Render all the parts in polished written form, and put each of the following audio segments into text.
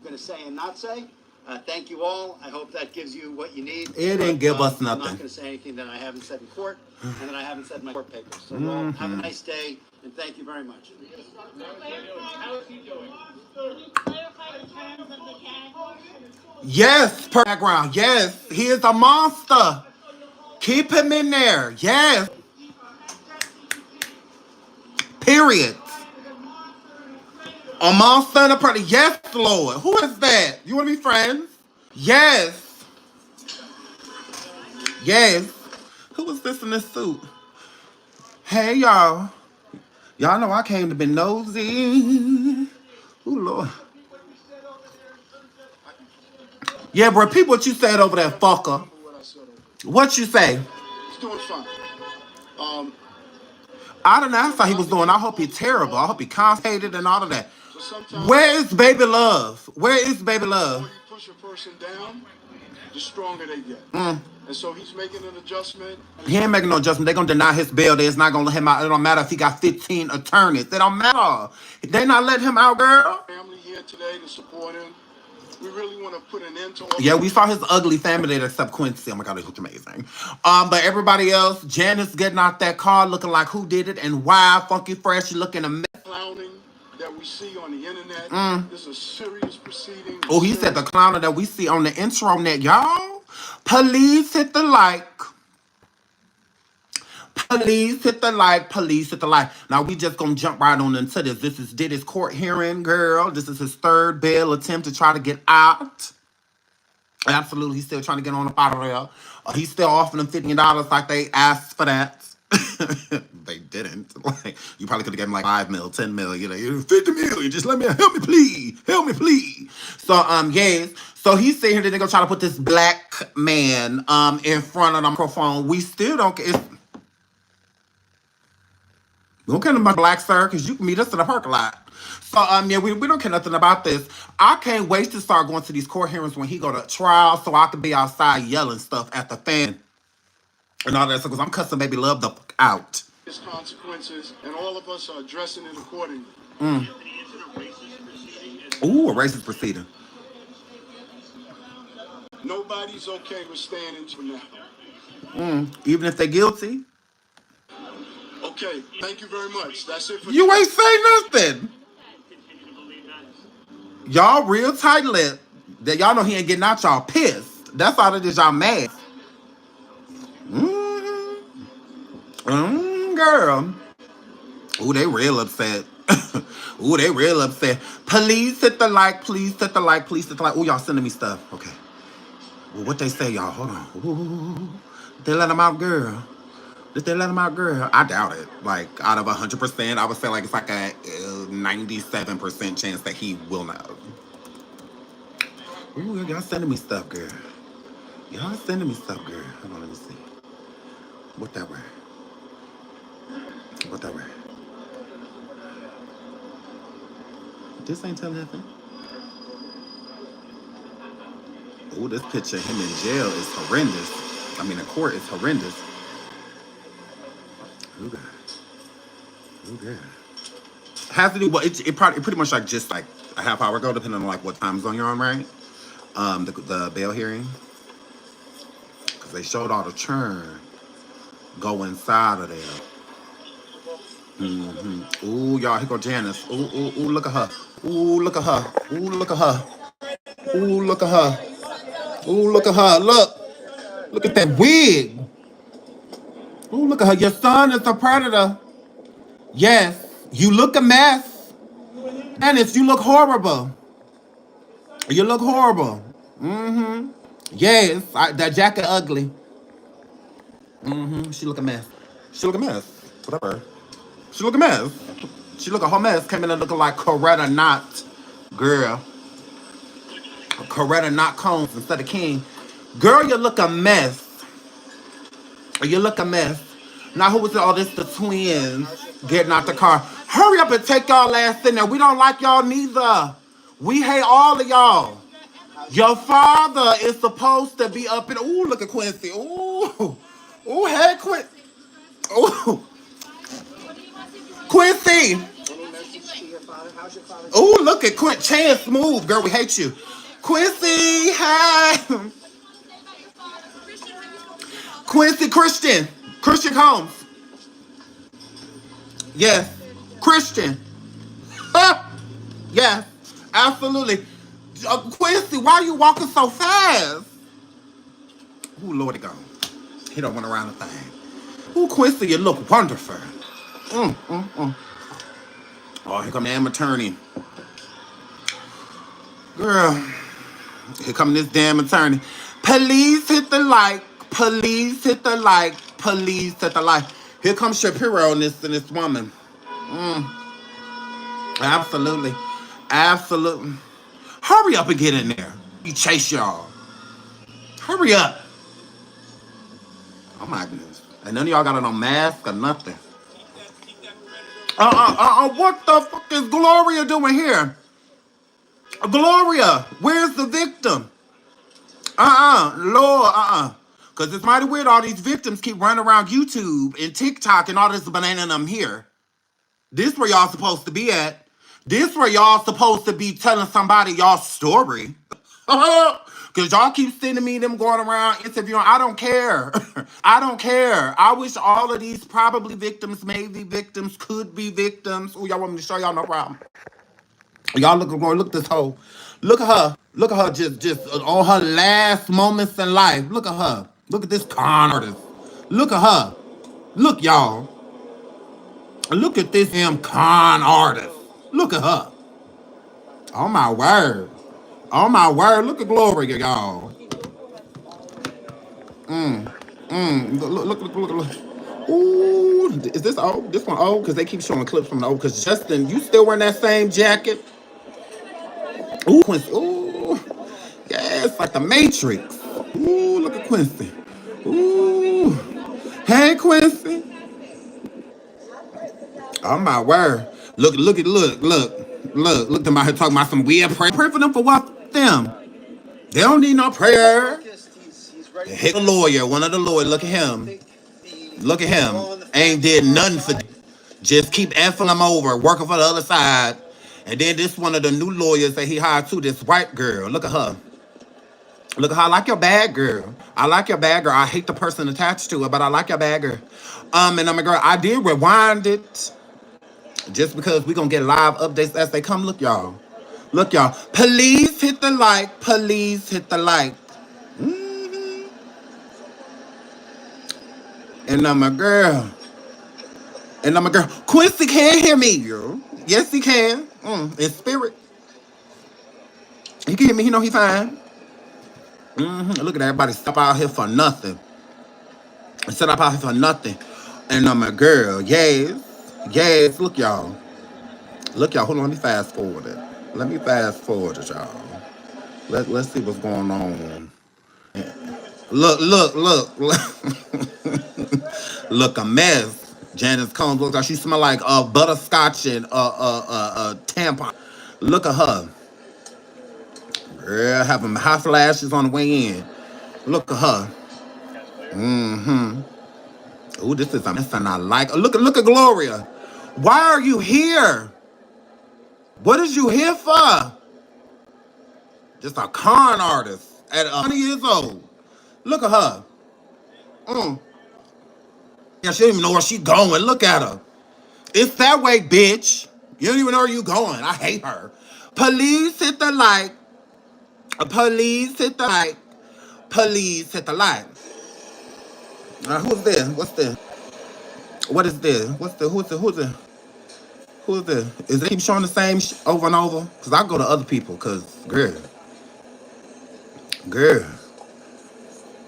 going to say and not say. Thank you all. I hope that gives you what you need. It didn't give us nothing. I'm not going to say anything that I haven't said in court and that I haven't said in my court papers. So you all have a nice day, and thank you very much. How is he doing? Yes, per background. Yes, he is a monster. Keep him in there. Yes. Period. A monster and a party. Yes, Lord. Who is that? You want to be friends? Yes. Yes. Who is this in this suit? Hey, y'all. Y'all know I came to be nosy. Ooh, Lord. Yeah, bro. Repeat what you said over there, fucker. What you say? He's doing fine. I don't know. That's how he was doing. I hope he's terrible. I hope he constipated and all of that. So sometimes Where is baby love? Where is baby the love? more you push a person down, the stronger they get. Mm. And so he's making an adjustment. He ain't making no adjustment. They're going to deny his bail. They're not going to let him out. It don't matter if he got 15 attorneys. It don't matter. They not letting him out, girl. Family here today to support him. We really want to put an end to all Yeah, we saw his ugly family there except Quincy. Oh my God, it looked amazing. But everybody else, Janice getting out that car looking like who did it and why Funky Fresh looking a mess. clowning that we see on the internet. This is a serious proceeding. Oh, he said the clowner that we see on the intro net, y'all. Please hit the like. Please hit the like. Please hit the like. Now, we just going to jump right on into this. This is Diddy's court hearing, girl. This is his third bail attempt to try to get out. Absolutely, he's still trying to get on up out of there. He's still offering them $50 like they asked for that. They didn't. Like, you probably could have given him like 5 mil, 10 mil, you know, 50 million. Just let me help me, please. Help me, please. So, yes. So he's sitting here, they're gonna try to put this black man in front of the microphone. We still don't get. We don't care nothing about black, sir, because you can meet us in the parking lot. So, yeah, we don't care nothing about this. I can't wait to start going to these court hearings when he go to trial so I can be outside yelling stuff at the fan and all that stuff, because I'm cussing baby love the fuck out. His consequences, and all of us are addressing it accordingly. Ooh, a racist proceeding. Nobody's okay with staying in now. Even if they're guilty. Okay, thank you very much. That's it for You ain't say nothing. Y'all real tight-lipped. That y'all know he ain't getting out, y'all pissed. That's all it is, y'all mad. Girl. Ooh, they real upset. Ooh, they real upset. Please hit the like, please hit the like, please hit the like. Ooh, y'all sending me stuff. Okay. Well, what they say, y'all? Hold on. Ooh, they let him out, girl. Did they let him out, girl? I doubt it. Like, out of 100%, I would say like it's like a 97% chance that he will not. Ooh, y'all sending me stuff, girl. Y'all sending me stuff, girl. Hold on, let me see. What that word? What that word? This ain't telling nothing. Ooh, this picture of him in jail is horrendous. I mean, the court is horrendous. Ooh, God. Ooh, God. Has to do, well, it pretty much like just like a half hour ago, depending on like what time zone you're on, right? The bail hearing. Because they showed all the churn go inside of there. Ooh, y'all, here go Janice. Ooh, look at her. Ooh, look at her. Ooh, look at her. Ooh, look at her. Ooh, look at her. Look at that wig. Ooh, look at her. Your son is a predator. Yes. You look a mess. Janice, you look horrible. You look horrible. Yes. That jacket ugly. She look a mess. She look a mess. Whatever. She look a mess. She look a whole mess. Came in and looking like Coretta Knott. Girl. Coretta Knott Combs instead of King. Girl, you look a mess. You look a mess. Now who was it? Oh, this the twins getting out the car. Hurry up and take y'all ass in there. We don't like y'all neither. We hate all of y'all. Your father is supposed to be up in. Ooh, look at Quincy. Ooh. Ooh, hey, Quincy. Ooh. Quincy. Oh, look at Quint Chance move, girl. We hate you, Quincy. Hi, Quincy Christian Combs. Yes, Christian. Yes, absolutely. Quincy, why are you walking so fast? Ooh, Lordy God. He don't want around the thing. Ooh, Quincy, you look wonderful. Oh, here come the damn attorney. Girl, here come this damn attorney. Police hit the like. Police hit the like. Police hit the like. Here comes Shapiro and this woman. Absolutely. Absolutely. Hurry up and get in there. He chase y'all. Hurry up. Oh my goodness. And none of y'all got it on mask or nothing. What the fuck is Gloria doing here? Gloria, where's the victim? Lord, Because it's mighty weird all these victims keep running around YouTube and TikTok and all this banana and them here. This where y'all supposed to be at. This where y'all supposed to be telling somebody y'all story. Because y'all keep sending me them going around interviewing. I don't care. I don't care. I wish all of these probably victims, maybe victims, could be victims. Oh, y'all want me to show y'all? No problem. Y'all look at this hoe. Look at her. Look at her just on her last moments in life. Look at her. Look at this con artist. Look at her. Look, y'all. Look at this damn con artist. Look at her. Oh my word. Oh my word. Look at Gloria, y'all. Look. Ooh, is this old? This one old? Because they keep showing clips from the old. Because Justin, you still wearing that same jacket? Ooh, Quincy. Ooh. Yeah, it's like the Matrix. Ooh, look at Quincy. Ooh. Hey, Quincy. Oh my word. Look them out here talking about some weird prayer. Pray for them for what? Them. They don't need no prayer. Hit a lawyer, one of the lawyers. Look at him. Look at him. Ain't did nothing for them. Just keep effing them over, working for the other side. And then this one of the new lawyers that he hired too, this white girl. Look at her. Look at her. I like your bag, girl. I like your bag, girl. I hate the person attached to it, but I like your bag, girl. And I'm a girl. I did rewind it just because we gonna get live updates as they come. Look, y'all. Look, y'all. Please hit the like. Please hit the like. And I'm a girl. And I'm a girl. Quincy can't hear me, girl. Yes, he can. In spirit. He can hear me. He know he fine. Look at everybody stop out here for nothing. Set up out here for nothing. And I'm a girl. Yes. Yes. Look, y'all. Look, y'all. Hold on. Let me fast forward it. Let me fast forward it, y'all. Let's see what's going on. Look. Look, a mess. Janice Combs looks like she smell like butterscotch and tampon. Look at her. Girl, having hot flashes on the way in. Look at her. Ooh, this is a mess and I like. Look at Gloria. Why are you here? What is you here for? Just a con artist at 100 years old. Look at her. Yeah, she don't even know where she's going. Look at her. It's that way, bitch. You don't even know where you going. I hate her. Police hit the like. Police hit the like. Police hit the like. Who's this? What's this? What is this? Who's this? Is they keep showing the same over and over? Because I go to other people. Because, girl,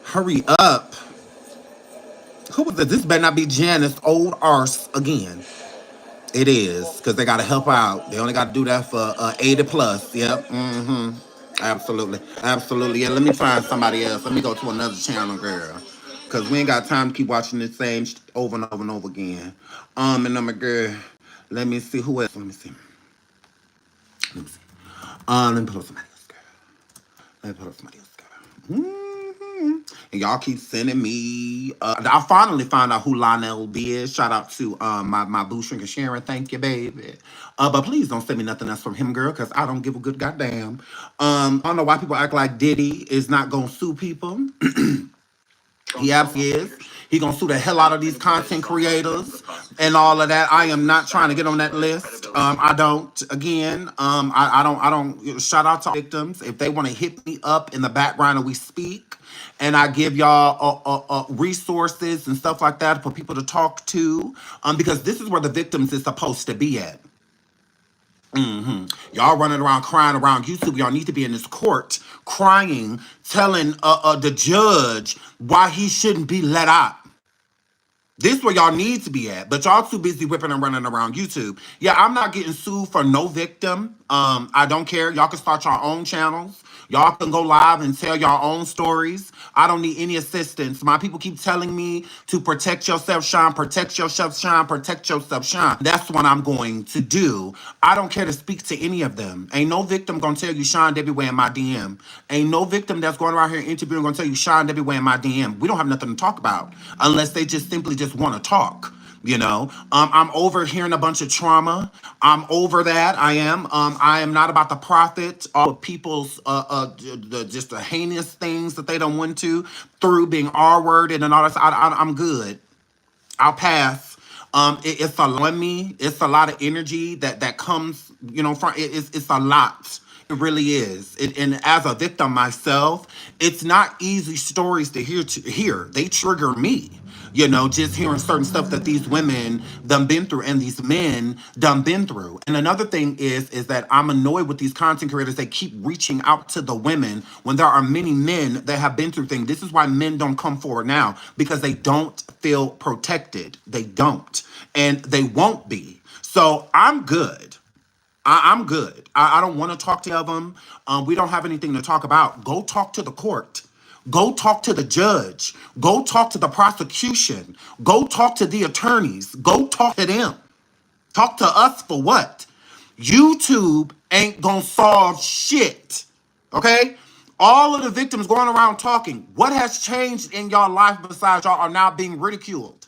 hurry up. Who was this? This better not be Janice old arse again. It is. Because they got to help out. They only got to do that for 80 plus. Yep. Absolutely. Absolutely. Yeah, let me find somebody else. Let me go to another channel, girl. Because we ain't got time to keep watching the same over and over and over again. And I'm a girl. Let me see who else. Let me see. Let me put up somebody else, girl. And y'all keep sending me. I finally found out who Lionel B is. Shout out to my boo shrinker Sharon. Thank you, baby. But please don't send me nothing else from him, girl, because I don't give a good goddamn. I don't know why people act like Diddy is not gonna sue people. He absolutely is. He gonna sue the hell out of these content creators and all of that. I am not trying to get on that list. I don't. Again, I don't. Shout out to victims if they want to hit me up in the background and we speak, and I give y'all resources and stuff like that for people to talk to. Because this is where the victims is supposed to be at. Y'all running around crying around YouTube. Y'all need to be in this court crying, telling the judge why he shouldn't be let out. This where y'all need to be at, but y'all too busy whipping and running around YouTube. Yeah, I'm not getting sued for no victim. I don't care. Y'all can start your own channels. Y'all can go live and tell your own stories. I don't need any assistance. My people keep telling me to protect yourself, shine, protect yourself, shine, protect yourself, shine. That's what I'm going to do. I don't care to speak to any of them. Ain't no victim gonna tell you SeanDavieWay in my DM. Ain't no victim that's going around here interviewing gonna tell you SeanDavieWay in my DM. We don't have nothing to talk about unless they just simply just want to talk. I'm over hearing a bunch of trauma. I'm over that. I am not about to profit off of people's just the heinous things that they don't want to through being R-worded and all that. I'm good. I'll pass. It's a lot on me. It's a lot of energy that comes, from it's a lot. It really is. And as a victim myself, it's not easy stories to hear. They trigger me. Just hearing certain stuff that these women done been through and these men done been through. And another thing is that I'm annoyed with these content creators. They keep reaching out to the women when there are many men that have been through things. This is why men don't come forward now, because they don't feel protected. They don't. And they won't be. So I'm good. I'm good. I don't want to talk to them. We don't have anything to talk about. Go talk to the court. Go talk to the judge. Go talk to the prosecution. Go talk to the attorneys. Go talk to them. Talk to us for what? YouTube ain't gonna solve shit. Okay? All of the victims going around talking. What has changed in y'all life besides y'all are now being ridiculed?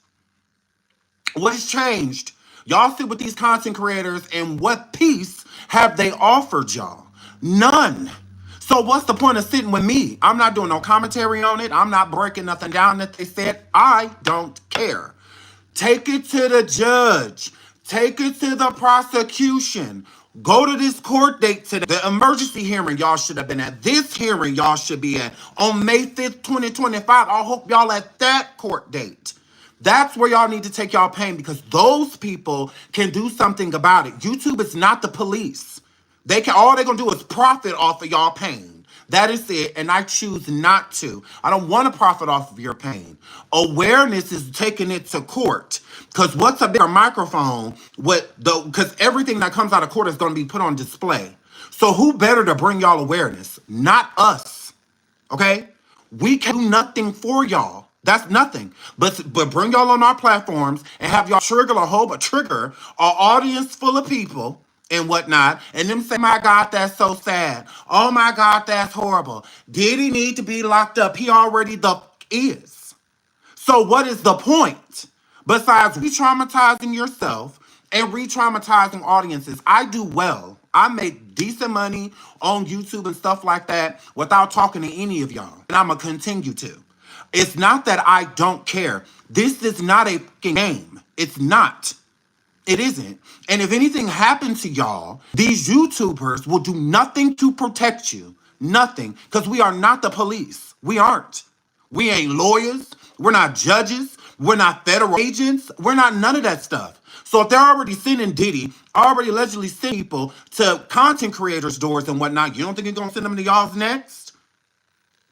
What has changed? Y'all sit with these content creators and what peace have they offered y'all? None. So what's the point of sitting with me? I'm not doing no commentary on it. I'm not breaking nothing down that they said. I don't care. Take it to the judge. Take it to the prosecution. Go to this court date today. The emergency hearing y'all should have been at. This hearing y'all should be at on May 5th, 2025. I hope y'all at that court date. That's where y'all need to take y'all pain, because those people can do something about it. YouTube is not the police. All they're gonna do is profit off of y'all pain. That is it, and I choose not to. I don't want to profit off of your pain. Awareness is taking it to court. Because what's a bigger microphone? Because everything that comes out of court is going to be put on display. So who better to bring y'all awareness? Not us. Okay? We can do nothing for y'all. That's nothing. But bring y'all on our platforms and have y'all trigger an audience full of people and whatnot, and them say, my God, that's so sad. Oh my God, that's horrible. Did he need to be locked up? He already is. So what is the point? Besides re-traumatizing yourself and re-traumatizing audiences, I do well. I make decent money on YouTube and stuff like that without talking to any of y'all. And I'm going to continue to. It's not that I don't care. This is not a game. It's not. It isn't. And if anything happened to y'all, these YouTubers will do nothing to protect you. Nothing. Because we are not the police. We aren't. We ain't lawyers. We're not judges. We're not federal agents. We're not none of that stuff. So if they're already sending Diddy, already allegedly sending people to content creators' doors and whatnot, you don't think he's going to send them to y'all's next?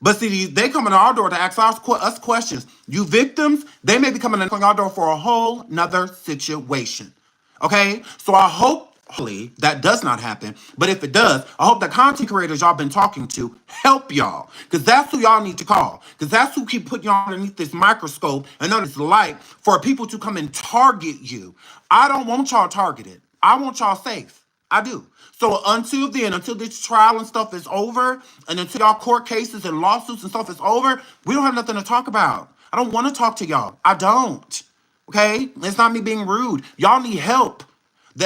But see, they coming to our door to ask us questions. You victims, they may be coming to our door for a whole nother situation. Okay? So I hope, hopefully, that does not happen. But if it does, I hope the content creators y'all been talking to help y'all. Because that's who y'all need to call. Because that's who keep putting y'all underneath this microscope and under this light for people to come and target you. I don't want y'all targeted. I want y'all safe. I do. So until then, until this trial and stuff is over, and until y'all court cases and lawsuits and stuff is over, we don't have nothing to talk about. I don't want to talk to y'all. I don't. Okay? It's not me being rude. Y'all need help.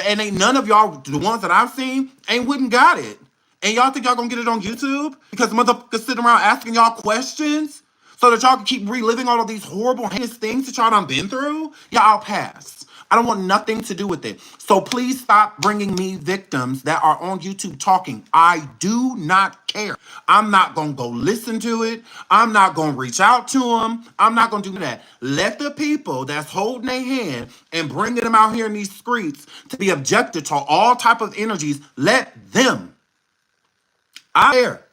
And ain't none of y'all, the ones that I've seen, ain't wouldn't got it. And y'all think y'all gonna get it on YouTube? Because motherfuckers sitting around asking y'all questions so that y'all can keep reliving all of these horrible, heinous things that y'all done been through? Yeah, I'll pass. I don't want nothing to do with it. So please stop bringing me victims that are on YouTube talking. I do not care. I'm not going to go listen to it. I'm not going to reach out to them. I'm not going to do that. Let the people that's holding their hand and bringing them out here in these streets to be objected to all type of energies, let them. I care.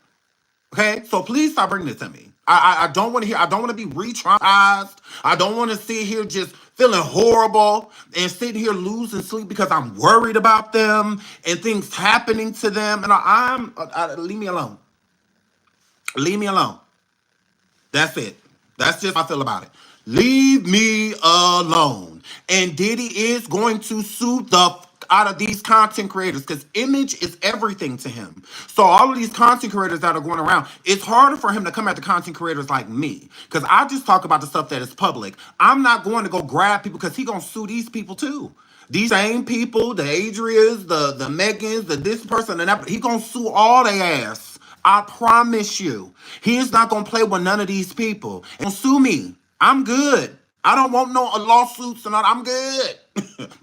Okay, so please stop bringing this to me. I don't want to hear. I don't want to be re-traumatized. I don't want to sit here just feeling horrible and sitting here losing sleep because I'm worried about them and things happening to them. And leave me alone. Leave me alone. That's it. That's just how I feel about it. Leave me alone. And Diddy is going to sue the out of these content creators because image is everything to him. So all of these content creators that are going around, it's harder for him to come at the content creators like me because I just talk about the stuff that is public. I'm not going to go grab people because he going to sue these people too. These same people, the Adrias, the Megans, the this person and that, he going to sue all their ass. I promise you. He is not going to play with none of these people. And sue me. I'm good. I don't want no lawsuits and all. I'm good.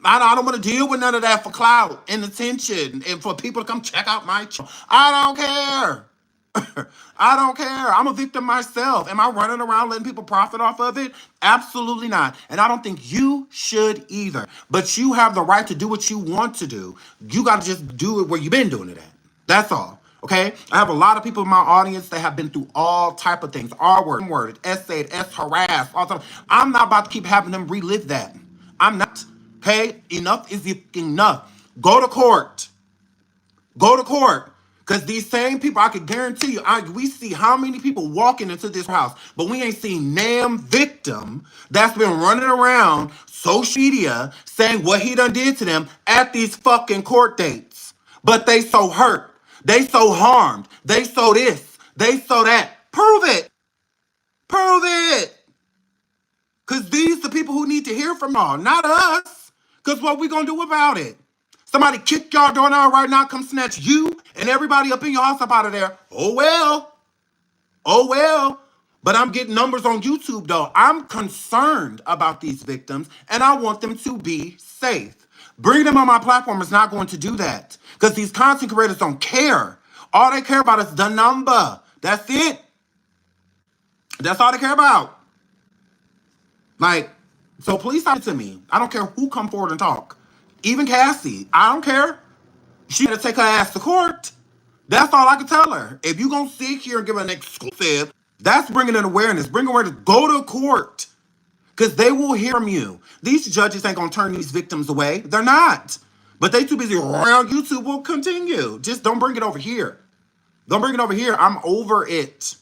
I don't want to deal with none of that for clout and attention and for people to come check out my show. I don't care. I don't care. I'm a victim myself. Am I running around letting people profit off of it? Absolutely not. And I don't think you should either. But you have the right to do what you want to do. You got to just do it where you've been doing it at. That's all. Okay? I have a lot of people in my audience that have been through all type of things. R-word, essayed, harassed, all time. I'm not about to keep having them relive that. I'm not. Okay? Enough is enough. Go to court. Go to court. Because these same people, I can guarantee you, we see how many people walking into this house, but we ain't seen damn victim that's been running around social media saying what he done did to them at these fucking court dates. But they so hurt. They so harmed. They so this. They so that. Prove it. Prove it. Because these the people who need to hear from y'all, not us. Because what we going to do about it? Somebody kick y'all door down right now, come snatch you and everybody up in your house up out of there. Oh, well. Oh, well. But I'm getting numbers on YouTube, though. I'm concerned about these victims, and I want them to be safe. Bringing them on my platform is not going to do that because these content creators don't care. All they care about is the number. That's it. That's all they care about. Like, so please stop it to me. I don't care who come forward and talk. Even Cassie, I don't care. She had to take her ass to court. That's all I can tell her. If you gonna sit here and give an exclusive, that's bringing an awareness. Bring awareness. Go to court. Because they will hear from you. These judges ain't gonna turn these victims away. They're not. But they too busy around YouTube will continue. Just don't bring it over here. Don't bring it over here. I'm over it.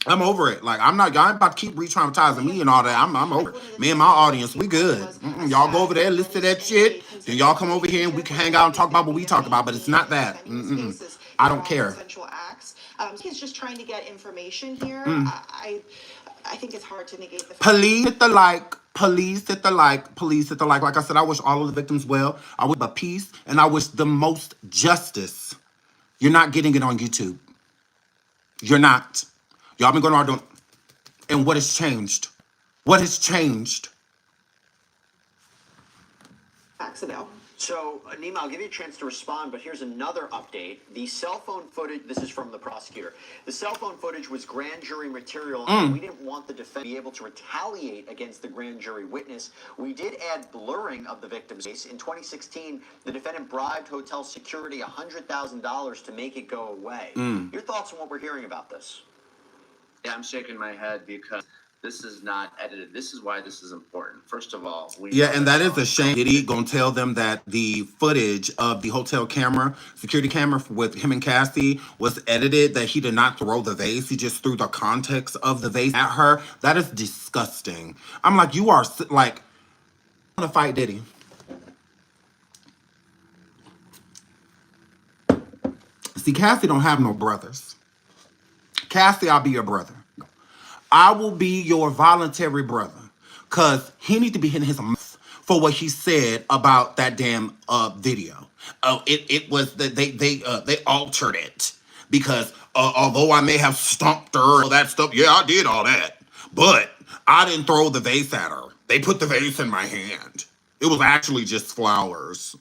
I'm over it. Like, I'm about to keep re-traumatizing me and all that. I'm over it. Me and my audience, we good. Y'all go over there, listen to that shit. Then y'all come over here and we can hang out and talk about what we talk about. But it's not that. I don't care. He's just trying to get information here. I think it's hard to negate the fact. Please hit the like. Please hit the like. Please hit the like. Like I said, I wish all of the victims well. I wish peace. And I wish the most justice. You're not getting it on YouTube. You're not. Y'all been going around doing, and what has changed? What has changed? So, Nima, I'll give you a chance to respond, but here's another update. The cell phone footage, this is from the prosecutor. The cell phone footage was grand jury material, and we didn't want the defendant to be able to retaliate against the grand jury witness. We did add blurring of the victim's face. In 2016, the defendant bribed hotel security $100,000 to make it go away. Your thoughts on what we're hearing about this? Yeah, I'm shaking my head because this is not edited. This is why this is important. First of all, and that is a shame. Diddy gonna tell them that the footage of the hotel camera, security camera with him and Cassie was edited, that he did not throw the vase. He just threw the context of the vase at her. That is disgusting. I'm like, you are like, I'm gonna fight Diddy. See, Cassie don't have no brothers. Cassie, I'll be your brother. I will be your voluntary brother. Cause he need to be hitting his mouth for what he said about that damn video. Oh, it was that they altered it because although I may have stomped her and all that stuff, yeah, I did all that, but I didn't throw the vase at her. They put the vase in my hand. It was actually just flowers.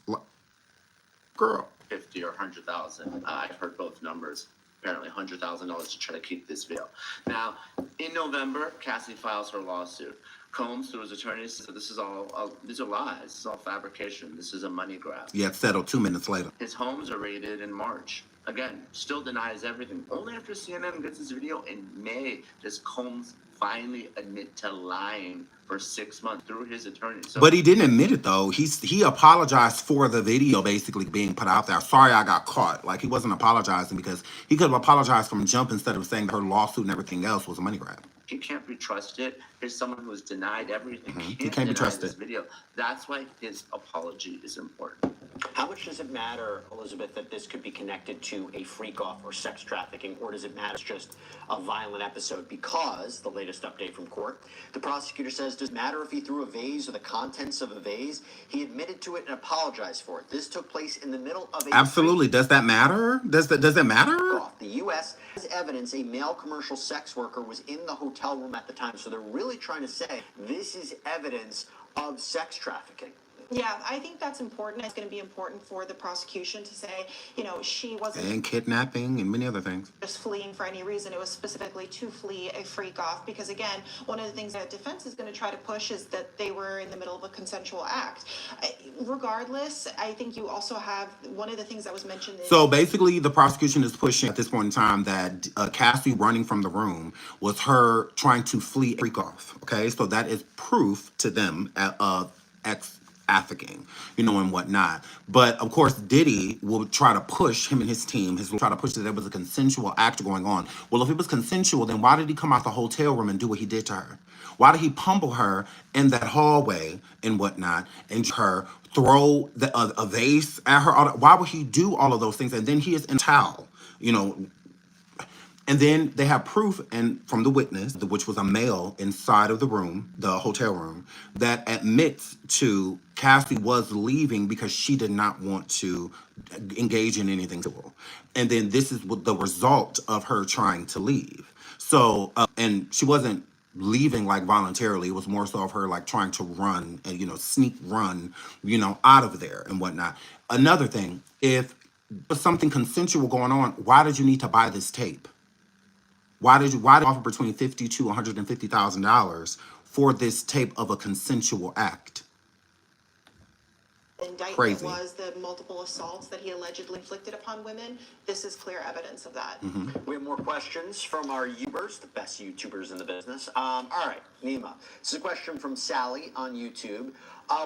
Girl. 50 or 100,000. I've heard both numbers. Apparently $100,000 to try to keep this video. Now, in November, Cassie files her lawsuit. Combs, through his attorneys, said this is all, these are lies. This is all fabrication. This is a money grab. Yeah, it settled 2 minutes later. His homes are raided in March. Again, still denies everything. Only after CNN gets this video in May does Combs finally admit to lying for 6 months through his attorney. So, but he didn't admit it though. He apologized for the video basically being put out there. Sorry, I got caught. Like he wasn't apologizing because he could have apologized from jump instead of saying her lawsuit and everything else was a money grab. he can't be trusted. Here's someone who was denied everything. He can't be trusted. This video. That's why his apology is important. How much does it matter, Elizabeth, that this could be connected to a freak-off or sex trafficking, or does it matter it's just a violent episode? Because, the latest update from court, the prosecutor says, does it matter if he threw a vase or the contents of a vase? He admitted to it and apologized for it. This took place in the middle of a... Absolutely. Does that matter? Does it matter? The U.S. has evidence a male commercial sex worker was in the hotel room at the time, so they're really trying to say this is evidence of sex trafficking. Yeah, I think that's important. It's going to be important for the prosecution to say, you know, she wasn't And kidnapping and many other things. just fleeing for any reason. It was specifically to flee a freak off because, again, one of the things that defense is going to try to push is that they were in the middle of a consensual act. Regardless, I think you also have one of the things that was mentioned. So basically, the prosecution is pushing at this point in time that Cassie running from the room was her trying to flee a freak off. Okay, so that is proof to them of trafficking, you know, and whatnot. But of course, Diddy will try to push him and his team. Will try to push that there was a consensual act going on. Well, if it was consensual, then why did he come out the hotel room and do what he did to her? Why did he pummel her in that hallway and whatnot, and her throw a vase at her? Why would he do all of those things? And then he is in a towel, you know. And then they have proof and from the witness, which was a male inside of the room, the hotel room, that admits to Cassie was leaving because she did not want to engage in anything sexual. And then this is what the result of her trying to leave. So, and she wasn't leaving like voluntarily. It was more so of her like trying to run and, you know, sneak run, you know, out of there and whatnot. Another thing, if there's something consensual going on, why did you need to buy this tape? Why did you offer between $50,000 to $150,000 for this tape of a consensual act? Indictment Crazy. was the multiple assaults that he allegedly inflicted upon women. This is clear evidence of that. We have more questions from our YouTubers, the best YouTubers in the business. All right, Nima. This is a question from Sally on YouTube.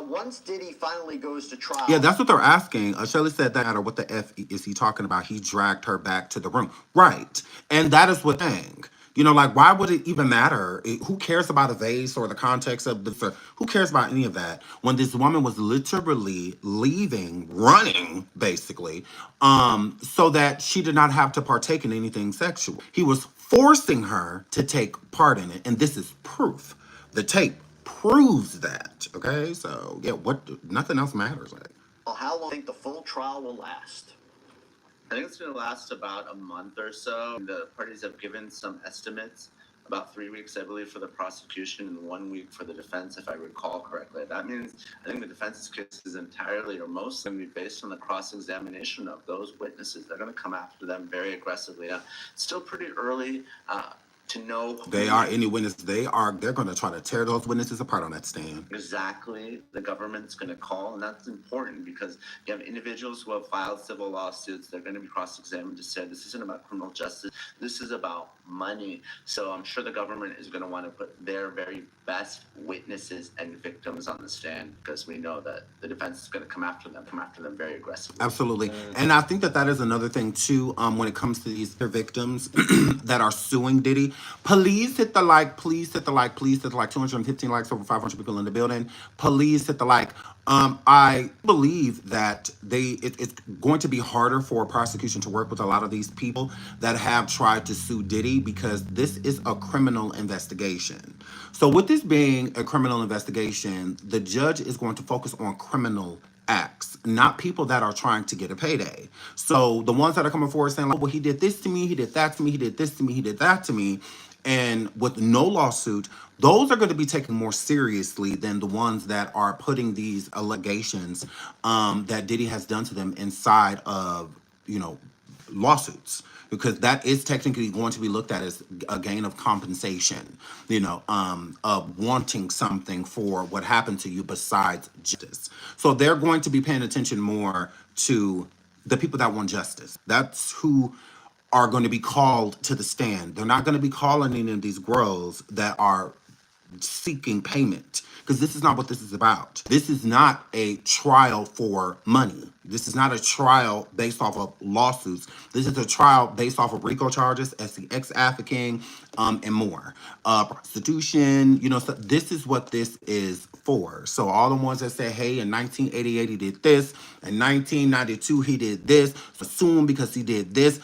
Once Diddy finally goes to trial... Yeah, that's what they're asking. Shelley said that, or what the F is he talking about? He dragged her back to the room. Right. And that is what thing. You know, like, why would it even matter? Who cares about a vase or the context of the... Who cares about any of that? When this woman was literally leaving, running, basically, so that she did not have to partake in anything sexual. He was forcing her to take part in it. And this is proof. The tape proves that. Okay? So, yeah, nothing else matters. Like, How long do you think the full trial will last? I think it's going to last about a month or so. The parties have given some estimates, about 3 weeks, I believe, for the prosecution and 1 week for the defense, if I recall correctly. That means I think the defense's case is entirely or mostly going to be based on the cross-examination of those witnesses. They're going to come after them very aggressively. Now, it's still pretty early to know they are any witness. They're going to try to tear those witnesses apart on that stand. exactly the government's going to call, and that's important because you have individuals who have filed civil lawsuits. They're going to be cross-examined to say this isn't about criminal justice, this is about money. So I'm sure the government is going to want to put their very best witnesses and victims on the stand because we know that the defense is going to come after them very aggressively. Absolutely. And I think that is another thing too, when it comes to these victims that are suing Diddy. Please hit the like. Please hit the like. Please hit the like. 215 likes, over 500 people in the building. Please hit the like. I believe that it's going to be harder for prosecution to work with a lot of these people that have tried to sue Diddy, because this is a criminal investigation. So with this being a criminal investigation, the judge is going to focus on criminal acts, not people that are trying to get a payday. So the ones that are coming forward saying like, well, he did this to me, he did that to me, he did this to me, he did that to me, and with no lawsuit, those are going to be taken more seriously than the ones that are putting these allegations that Diddy has done to them inside of, lawsuits, because that is technically going to be looked at as a gain of compensation, of wanting something for what happened to you besides justice. So they're going to be paying attention more to the people that want justice. That's who are going to be called to the stand. They're not going to be calling any of these girls that are seeking payment, because this is not what this is about. This is not a trial for money. This is not a trial based off of lawsuits. This is a trial based off of RICO charges, SCX trafficking, and more. Prostitution, so this is what this is for. So all the ones that say, hey, in 1988 he did this, in 1992 he did this, assume because he did this,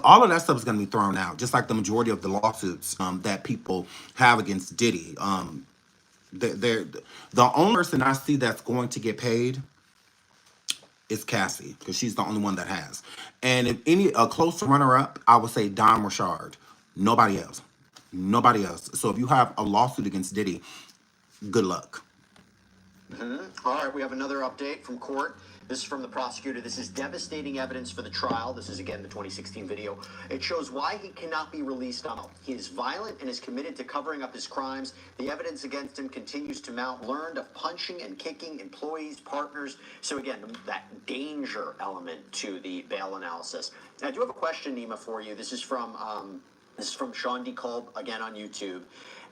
all of that stuff is going to be thrown out, just like the majority of the lawsuits that people have against Diddy. The only person I see that's going to get paid is Cassie, because she's the only one that has. And if a close runner-up, I would say Don Richard. Nobody else. Nobody else. So if you have a lawsuit against Diddy, good luck. All right, we have another update from court. This is from the prosecutor. This is devastating evidence for the trial. This is, again, the 2016 video. It shows why he cannot be released on bail. He is violent and is committed to covering up his crimes. The evidence against him continues to mount. Learned of punching and kicking employees, partners. So, again, that danger element to the bail analysis. I do have a question, Nima, for you. This is from Sean D. Kolb, again, on YouTube.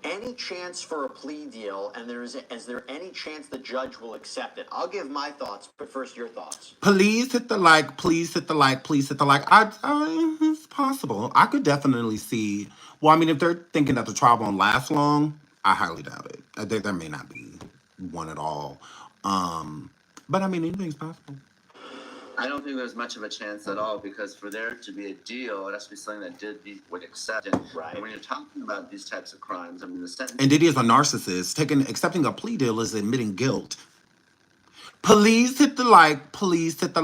Any chance for a plea deal, and is there any chance the judge will accept it? I'll give my thoughts, but first your thoughts. Please hit the like, please hit the like, please hit the like. It's possible. I could definitely see, well, I mean, if they're thinking that the trial won't last long, I highly doubt it. There may not be one at all. But I mean, anything's possible. I don't think there's much of a chance at all, because for there to be a deal, it has to be something that Diddy would accept. And when you're talking about these types of crimes, I mean, the sentence. And Diddy is a narcissist. Accepting a plea deal is admitting guilt. Please hit the like. Please hit the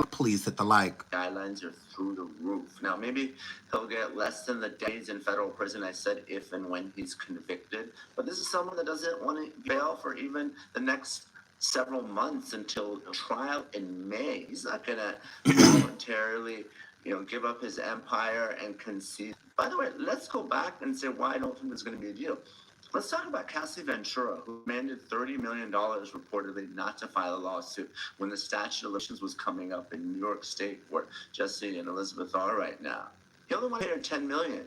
like. Guidelines are through the roof. Now, maybe he'll get less than the days in federal prison. I said if and when he's convicted. But this is someone that doesn't want to bail for even the next several months until trial in May. He's not going to voluntarily, give up his empire and concede. By the way, let's go back and say why I don't think there's going to be a deal. Let's talk about Cassie Ventura, who demanded $30 million reportedly not to file a lawsuit when the statute of limitations was coming up in New York State, where Jesse and Elizabeth are right now. He only wanted to pay her $10 million.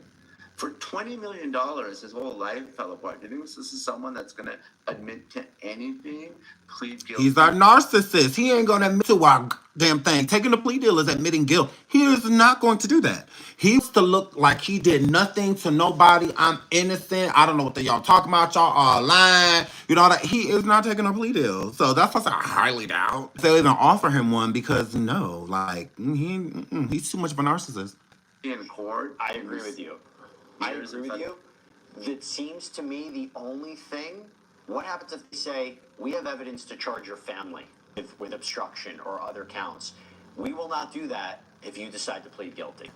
For $20 million, his whole life fell apart. Do you think this is someone that's going to admit to anything, plead guilty? He's a narcissist. He ain't going to admit to a damn thing. Taking a plea deal is admitting guilt. He is not going to do that. He wants to look like he did nothing to nobody. I'm innocent. I don't know what y'all talking about. Y'all are lying. That he is not taking a plea deal. So that's what I highly doubt. They'll even offer him one, because he's too much of a narcissist. In court, I agree with you. It seems to me the only thing, what happens if they say, we have evidence to charge your family with obstruction or other counts? We will not do that if you decide to plead guilty.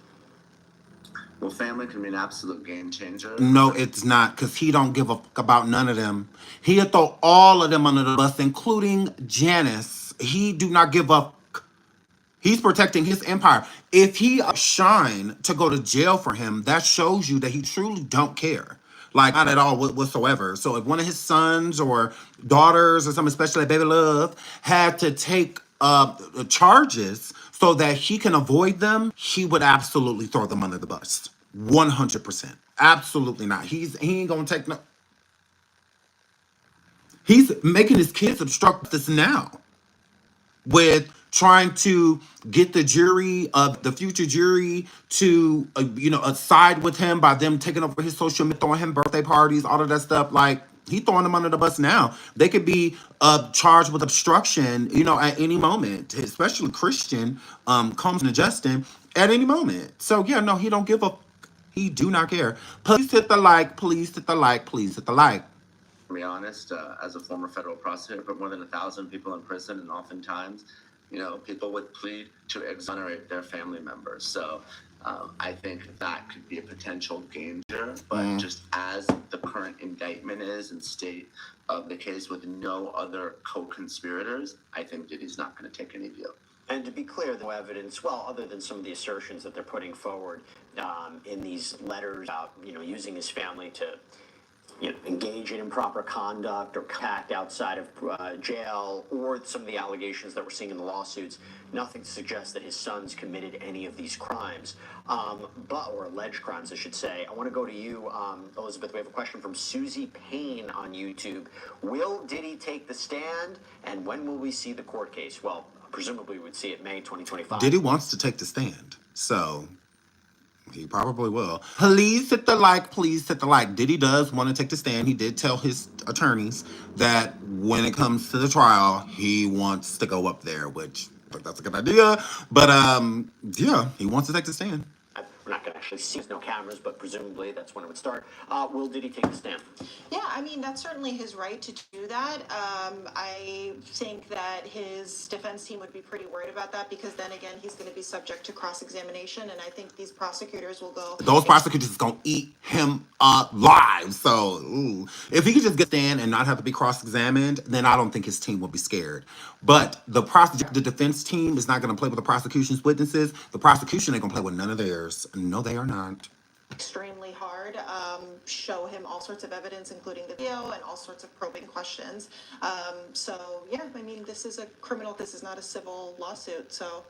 Well, family can be an absolute game changer. No, it's not, because he don't give a fuck about none of them. He'll throw all of them under the bus, including Janice. He do not give up. He's protecting his empire. If he shine to go to jail for him, that shows you that he truly don't care. Like, not at all whatsoever. So if one of his sons or daughters or something, especially Baby Love, had to take charges so that he can avoid them, he would absolutely throw them under the bus. 100%. Absolutely not. He ain't gonna take no. He's making his kids obstruct this now with trying to get the jury, the future jury, to side with him by them taking over his social media, throwing him birthday parties, all of that stuff. Like, he throwing them under the bus now. They could be charged with obstruction, at any moment, especially Christian, Combs and Justin, at any moment. So yeah, no, he don't give a. He do not care. Please hit the like. Please hit the like. Please hit the like. To be honest, as a former federal prosecutor, put more than 1,000 people in prison, and oftentimes, people would plead to exonerate their family members. So I think that could be a potential danger. But just as the current indictment is and state of the case with no other co-conspirators, I think Diddy's not going to take any deal. And to be clear, no evidence, well, other than some of the assertions that they're putting forward in these letters about, using his family to, engage in improper conduct or act outside of jail, or some of the allegations that we're seeing in the lawsuits, nothing to suggest that his sons committed any of these crimes, or alleged crimes, I should say. I want to go to you, Elizabeth. We have a question from Susie Payne on YouTube. Will Diddy take the stand, and when will we see the court case? Well, presumably we would see it May 2025. Diddy wants to take the stand, so he probably will. Please hit the like. Please hit the like. Diddy does want to take the stand. He did tell his attorneys that when it comes to the trial, he wants to go up there, which I think that's a good idea. But yeah, he wants to take the stand. We're not going to actually see, there's no cameras, but presumably that's when it would start. Will Diddy take the stand? Yeah, I mean, that's certainly his right to do that. I think that his defense team would be pretty worried about that, because then again, he's going to be subject to cross-examination, and I think these prosecutors will go... Those prosecutors is going to eat him alive. So, if he could just get stand and not have to be cross-examined, then I don't think his team will be scared. But the defense team is not going to play with the prosecution's witnesses. The prosecution ain't going to play with none of theirs. No, they are not. Extremely hard, show him all sorts of evidence, including the video, and all sorts of probing questions. So, yeah, I mean, this is a criminal, this is not a civil lawsuit, so...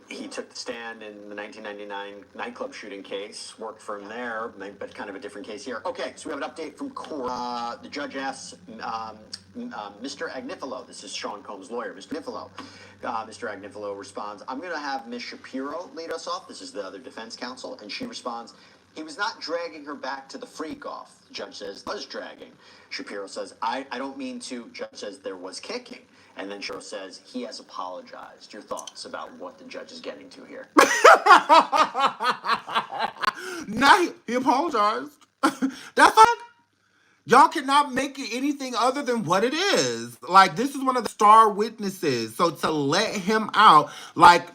He took the stand in the 1999 nightclub shooting case, worked for him there, but kind of a different case here. Okay, so we have an update from court. The judge asks Mr. Agnifilo, this is Sean Combs' lawyer, Mr. Agnifilo. Mr. Agnifilo responds, I'm going to have Ms. Shapiro lead us off. This is the other defense counsel. And she responds, he was not dragging her back to the freak-off. The judge says, was dragging. Shapiro says, I don't mean to. Judge says, there was kicking. And then Shapiro says, he has apologized. Your thoughts about what the judge is getting to here? Nah, he apologized. That's not... Y'all cannot make it anything other than what it is. Like, this is one of the star witnesses. So to let him out, like...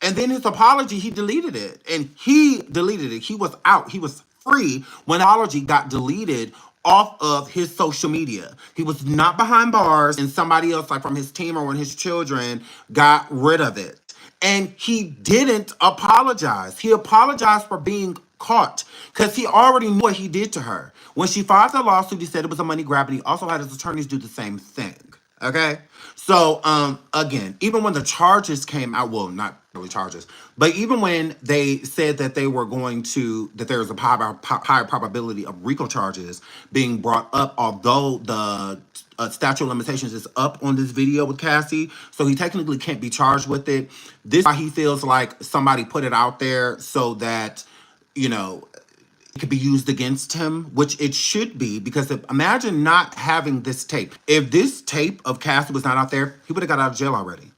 And then his apology, he deleted it. And he deleted it. He was out. He was free when the apology got deleted off of his social media. He was not behind bars, and somebody else, like from his team or one of his children, got rid of it. And he didn't apologize. He apologized for being caught because he already knew what he did to her. When she filed the lawsuit, he said it was a money grab, and he also had his attorneys do the same thing. Okay? So, again, even when the charges came out, well, not really charges, but even when they said that they were going to, that there was a higher probability of RICO charges being brought up, although the statute of limitations is up on this video with Cassie, so he technically can't be charged with it. This is why he feels like somebody put it out there so that, it could be used against him, which it should be, because imagine not having this tape. If this tape of Cassie was not out there, he would have got out of jail already.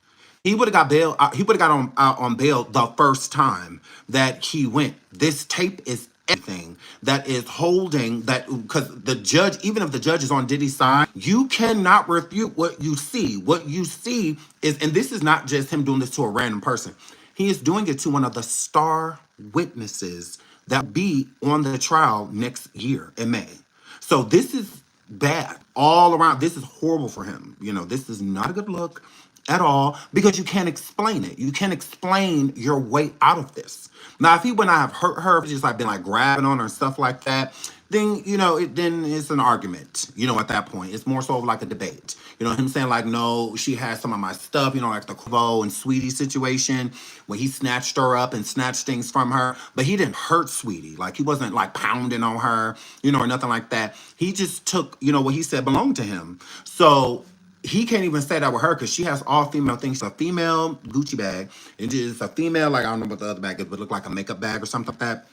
He would have got bail. He would have got on bail the first time that he went. This tape is everything that is holding that, because the judge, even if the judge is on Diddy's side, you cannot refute what you see. What you see is, and this is not just him doing this to a random person. He is doing it to one of the star witnesses that be on the trial next year in May. So this is bad all around. This is horrible for him. This is not a good look at all, because you can't explain it. You can't explain your way out of this. Now, if he would not have hurt her, just like been like grabbing on her and stuff like that, then, then it's an argument, at that point. It's more so of like a debate. Him saying like, no, she has some of my stuff, like the Quavo and Sweetie situation when he snatched her up and snatched things from her. But he didn't hurt Sweetie. Like, he wasn't like pounding on her, or nothing like that. He just took, what he said belonged to him. So he can't even say that with her because she has all female things. She's a female Gucci bag. It is a female, like I don't know what the other bag is, but look like a makeup bag or something like that.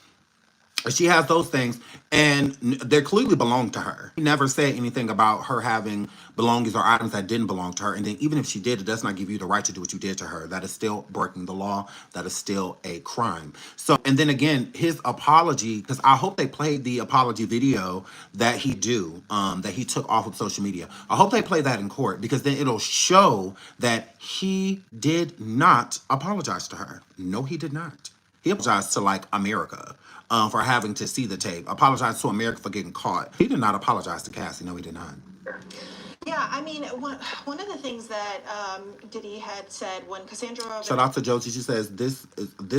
She has those things, and they clearly belong to her. He never said anything about her having belongings or items that didn't belong to her. And then even if she did, it does not give you the right to do what you did to her. That is still breaking the law. That is still a crime. So, and then again, his apology, because I hope they played the apology video that he took off of social media. I hope they play that in court because then it'll show that he did not apologize to her. No, he did not. He apologized to like America for having to see the tape. Apologized to America for getting caught. He did not apologize to Cassie. No, he did not. Yeah, I mean, one of the things that Diddy had said when Cassandra. Shout out to Josie. She says this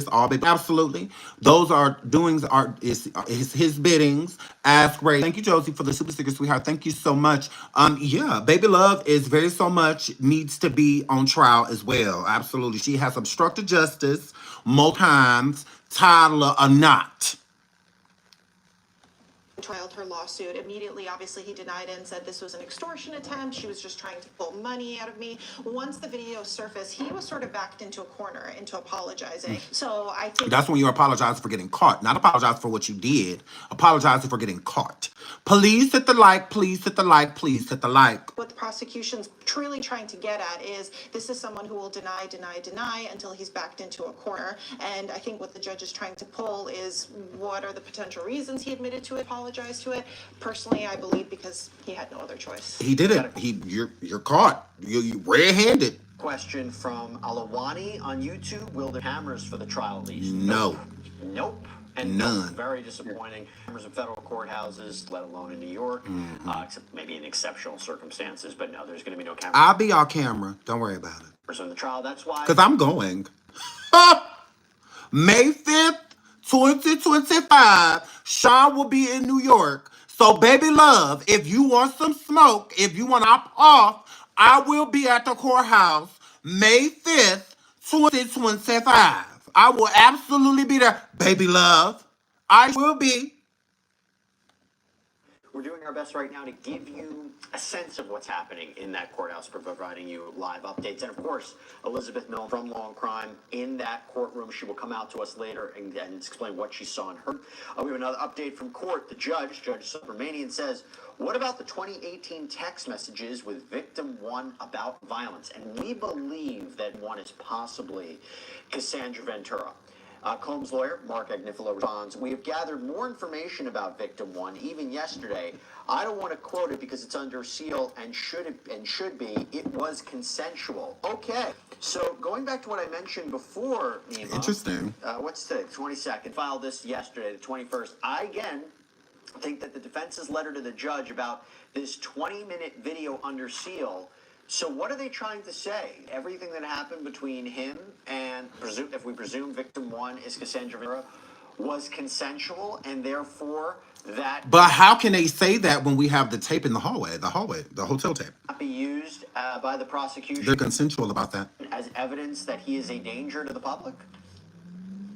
all big. Absolutely, those are doings is his biddings. Ask Ray. Thank you, Josie, for the super sticker, sweetheart. Thank you so much. Yeah, baby love is very so much needs to be on trial as well. Absolutely, she has obstructed justice multiple times. Toddler or not. Trialed her lawsuit immediately. Obviously, he denied it and said this was an extortion attempt. She was just trying to pull money out of me. Once the video surfaced, he was sort of backed into a corner into apologizing. So I think that's when you apologize for getting caught, not apologize for what you did. Apologizing for getting caught. Please hit the like. Please hit the like. Please hit the like. what the prosecution's truly trying to get at is this is someone who will deny until he's backed into a corner. And I think what the judge is trying to pull is what are the potential reasons he admitted to it, apologized to it. Personally, I believe because he had no other choice. He did it. You're caught. You red-handed. Question from Alawani on YouTube. Will there be cameras for the trial at least? No. Nope. And None. Very disappointing. Cameras in federal courthouses, let alone in New York, except maybe in exceptional circumstances. But no, there's going to be no cameras. I'll be our camera. Don't worry about it. In the trial. That's why. Because I'm going. May 5th, 2025, Sean will be in New York. So, baby love, if you want some smoke, if you want to opt off, I will be at the courthouse May 5th, 2025. I will absolutely be there. Baby love, I will be. We're doing our best right now to give you a sense of what's happening in that courthouse, providing you live updates. And of course, Elizabeth Milne from Law and Crime in that courtroom. She will come out to us later and explain what she saw and heard. We have another update from court. The Judge Subramanian, says, what about the 2018 text messages with victim one about violence? And we believe that one is possibly Cassandra Ventura. Combs' lawyer, Mark Agnifilo, responds, we have gathered more information about victim one, even yesterday. I don't want to quote it because it's under seal and should be. It was consensual. Okay. So going back to what I mentioned before, Nima. Interesting. What's today? 22nd. Filed this yesterday, the 21st. I, again, think that the defense's letter to the judge about this 20-minute video under seal. So what are they trying to say? Everything that happened between him and, if we presume victim one is Cassandra Ventura, was consensual, and therefore that... But how can they say that when we have the tape in the hallway, the hotel tape? ...not be used by the prosecution... They're consensual about that. ...as evidence that he is a danger to the public?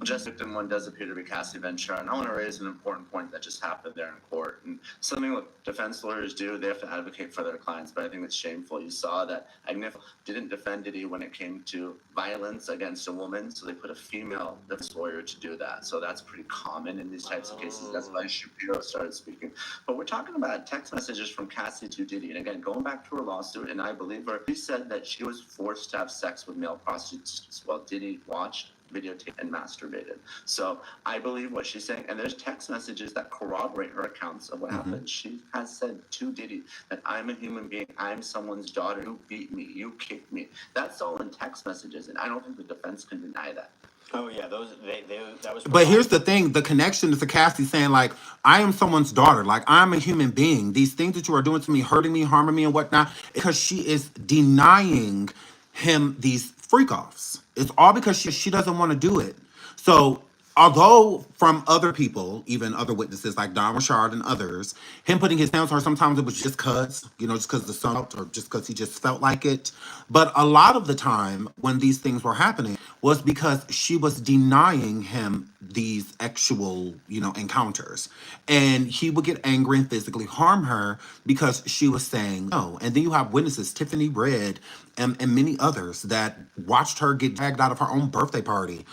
Just victim one does appear to be Cassie Ventura, and I want to raise an important point that just happened there in court. And something that defense lawyers do, they have to advocate for their clients, but I think it's shameful. You saw that Agnifilo didn't defend Diddy when it came to violence against a woman, so they put a female defense lawyer to do that. So that's pretty common in these types of cases. That's why Shapiro started speaking. But we're talking about text messages from Cassie to Diddy, and again, going back to her lawsuit, and I believe her, she said that she was forced to have sex with male prostitutes while Diddy watched, videotaped, and masturbated. So I believe what she's saying, and there's text messages that corroborate her accounts of what happened. She has said to Diddy that I'm a human being, I'm someone's daughter, you beat me, you kicked me. That's all in text messages, and I don't think the defense can deny that. Oh yeah, that was. But here's the thing: the connection is to Cassie saying, like, I am someone's daughter, like I'm a human being. These things that you are doing to me, hurting me, harming me, and whatnot, because she is denying him these freak offs. It's all because she doesn't want to do it. So although from other people, even other witnesses like Don Richard and others, him putting his hands on her, sometimes it was just because, just because the sun out or just because he just felt like it. But a lot of the time when these things were happening, was because she was denying him these actual, encounters. And he would get angry and physically harm her because she was saying no. And then you have witnesses, Tiffany Red and many others, that watched her get dragged out of her own birthday party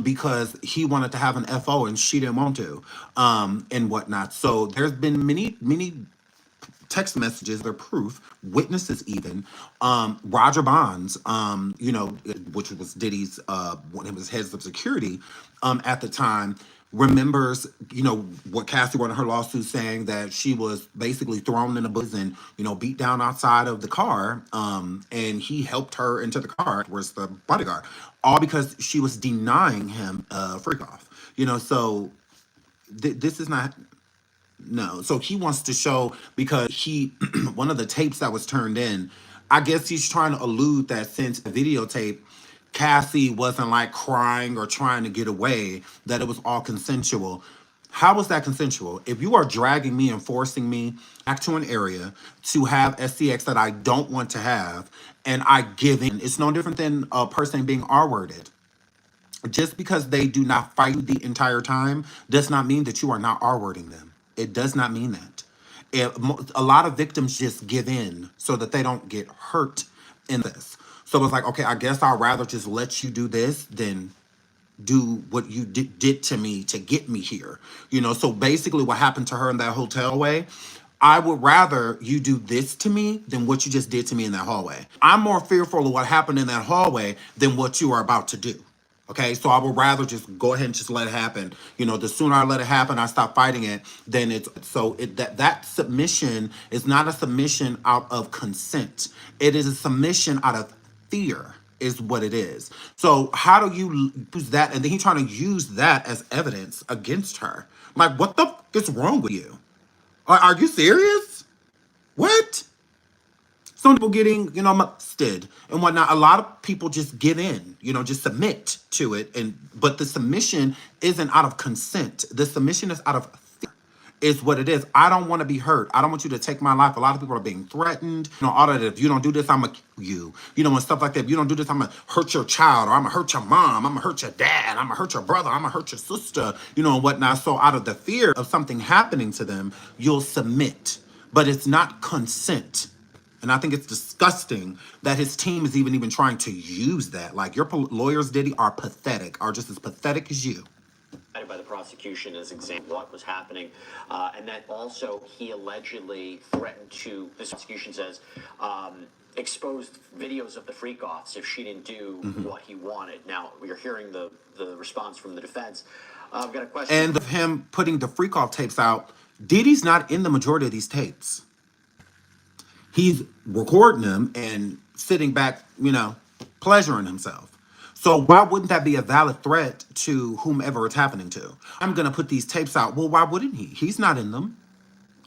because he wanted to have an FO and she didn't want to, and whatnot. So there's been many text messages, their proof, witnesses even. Roger Bonds, which was Diddy's one of his heads of security at the time, remembers, what Cassie wrote in her lawsuit saying that she was basically thrown in the bushes and, beat down outside of the car. And he helped her into the car, where's the bodyguard, all because she was denying him a freak off. So this is not. No. So he wants to show because he, one of the tapes that was turned in, I guess he's trying to allude that since the videotape, Cassie wasn't like crying or trying to get away, that it was all consensual. How was that consensual? If you are dragging me and forcing me back to an area to have SCX that I don't want to have, and I give in, it's no different than a person being R-worded. Just because they do not fight you the entire time does not mean that you are not R-wording them. It does not mean that. A lot of victims just give in so that they don't get hurt in this. So it's like, okay, I guess I'd rather just let you do this than do what you did to me to get me here. So basically what happened to her in that hotel way, I would rather you do this to me than what you just did to me in that hallway. I'm more fearful of what happened in that hallway than what you are about to do. Okay, so I would rather just go ahead and just let it happen. The sooner I let it happen, I stop fighting it. Then that submission is not a submission out of consent. It is a submission out of fear, is what it is. So how do you use that? And then he's trying to use that as evidence against her. Like, what the f is wrong with you? Are you serious? What? Some people getting, molested and whatnot. A lot of people just give in, just submit to it. But the submission isn't out of consent. The submission is out of fear, is what it is. I don't want to be hurt. I don't want you to take my life. A lot of people are being threatened. All that. If you don't do this, I'm going to kill you. And stuff like that. If you don't do this, I'm going to hurt your child, or I'm going to hurt your mom. I'm going to hurt your dad. I'm going to hurt your brother. I'm going to hurt your sister, and whatnot. So out of the fear of something happening to them, you'll submit. But it's not consent. And I think it's disgusting that his team is even trying to use that. Like, your lawyers, Diddy, are pathetic, are just as pathetic as you. By the prosecution as example what was happening, and that also he allegedly threatened to, this prosecution says, exposed videos of the freak-offs if she didn't do what he wanted. Now, we're hearing the response from the defense. I've got a question. And of him putting the freak-off tapes out, Diddy's not in the majority of these tapes. He's recording them and sitting back, pleasuring himself. So why wouldn't that be a valid threat to whomever it's happening to? I'm going to put these tapes out. Well, why wouldn't he? He's not in them.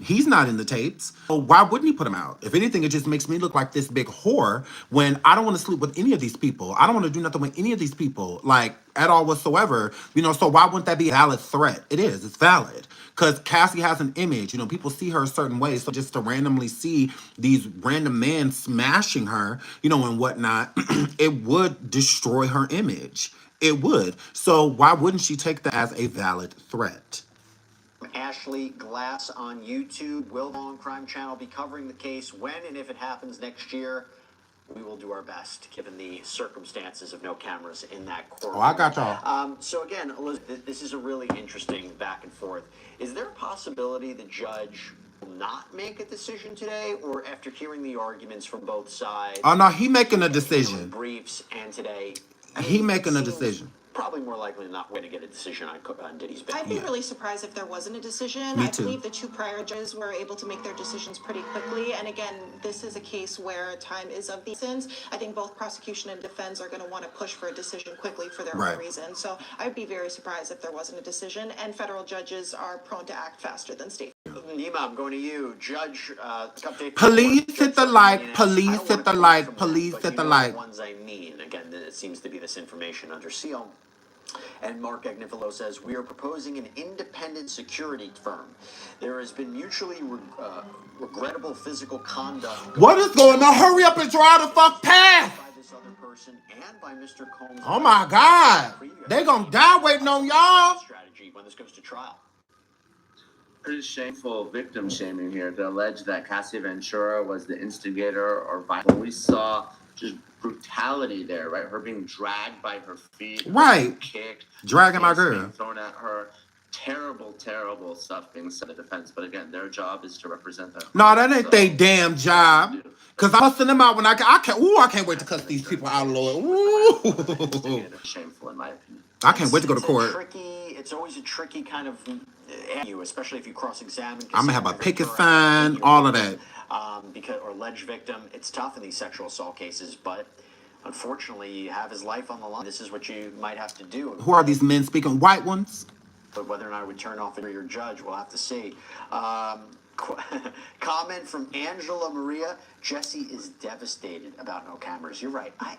He's not in the tapes. Well, why wouldn't he put them out? If anything, it just makes me look like this big whore when I don't want to sleep with any of these people. I don't want to do nothing with any of these people, like, at all whatsoever. So why wouldn't that be a valid threat? It is. It's valid. Because Cassie has an image. People see her a certain way. So just to randomly see these random men smashing her, and whatnot, it would destroy her image. It would. So why wouldn't she take that as a valid threat? Ashley Glass on YouTube. Will the On Crime Channel be covering the case when and if it happens next year? We will do our best, given the circumstances of no cameras in that court. Oh, I got y'all. So again, Elizabeth, this is a really interesting back and forth. Is there a possibility the judge will not make a decision today, or after hearing the arguments from both sides? Oh, no, he making a decision. Briefs and today. He making a decision. Probably more likely than not we're going to get a decision on Diddy's behalf. I'd be really surprised if there wasn't a decision. Me I too. believe the two prior judges were able to make their decisions pretty quickly. And again, this is a case where time is of the essence. I think both prosecution and defense are going to want to push for a decision quickly for their own reasons. So I'd be very surprised if there wasn't a decision. And federal judges are prone to act faster than state. Nima, I'm going to you. Judge, update. Police hit the like. Police hit the like. Police hit the like. Ones I mean. Again, it seems to be this information under seal. And Mark Agnifilo says, we are proposing an independent security firm. There has been mutually regrettable physical conduct. What is going on? Hurry up and draw the fuck past. By this other person and by Mr. Combs. Oh my God. They gonna die waiting on y'all. Strategy when this goes to trial. Pretty shameful victim shaming here to allege that Cassie Ventura was the instigator or violent. We saw just brutality there, right? Her being dragged by her feet, right? Kicked, dragging my girl, being thrown at her. Terrible, terrible stuff being said in the defense. But again, their job is to represent them. No, that ain't their damn job. Cause I'm sending them out when I can't. Ooh, I can't wait to cuss these people out, Lord. Ooh. Shameful, in my opinion. I can't wait to go to court. It's always a tricky kind of especially if you cross-examine. I'm gonna have a picket sign, all of that. Because or alleged victim, it's tough in these sexual assault cases, but unfortunately, you have his life on the line. This is what you might have to do. Who are these men speaking? White ones? But whether or not it would turn off your judge, we'll have to see. Comment from Angela Maria. Jesse is devastated about no cameras. You're right. I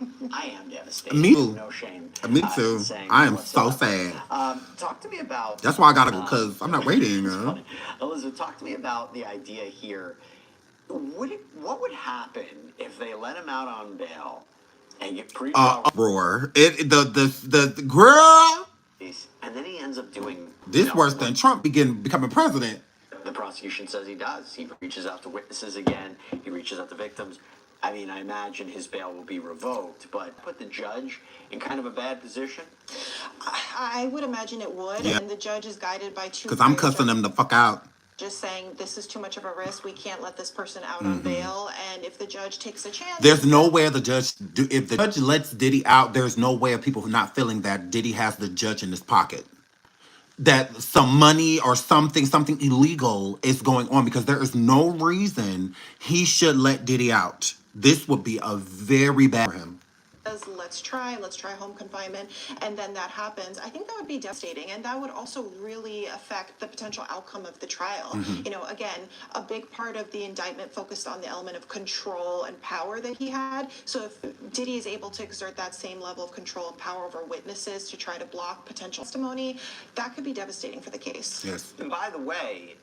am devastated. Me too. No shame. Me too. I am so sad. Talk to me about... That's why I gotta go, because I'm not waiting. Elizabeth, talk to me about the idea here. What would happen if they let him out on bail and get pre-trial... Roar. The girl... And then he ends up doing... This worse than Trump becoming president. The prosecution says he does. He reaches out to witnesses again. He reaches out to victims. I mean, I imagine his bail will be revoked, but put the judge in kind of a bad position? I would imagine it would, yeah. And the judge is guided by two... Because I'm cussing them the fuck out. Just saying, this is too much of a risk. We can't let this person out on bail. And if the judge takes a chance... There's no way if the judge lets Diddy out, there's no way of people not feeling that Diddy has the judge in his pocket. That some money or something illegal is going on, because there is no reason he should let Diddy out. This would be a very bad for him. Let's try home confinement, and then that happens. I think that would be devastating, and that would also really affect the potential outcome of the trial. You know, again, a big part of the indictment focused on the element of control and power that he had. So if Diddy is able to exert that same level of control and power over witnesses to try to block potential testimony, that could be devastating for the case. Yes. And by the way,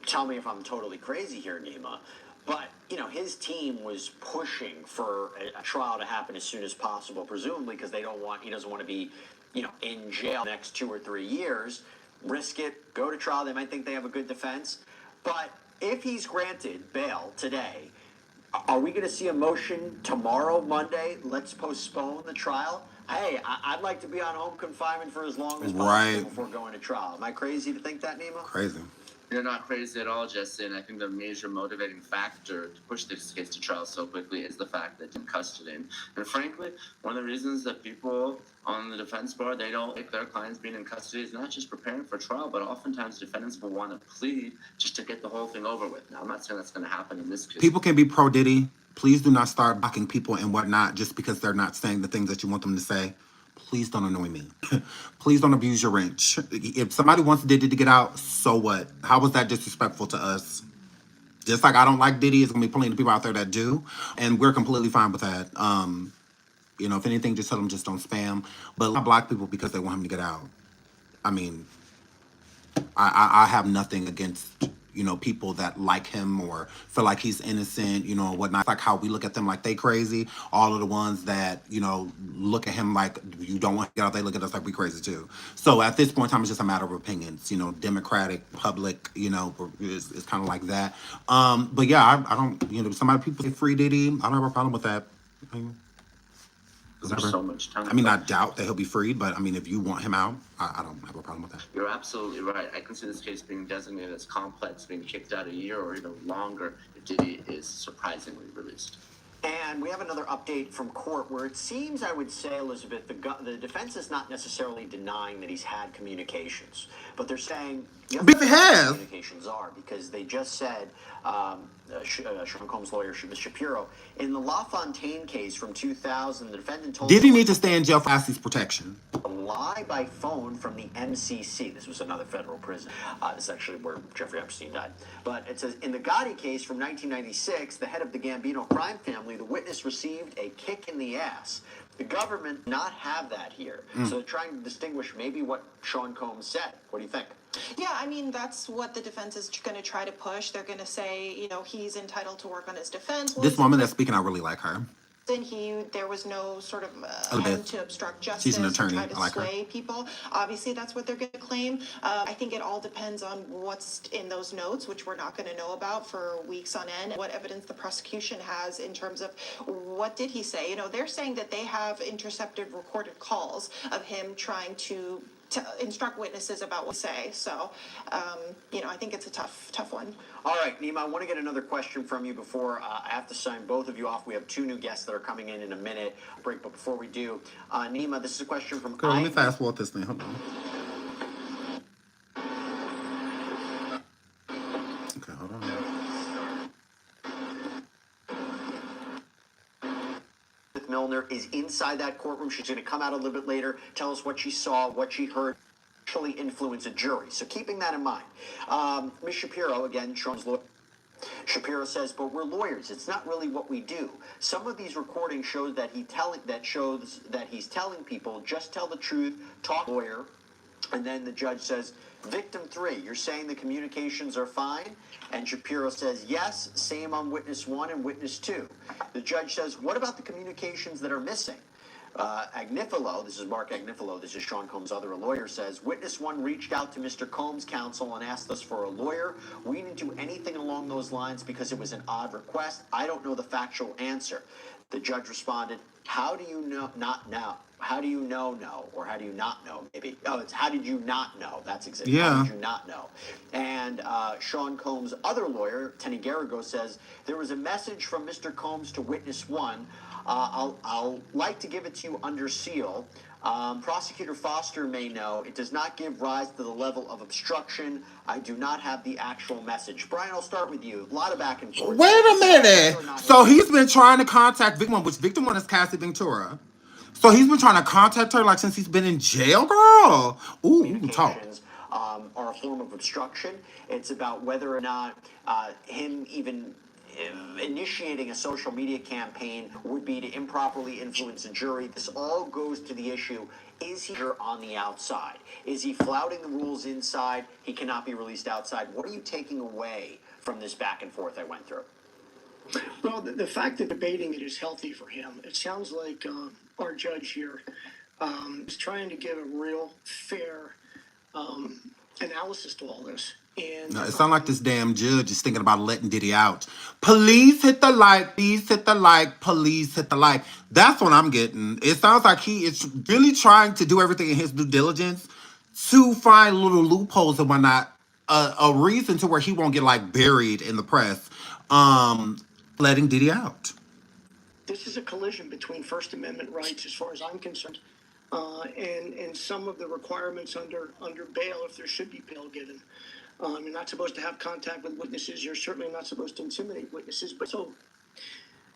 tell me if I'm totally crazy here, Nima, but, you know, his team was pushing for a trial to happen as soon as possible, presumably because he doesn't want to be, you know, in jail the next 2 or 3 years, risk it, go to trial. They might think they have a good defense. But if he's granted bail today, are we going to see a motion tomorrow, Monday? Let's postpone the trial. Hey, I'd like to be on home confinement for as long as possible before going to trial. Am I crazy to think that, Nima? Crazy. You're not crazy at all, Jesse, and I think the major motivating factor to push this case to trial so quickly is the fact that he's in custody. And frankly, one of the reasons that people on the defense bar, they don't like their clients being in custody is not just preparing for trial, but oftentimes defendants will want to plead just to get the whole thing over with. Now, I'm not saying that's going to happen in this case. People can be pro-Diddy. Please do not start blocking people and whatnot just because they're not saying the things that you want them to say. Please don't annoy me. Please don't abuse your wrench. If somebody wants Diddy to get out, so what? How was that disrespectful to us? Just like I don't like Diddy, it's going to be plenty of people out there that do. And we're completely fine with that. You know, if anything, just tell them just don't spam. But I block people because they want him to get out. I mean, I have nothing against, you know, people that like him or feel like he's innocent, you know, and whatnot. It's like how we look at them like they crazy. All of the ones that, you know, look at him like you don't want to get out, they look at us like we crazy too. So at this point in time, it's just a matter of opinions. You know, Democratic, public, you know, it's kind of like that. But yeah, I don't, you know, people say free Diddy. I don't have a problem with that. There's so much time. I mean, I doubt that he'll be freed, but I mean, if you want him out, I don't have a problem with that. You're absolutely right. I can see this case being designated as complex, being kicked out a year or even longer if Diddy is surprisingly released. And we have another update from court where it seems, I would say, Elizabeth, the defense is not necessarily denying that he's had communications, but they're saying... But he has. Communications are, because they just said, Sean Combs' lawyer, Ms. Shapiro, in the LaFontaine case from 2000, the defendant told... Did he need to stay in jail for Assie's protection? A lie by phone from the MCC. This was another federal prison. This is actually where Jeffrey Epstein died. But it says, in the Gotti case from 1996, the head of the Gambino crime family, the witness received a kick in the ass The government not have that here. So they're trying to distinguish maybe what Sean Combs said. What do you think? Yeah, I mean, that's what the defense is going to try to push. They're going to say, he's entitled to work on his defense. Well, This woman that's speaking, I really like her. there was no sort of Elizabeth. attempt to obstruct justice She's an or attorney. try to I like her. sway people. Obviously, that's what they're going to claim. I think it all depends on what's in those notes, which we're not going to know about for weeks on end. What evidence the prosecution has in terms of what did he say. They're saying that they have intercepted recorded calls of him trying to instruct witnesses about what to say. So, I think it's a tough one. All right, Nima, I want to get another question from you before I have to sign both of you off. We have two new guests that are coming in a minute break, but before we do, Nima, this is a question from Girl, let me fast forward this thing. Hold on. Okay, hold on. Milner is inside that courtroom. She's going to come out a little bit later, tell us what she saw, what she heard, actually influence a jury. So keeping that in mind, Ms. Shapiro, again, Sean's lawyer, Shapiro says, but we're lawyers. It's not really what we do. Some of these recordings shows that he's telling people, just tell the truth, talk lawyer. And then the judge says, victim 3, you're saying the communications are fine? And Shapiro says, yes, same on witness 1 and witness 2. The judge says, what about the communications that are missing? Agnifilo, this is Mark Agnifilo, this is Sean Combs' other lawyer, says, witness 1 reached out to Mr. Combs' counsel and asked us for a lawyer. We didn't do anything along those lines because it was an odd request. I don't know the factual answer. The judge responded, how do you know not know? How do you know no? Or how do you not know, maybe? Oh, it's how did you not know? That's exactly. Yeah. How did you not know? And Sean Combs' other lawyer, Tenny Garrigo, says, there was a message from Mr. Combs to witness 1. I'll like to give it to you under seal. Prosecutor Foster may know it does not give rise to the level of obstruction. I do not have the actual message. Brian, I'll start with you. A lot of back and forth. Wait a minute. So he's been trying to contact Victim 1, which Victim 1 is Cassie Ventura. So he's been trying to contact her like since he's been in jail, girl. Ooh, talk. Are a form of obstruction. It's about whether or not him even initiating a social media campaign would be to improperly influence a jury. This all goes to the issue, is he on the outside? Is he flouting the rules inside? He cannot be released outside. What are you taking away from this back and forth I went through? Well, the fact that debating it is healthy for him. It sounds like our judge here is trying to give a real fair analysis to all this. And No, it sounds like this damn judge is thinking about letting Diddy out. Please hit the like, please hit the like, please hit the like. That's what I'm getting. It sounds like he is really trying to do everything in his due diligence to find little loopholes and whatnot. A reason to where he won't get like buried in the press. Letting Diddy out. this is a collision between First Amendment rights, as far as I'm concerned, and some of the requirements under bail, if there should be bail given. You're not supposed to have contact with witnesses. You're certainly not supposed to intimidate witnesses, but so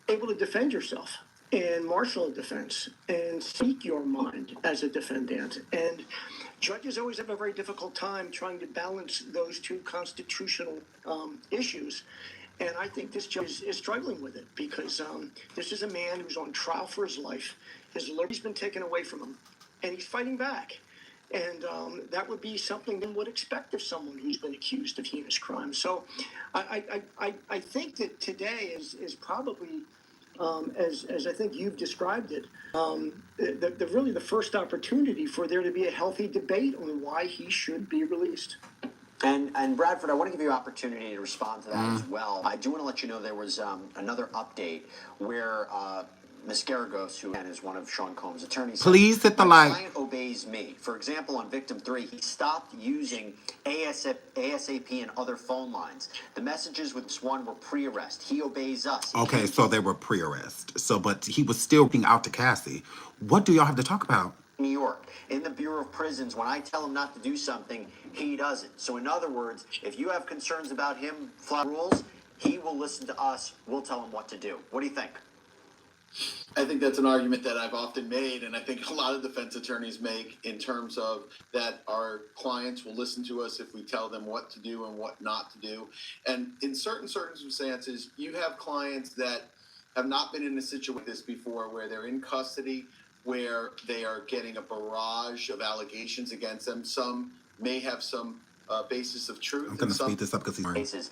able to defend yourself and marshal a defense and speak your mind as a defendant. And judges always have a very difficult time trying to balance those two constitutional issues. And I think this judge is struggling with it because this is a man who's on trial for his life. His liberty's been taken away from him, and he's fighting back. And that would be something one would expect of someone who's been accused of heinous crimes. So I think that today is probably, as I think you've described it, really the first opportunity for there to be a healthy debate on why he should be released. And Bradford, I want to give you an opportunity to respond to that as well. I do want to let you know there was another update where Ms. Garagos, who again is one of Sean Combs' attorneys, Please hit the my like. client obeys me. For example, on victim 3, he stopped using ASAP and other phone lines. The messages with this one were pre-arrest. He obeys us. Okay, so they were pre-arrest. So, but he was still being out to Cassie. What do y'all have to talk about? New York, in the Bureau of Prisons, when I tell him not to do something, he does it. So in other words, if you have concerns about him flouting rules, he will listen to us. We'll tell him what to do. What do you think? I think that's an argument that I've often made, and I think a lot of defense attorneys make in terms of that our clients will listen to us if we tell them what to do and what not to do. And in certain circumstances, you have clients that have not been in a situation like this before where they're in custody where they are getting a barrage of allegations against them. Some may have some basis of truth. I'm going to and some speed this up because he's cases.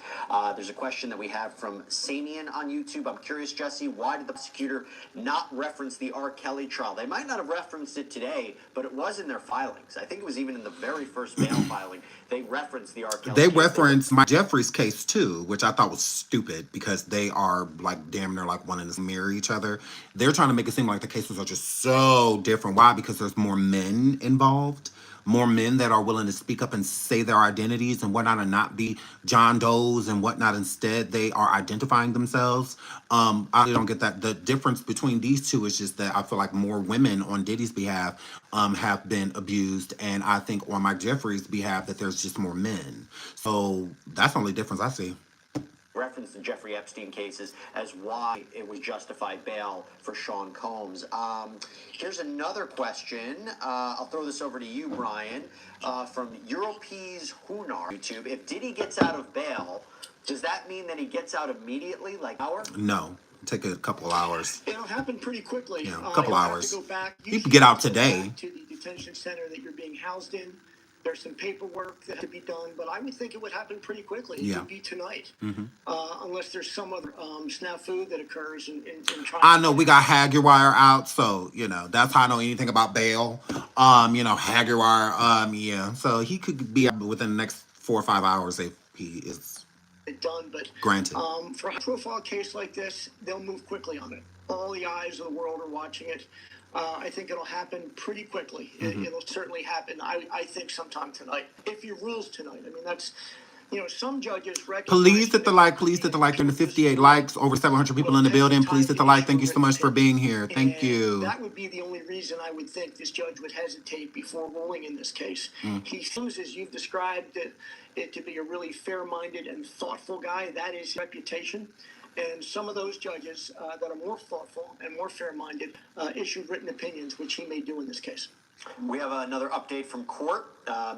There's a question that we have from Samian on YouTube. I'm curious, Jesse, why did the prosecutor not reference the R. Kelly trial? They might not have referenced it today, but it was in their filings. I think it was even in the very first bail filing. They referenced the R. Kelly They case. referenced Mike Jeffries' case too, which I thought was stupid because they are like damn near like wanting to mirror each other. They're trying to make it seem like the cases are just so different. Why? Because there's more men involved. More men that are willing to speak up and say their identities and whatnot and not be John Does and whatnot. Instead, they are identifying themselves. I really don't get that. The difference between these two is just that I feel like more women on Diddy's behalf have been abused. And I think on Mike Jeffries' behalf that there's just more men. So that's the only difference I see. Referenced the Jeffrey Epstein cases as why it was justified bail for Sean Combs. Here's another question. I'll throw this over to you, Brian, from Europees Hunar YouTube. If Diddy gets out of bail, does that mean that he gets out immediately, like hour? No. Take a couple of hours. It'll happen pretty quickly. Yeah, a couple you'll have hours. to go back. He could get out Usually you have to go today. back to the detention center that you're being housed in. There's some paperwork that has to be done, but I would think it would happen pretty quickly. It Yeah. could be tonight, unless there's some other snafu that occurs in trying. I know we got Haguewire out, so you know that's how I know anything about bail. Haguewire, yeah. So he could be out within the next 4 or 5 hours if he is Done, but granted. for a profile case like this, they'll move quickly on it. All the eyes of the world are watching it. I think it'll happen pretty quickly. It'll certainly happen. I think sometime tonight. If he rules tonight, I mean that's, some judges recognize. Please hit the like. Please hit the like. There are 58 likes. Over 700 people in the building. Please hit the like. Thank you so much for being here. Thank you. That would be the only reason I would think this judge would hesitate before ruling in this case. He seems, as you've described it to be a really fair-minded and thoughtful guy. That is his reputation. And some of those judges that are more thoughtful and more fair-minded issued written opinions, which he may do in this case. We have another update from court.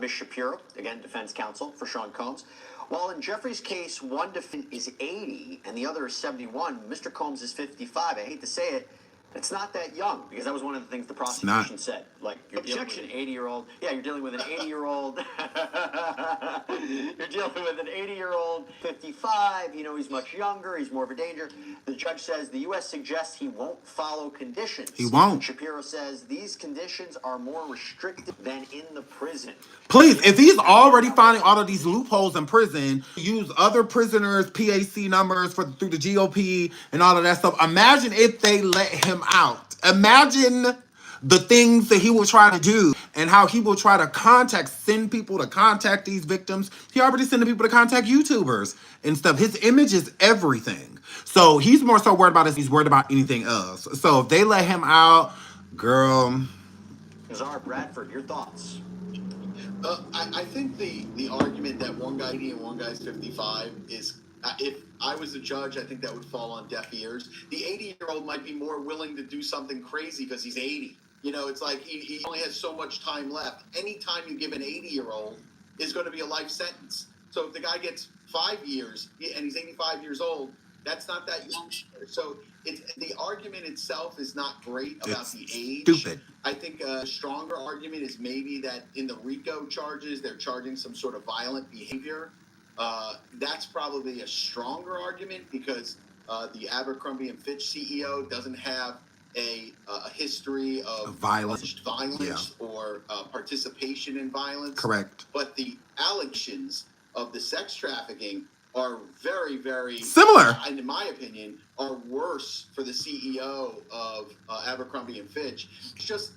Ms. Shapiro, again, defense counsel for Sean Combs. While in Jeffrey's case, one defendant is 80 and the other is 71, Mr. Combs is 55. I hate to say it. It's not that young, because that was one of the things the prosecution said. Like, you're dealing with an 80-year-old. Yeah, you're dealing with an 80-year-old. You're dealing with an 80-year-old, 55. He's much younger. He's more of a danger. The judge says the U.S. suggests he won't follow conditions. He won't. Shapiro says these conditions are more restrictive than in the prison. Please, if he's already finding all of these loopholes in prison, use other prisoners' PAC numbers through the GOP and all of that stuff. Imagine if they let him out. Imagine the things that he will try to do and how he will try to send people to contact these victims. He already sending people to contact YouTubers and stuff. His image is everything. So he's more so worried about this. He's worried about anything else. So if they let him out, girl. Czar Bradford, your thoughts? I think the argument that one guy 80 and one guy's 55 is, if I was a judge, I think that would fall on deaf ears. The 80-year-old might be more willing to do something crazy because he's 80. It's like he only has so much time left. Any time you give an 80-year-old is going to be a life sentence. So if the guy gets 5 years and he's 85 years old, that's not that young. So the argument itself is not great about It's the age. stupid. I think a stronger argument is maybe that in the RICO charges, they're charging some sort of violent behavior. That's probably a stronger argument because the Abercrombie and Fitch CEO doesn't have a history of Violence. or participation in violence. Correct. But the allegations of the sex trafficking are very, very Similar. And in my opinion, are worse for the CEO of Abercrombie and Fitch. It's just,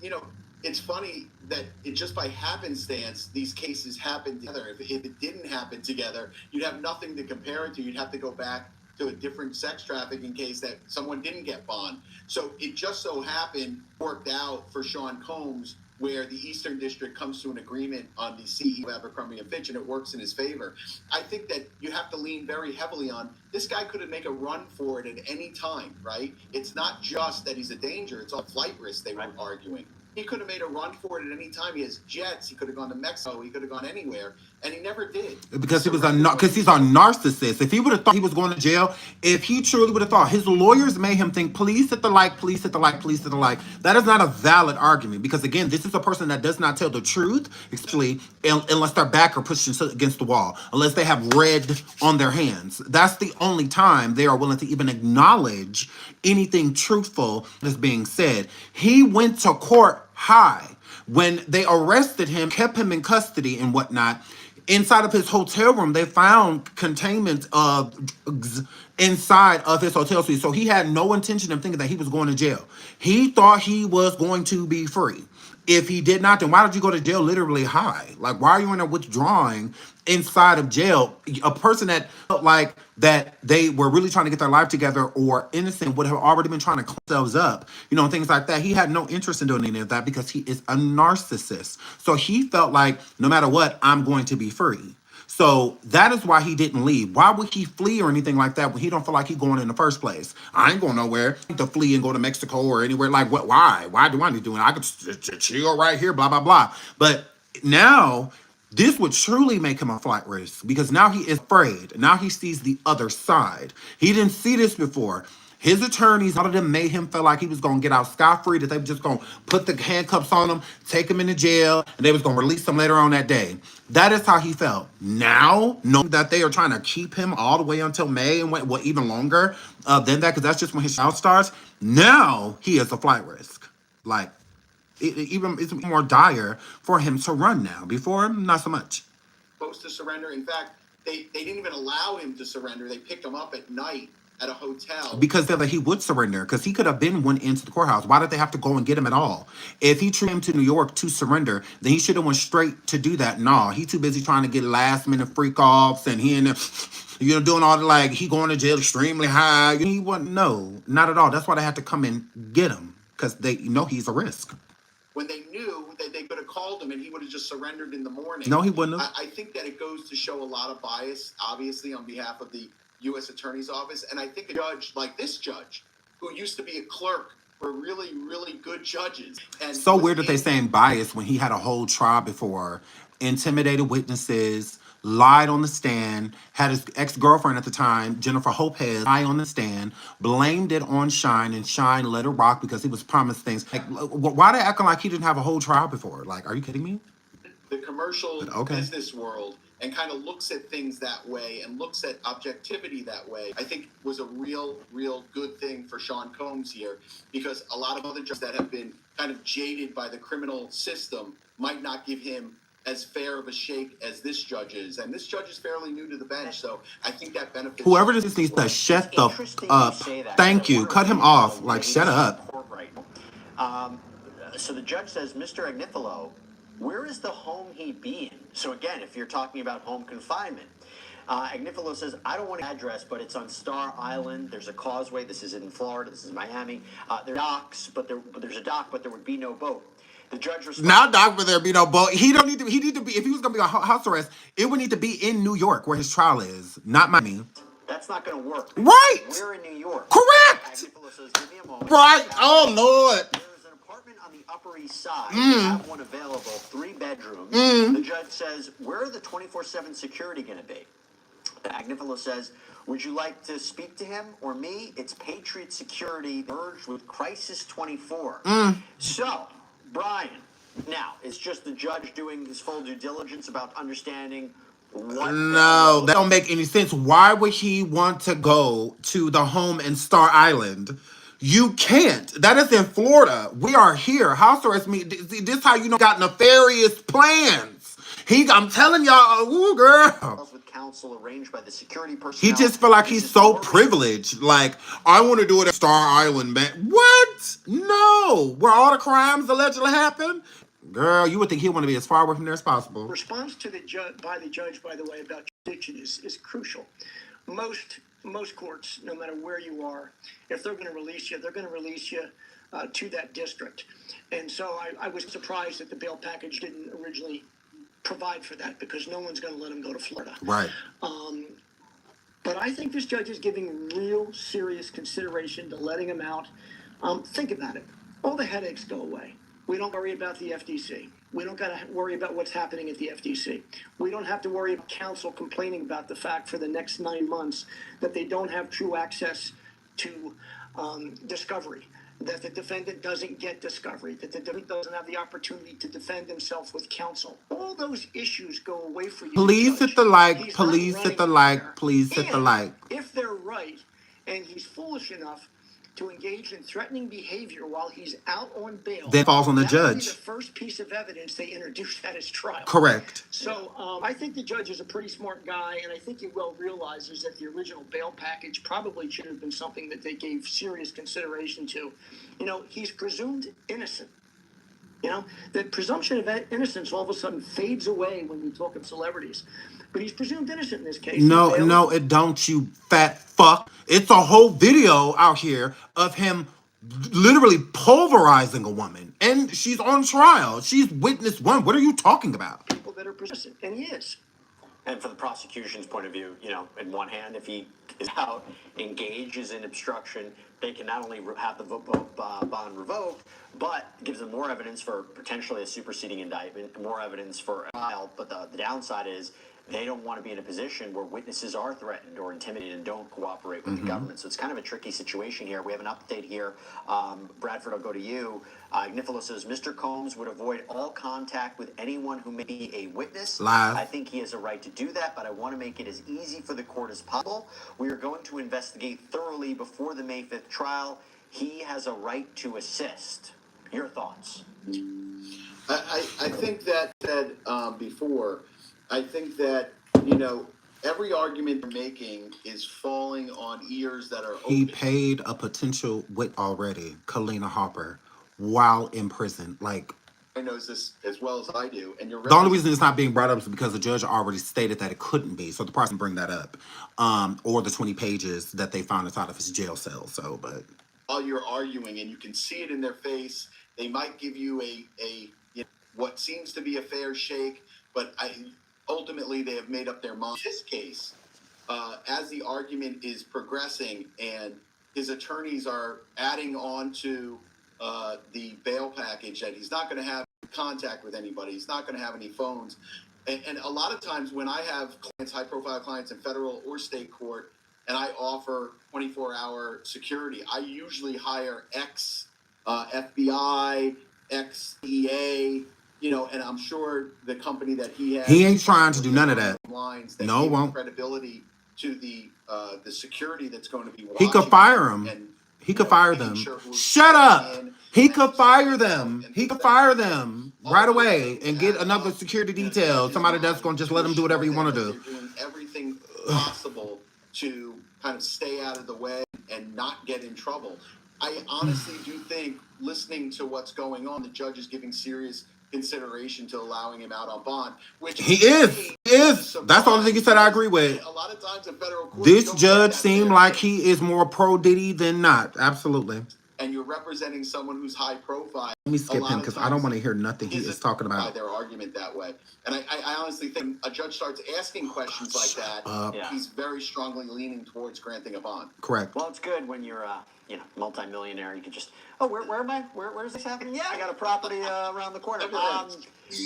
it's funny that it just by happenstance, these cases happen together. If it didn't happen together, you'd have nothing to compare it to. You'd have to go back to a different sex trafficking case that someone didn't get bond. So it just so happened, worked out for Sean Combs, where the Eastern District comes to an agreement on the CEO of Abercrombie and Fitch, and it works in his favor. I think that you have to lean very heavily on this guy could make a run for it at any time, right? It's not just that he's a danger; it's all flight risk. They were arguing. He could have made a run for it at any time. He has jets. He could have gone to Mexico. He could have gone anywhere. and he never did. Because he's a narcissist. If he would have thought he was going to jail, if he truly would have thought, his lawyers made him think, please hit the like, please hit the like, please hit the like. That is not a valid argument, because again, this is a person that does not tell the truth, especially unless their back are pushed against the wall, unless they have red on their hands. That's the only time they are willing to even acknowledge anything truthful that's being said. He went to court high. When they arrested him, kept him in custody and whatnot, inside of his hotel room, they found containment of drugs inside of his hotel suite. So he had no intention of thinking that he was going to jail. He thought he was going to be free. If he did not, then why did you go to jail literally high? Like, why are you in there withdrawing inside of jail? A person that felt like that they were really trying to get their life together or innocent would have already been trying to clean themselves up, things like that. He had no interest in doing any of that because he is a narcissist. So he felt like no matter what, I'm going to be free. So that is why he didn't leave. Why would he flee or anything like that when he don't feel like he going in the first place? I ain't going nowhere. I need to flee and go to Mexico or anywhere. Like, what? Why? Why do I need to do it? I could chill right here, blah, blah, blah. But now this would truly make him a flight risk, because now he is afraid. Now he sees the other side. He didn't see this before. His attorneys, all of them, made him feel like he was going to get out scot-free, that they were just going to put the handcuffs on him, take him into jail, and they was going to release him later on that day. That is how he felt. Now, knowing that they are trying to keep him all the way until May, and even longer than that, because that's just when his trial starts, now he is a flight risk. Like, it's more dire for him to run now. Before, not so much. Supposed to surrender. In fact, they didn't even allow him to surrender. They picked him up at night at a hotel. Because they thought he would surrender, because he could have went into the courthouse. Why did they have to go and get him at all? If he came to New York to surrender, then he should have went straight to do that. No, he too busy trying to get last minute freak offs, and he doing all the, like, he going to jail extremely high. He wasn't, no, not at all. That's why they had to come and get him, because they know he's a risk. When they knew that they could have called him and he would have just surrendered in the morning. No, he wouldn't have. I think that it goes to show a lot of bias, obviously, on behalf of the U.S. Attorney's Office. And I think a judge like this judge, who used to be a clerk, were really, really good judges. And so weird that they saying bias when he had a whole trial before, intimidated witnesses, lied on the stand, had his ex-girlfriend at the time, Jennifer Lopez, lie on the stand, blamed it on Shine, and Shine let it rock because he was promised things. Like, why they acting like he didn't have a whole trial before? Like, are you kidding me? The commercial business world, and kind of looks at things that way and looks at objectivity that way, I think was a real good thing for Sean Combs here, because a lot of other judges that have been kind of jaded by the criminal system might not give him as fair of a shake as this judge is. And this judge is fairly new to the bench, so I think that benefits... Whoever this needs to shut the up. Thank you. Cut him off. Like, shut up. So the judge says, Mr. Agnifilo, where is the home he be in? So again, if you're talking about home confinement, Agnifilo says, I don't want an address, but it's on Star Island. There's a causeway. This is in Florida. This is Miami. There are docks, but there's a dock, but there would be no boat. The judge responds, now, doc, but there be no boat. He need to be, if he was going to be on house arrest, it would need to be in New York, where his trial is, not Miami. That's not going to work. Right. We're in New York. Correct. Agnifilo says, give me a moment. Right. Oh, Lord. There's an apartment on the Upper East Side. We have one available, 3 bedrooms. The judge says, where are the 24/7 security going to be? Agnifilo says, would you like to speak to him or me? It's Patriot Security merged with Crisis 24. So, Brian, now, it's just the judge doing his full due diligence about understanding what... No, that don't make any sense. Why would he want to go to the home in Star Island? You can't. That is in Florida. We are here. House arrest me. This how you know got nefarious plans. I'm telling y'all, ooh, girl. With counsel arranged by the security personnel. He just feel like he's so privileged. Like, I want to do it at Star Island, man. What? No. Where all the crimes allegedly happen? Girl, you would think he'd want to be as far away from there as possible. Response to the judge, by the way, about jurisdiction is crucial. Most courts, no matter where you are, if they're going to release you, they're going to release you to that district. And so I was surprised that the bail package didn't originally provide for that, because no one's going to let him go to Florida. Right. But I think this judge is giving real serious consideration to letting him out. Think about it. All the headaches go away. We don't worry about the FDC. We don't got to worry about what's happening at the FTC. We don't have to worry about counsel complaining about the fact for the next 9 months that they don't have true access to discovery, that the defendant doesn't get discovery, that the defendant doesn't have the opportunity to defend himself with counsel. All those issues go away for you. Please hit the like. Please hit the like. Please hit the like. If they're right, and he's foolish enough to engage in threatening behavior while he's out on bail, That falls on the that would be judge. the first piece of evidence they introduced at his trial. Correct. So I think the judge is a pretty smart guy, and I think he well realizes that the original bail package probably should have been something that they gave serious consideration to. You know, he's presumed innocent. You know, the presumption of innocence all of a sudden fades away when we talk of celebrities. But he's presumed innocent in this case. No, it don't, you fat fuck. It's a whole video out here of him literally pulverizing a woman. And she's on trial. She's witness one. What are you talking about? People that are presumed, and he is. And from the prosecution's point of view, you know, in one hand, if he is out, engages in obstruction, they can not only have the bond revoked, but gives them more evidence for potentially a superseding indictment, more evidence for a trial. But the downside is they don't want to be in a position where witnesses are threatened or intimidated and don't cooperate with the government. So it's kind of a tricky situation here. We have an update here. Bradford, I'll go to you. Gnifilo says, Mr. Combs would avoid all contact with anyone who may be a witness. Live. I think he has a right to do that, but I want to make it as easy for the court as possible. We are going to investigate thoroughly before the May 5th trial. He has a right to assist. Your thoughts? I think that said before, I think that, you know, every argument they're making is falling on ears that are open. He paid a potential wit already, Kalina Hopper, while in prison. Like, I knows this as well as I do, and you're the only reason it's not being brought up is because the judge already stated that it couldn't be. So the person bring that up, or the 20 pages that they found inside of his jail cell. So, but while you're arguing, and you can see it in their face, they might give you a you know, what seems to be a fair shake, but ultimately they have made up their mind. In this case, as the argument is progressing and his attorneys are adding on to the bail package that he's not going to have contact with anybody, he's not going to have any phones. And a lot of times when I have clients, high-profile clients in federal or state court, and I offer 24-hour security, I usually hire FBI, ex-EA, you know, and I'm sure the company that he has, he ain't trying to do none of that. Lines that No, give won't. Credibility to the security that's going to be He could fire him. He could fire them. Shut up. He could fire them. He could fire them right away and get another security detail. Somebody that's going to just let him do whatever you want to do. They're doing everything possible to kind of stay out of the way and not get in trouble. I honestly do think, listening to what's going on, the judge is giving serious consideration to allowing him out on bond, which He is. That's the only thing he said I agree with. A lot of times in federal court, This judge seemed like he is more pro Diddy than not. Absolutely. And you're representing someone who's high profile. Let me skip him because I don't want to hear nothing he is talking about. Their argument that way, and I honestly think a judge starts asking questions like that, he's very strongly leaning towards granting a bond. Correct. Well, it's good when you're you know, multimillionaire. You can just, where am I? Where's this happening? Yeah, I got a property around the corner.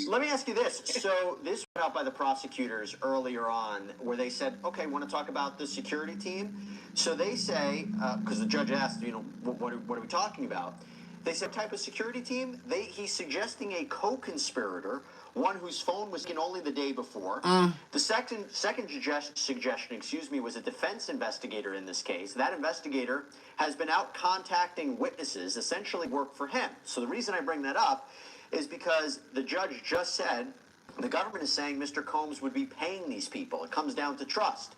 Let me ask you this. So this went out by the prosecutors earlier on, where they said, okay, want to talk about the security team? So they say, because the judge asked, you know, what are we talking about? They said, type of security team? He's suggesting a co-conspirator, one whose phone was in only the day before. The second suggestion, was a defense investigator in this case. That investigator has been out contacting witnesses, essentially work for him. So the reason I bring that up is because the judge just said the government is saying Mr. Combs would be paying these people. It comes down to trust.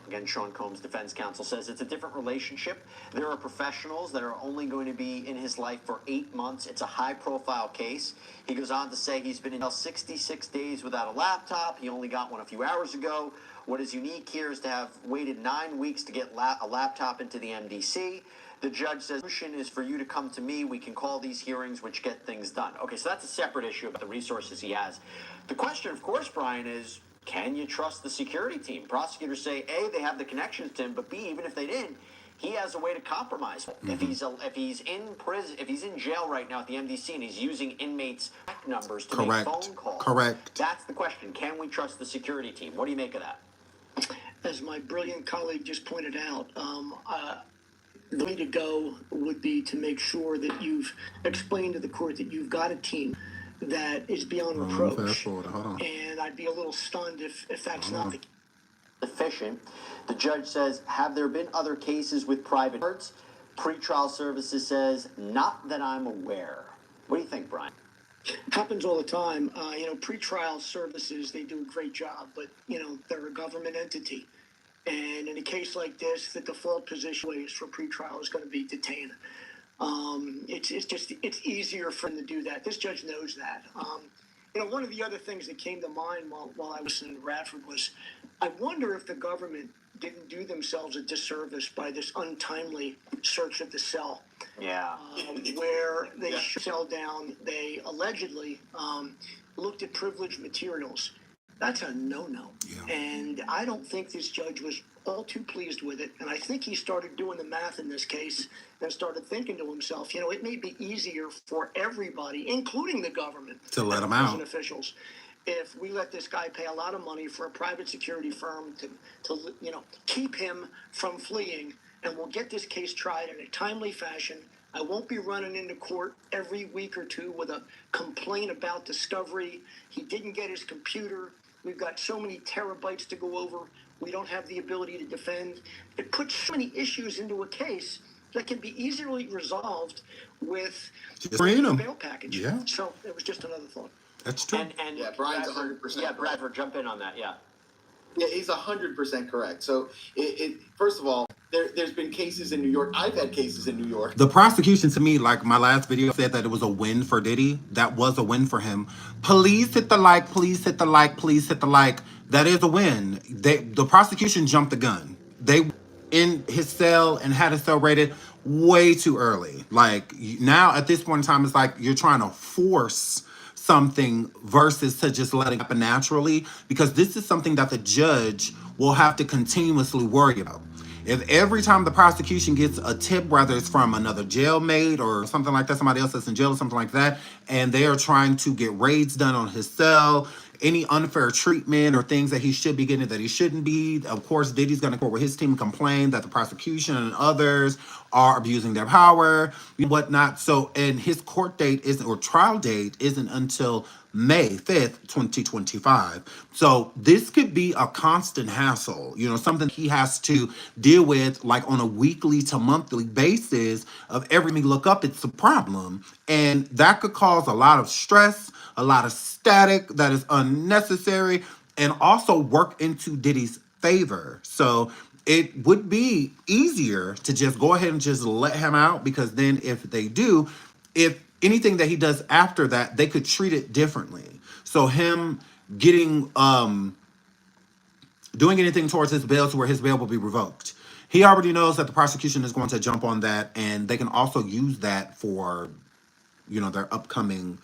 Again, Sean Combs' defense counsel says it's a different relationship. There are professionals that are only going to be in his life for 8 months. It's a high-profile case. He goes on to say he's been in jail 66 days without a laptop. He only got one a few hours ago. What is unique here is to have waited 9 weeks to get a laptop into the MDC. The judge says, the solution is for you to come to me. We can call these hearings, which get things done. Okay, so that's a separate issue about the resources he has. The question, of course, Brian, is, can you trust the security team? Prosecutors say, A, they have the connections to him, but B, even if they didn't, he has a way to compromise. If he's in prison, if he's in jail right now at the MDC and he's using inmates' numbers to make phone calls, that's the question. Can we trust the security team? What do you make of that? As my brilliant colleague just pointed out, the way to go would be to make sure that you've explained to the court that you've got a team that is beyond reproach. And I'd be a little stunned if that's not the case. Sufficient. The judge says, have there been other cases with private courts? Pretrial services says, not that I'm aware. What do you think, Brian? Happens all the time. Pretrial services, they do a great job, but, they're a government entity. And in a case like this, the default position is for pretrial is going to be detained. It's easier for them to do that. This judge knows that. One of the other things that came to mind while I was in Radford was, I wonder if the government didn't do themselves a disservice by this untimely search of the cell. Yeah. Where they shut the cell down, they allegedly looked at privileged materials. That's a no-no. Yeah. And I don't think this judge was all too pleased with it. And I think he started doing the math in this case and started thinking to himself, it may be easier for everybody, including the government, to let him out. Prison officials, if we let this guy pay a lot of money for a private security firm to keep him from fleeing, and we'll get this case tried in a timely fashion. I won't be running into court every week or two with a complaint about discovery. He didn't get his computer. We've got so many terabytes to go over. We don't have the ability to defend. It puts so many issues into a case that can be easily resolved with a bail package. Yeah. So it was just another thought. That's true. And yeah, Brian's 100%. Yeah, Bradford, jump in on that. Yeah. Yeah, he's 100% correct. So, first of all, there's been cases in New York. I've had cases in New York. The prosecution, to me, like my last video said that it was a win for Diddy. That was a win for him. Please hit the like. Please hit the like. Please hit the like. That is a win. The prosecution jumped the gun. They in his cell and had his cell rated way too early. Like now at this point in time, it's like you're trying to force something versus to just let it happen naturally, because this is something that the judge will have to continuously worry about. If every time the prosecution gets a tip, whether it's from another jailmate or something like that, somebody else that's in jail or something like that, and they are trying to get raids done on his cell, any unfair treatment or things that he should be getting that he shouldn't be, of course, Diddy's going to court with his team complain that the prosecution and others are abusing their power and whatnot. So, and his court date isn't, or trial date isn't until May 5th, 2025. So this could be a constant hassle, something he has to deal with like on a weekly to monthly basis of every time you look up, it's a problem. And that could cause a lot of stress, a lot of static that is unnecessary, and also work into Diddy's favor. So it would be easier to just go ahead and just let him out, because then if they do, if anything that he does after that, they could treat it differently. So him getting doing anything towards his bail to where his bail will be revoked, he already knows that the prosecution is going to jump on that, and they can also use that for their upcoming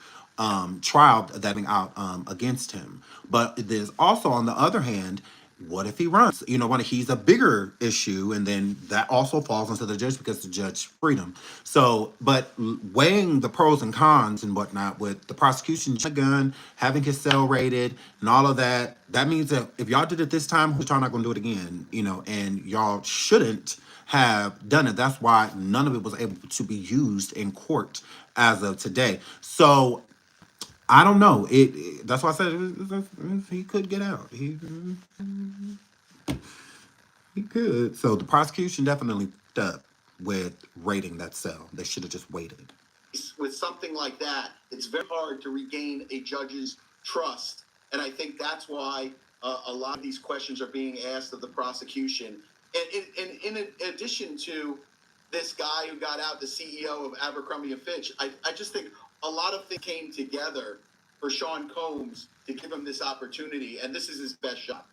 trial that being out against him. But there's also, on the other hand, what if he runs? When he's a bigger issue, and then that also falls onto the judge because the judge freed him. So, but weighing the pros and cons and whatnot with the prosecution gun, having his cell rated, and all of that, that means that if y'all did it this time, y'all not gonna do it again. And y'all shouldn't have done it. That's why none of it was able to be used in court as of today. So I don't know. That's why I said he could get out. He could. So the prosecution definitely fucked up with raiding that cell. They should have just waited. With something like that, it's very hard to regain a judge's trust. And I think that's why a lot of these questions are being asked of the prosecution. And in addition to this guy who got out, the CEO of Abercrombie & Fitch, I just think a lot of things came together for Sean Combs to give him this opportunity, and this is his best shot.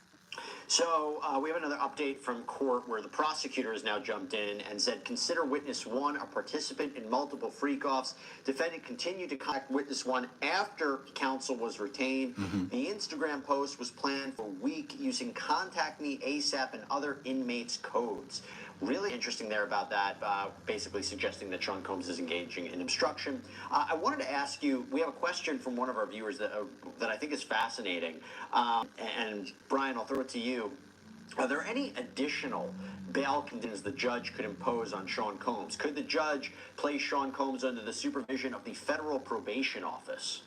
So we have another update from court where the prosecutor has now jumped in and said, consider witness one a participant in multiple freak-offs. Defendant continued to contact witness one after counsel was retained. The Instagram post was planned for a week using Contact Me ASAP and other inmates' codes. Really interesting there about that, basically suggesting that Sean Combs is engaging in obstruction. I wanted to ask you, we have a question from one of our viewers that I think is fascinating. And Brian, I'll throw it to you. Are there any additional bail conditions the judge could impose on Sean Combs? Could the judge place Sean Combs under the supervision of the Federal Probation Office?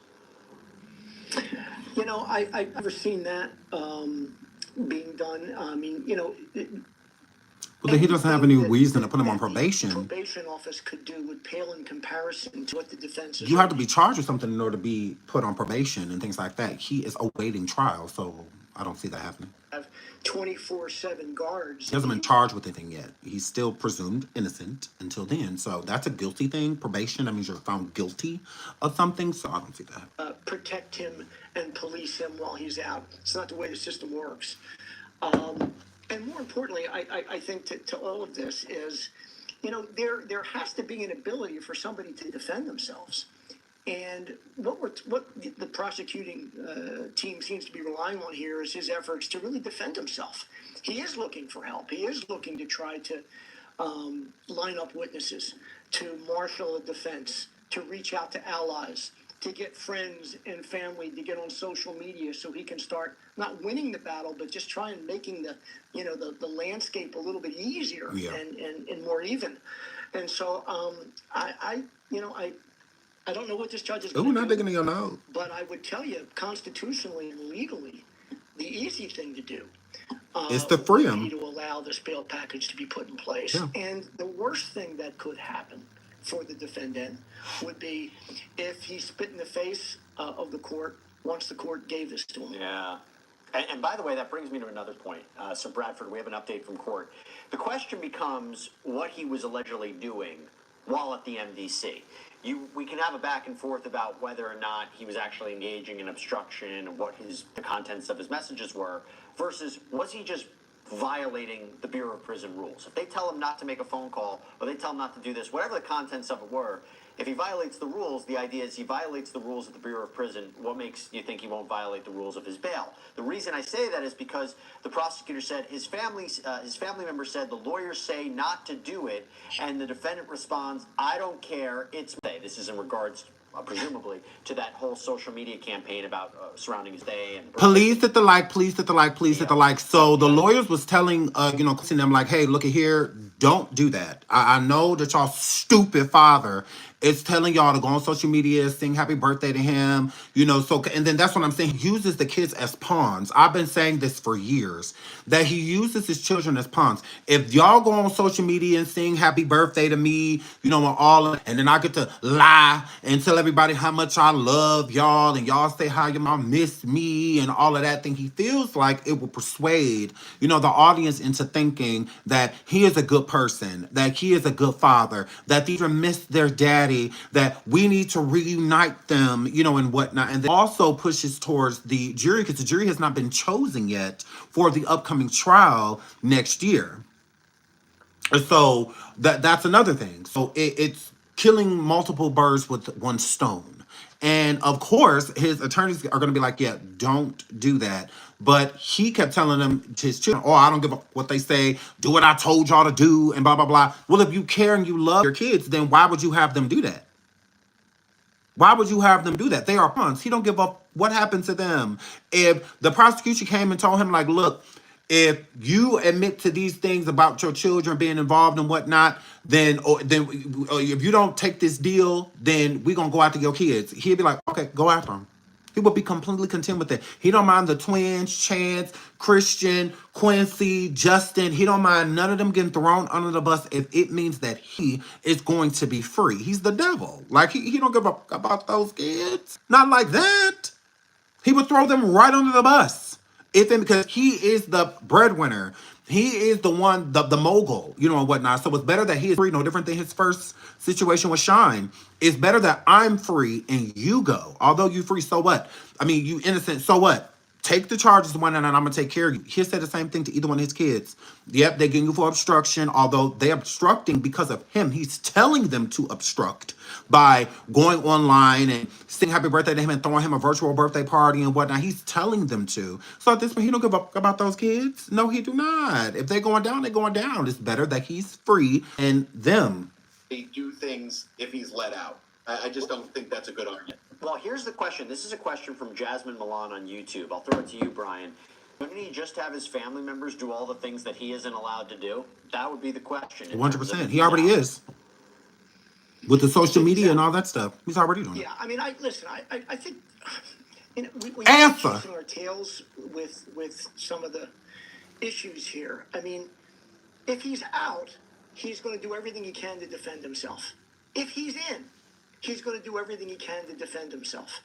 You know, I've never seen that being done. I mean, you know. Well, then he doesn't have any Anything reason to put him on that the probation. probation office could do would pale in comparison to what the defense is. You have to be charged with something in order to be put on probation and things like that. He is awaiting trial, so I don't see that happening. Have 24/7 guards. He hasn't been charged with anything yet. He's still presumed innocent until then. So that's a guilty thing. Probation, that means you're found guilty of something. So I don't see that. Protect him and police him while he's out. It's not the way the system works. And more importantly, I think to all of this is, you know, there has to be an ability for somebody to defend themselves. And what the prosecuting team seems to be relying on here is his efforts to really defend himself. He is looking for help. He is looking to try to line up witnesses, to marshal a defense, to reach out to allies, to get friends and family to get on social media so he can start not winning the battle, but just try and making the landscape a little bit easier and more even. And so I don't know what this judge is going to do. Not digging in your nose. But I would tell you, constitutionally and legally, the easy thing to do is to free would him. be to allow this bail package to be put in place. Yeah. And the worst thing that could happen for the defendant would be if he spit in the face of the court once the court gave this to him. Yeah. And by the way, that brings me to another point. So Bradford, we have an update from court. The question becomes what he was allegedly doing while at the MDC. We can have a back and forth about whether or not he was actually engaging in obstruction and what the contents of his messages were, versus was he just violating the Bureau of Prison rules. If they tell him not to make a phone call or they tell him not to do this, whatever the contents of it were, if he violates the rules, the idea is he violates the rules of the Bureau of Prison. What makes you think he won't violate the rules of his bail? The reason I say that is because the prosecutor said his family member said the lawyers say not to do it, and the defendant responds, "I don't care. It's me." This is in regards, presumably, to that whole social media campaign about surrounding his day and Please hit the like, please hit the like, please hit the like. So the lawyers was telling, them like, hey, look at here, don't do that. I know that y'all stupid father is telling y'all to go on social media, sing happy birthday to him, and then that's what I'm saying. He uses the kids as pawns. I've been saying this for years, that he uses his children as pawns. If y'all go on social media and sing happy birthday to me, and then I get to lie and tell everybody how much I love y'all, and y'all say how your mom miss me and all of that thing, he feels like it will persuade, the audience into thinking that he is a good person, that he is a good father, that these children miss their daddy, that we need to reunite them, and whatnot. And then also pushes towards the jury, because the jury has not been chosen yet for the upcoming trial next year. So that's another thing. So it's killing multiple birds with one stone. And of course, his attorneys are going to be like, yeah, don't do that. But he kept telling them, to his children, I don't give a what they say. Do what I told y'all to do and blah, blah, blah. Well, if you care and you love your kids, then why would you have them do that? Why would you have them do that? They are pawns. He don't give up what happened to them. If the prosecution came and told him, like, look, if you admit to these things about your children being involved and whatnot, then if you don't take this deal, then we're going to go after your kids. He'd be like, okay, go after them. He would be completely content with it. He don't mind the twins, Chance, Christian, Quincy, Justin. He don't mind none of them getting thrown under the bus if it means that he is going to be free. He's the devil. Like, he don't give a about those kids. Not like that. He would throw them right under the bus. Because he is the breadwinner. He is the one, the mogul, and whatnot. So it's better that he is free, no different than his first situation with Shine. It's better that I'm free and you go. Although you free, so what? I mean, you innocent, so what? Take the charges one and I'm gonna take care of you. He said the same thing to either one of his kids. Yep, they're getting you for obstruction, although they're obstructing because of him. He's telling them to obstruct by going online and singing happy birthday to him and throwing him a virtual birthday party and whatnot. He's telling them to. So at this point, he don't give up about those kids. No, he do not. If they're going down, they're going down. It's better that he's free and them. They do things if he's let out. I just don't think that's a good argument. Well, here's the question. This is a question from Jasmine Milan on YouTube. I'll throw it to you, Brian. Wouldn't he just have his family members do all the things that he isn't allowed to do? That would be the question. 100%. He already is. With the social media and all that stuff. He's already doing it. Yeah, I mean, I think we Answer. are chasing our tails with some of the issues here. I mean, if he's out, he's going to do everything he can to defend himself. If he's in, he's going to do everything he can to defend himself.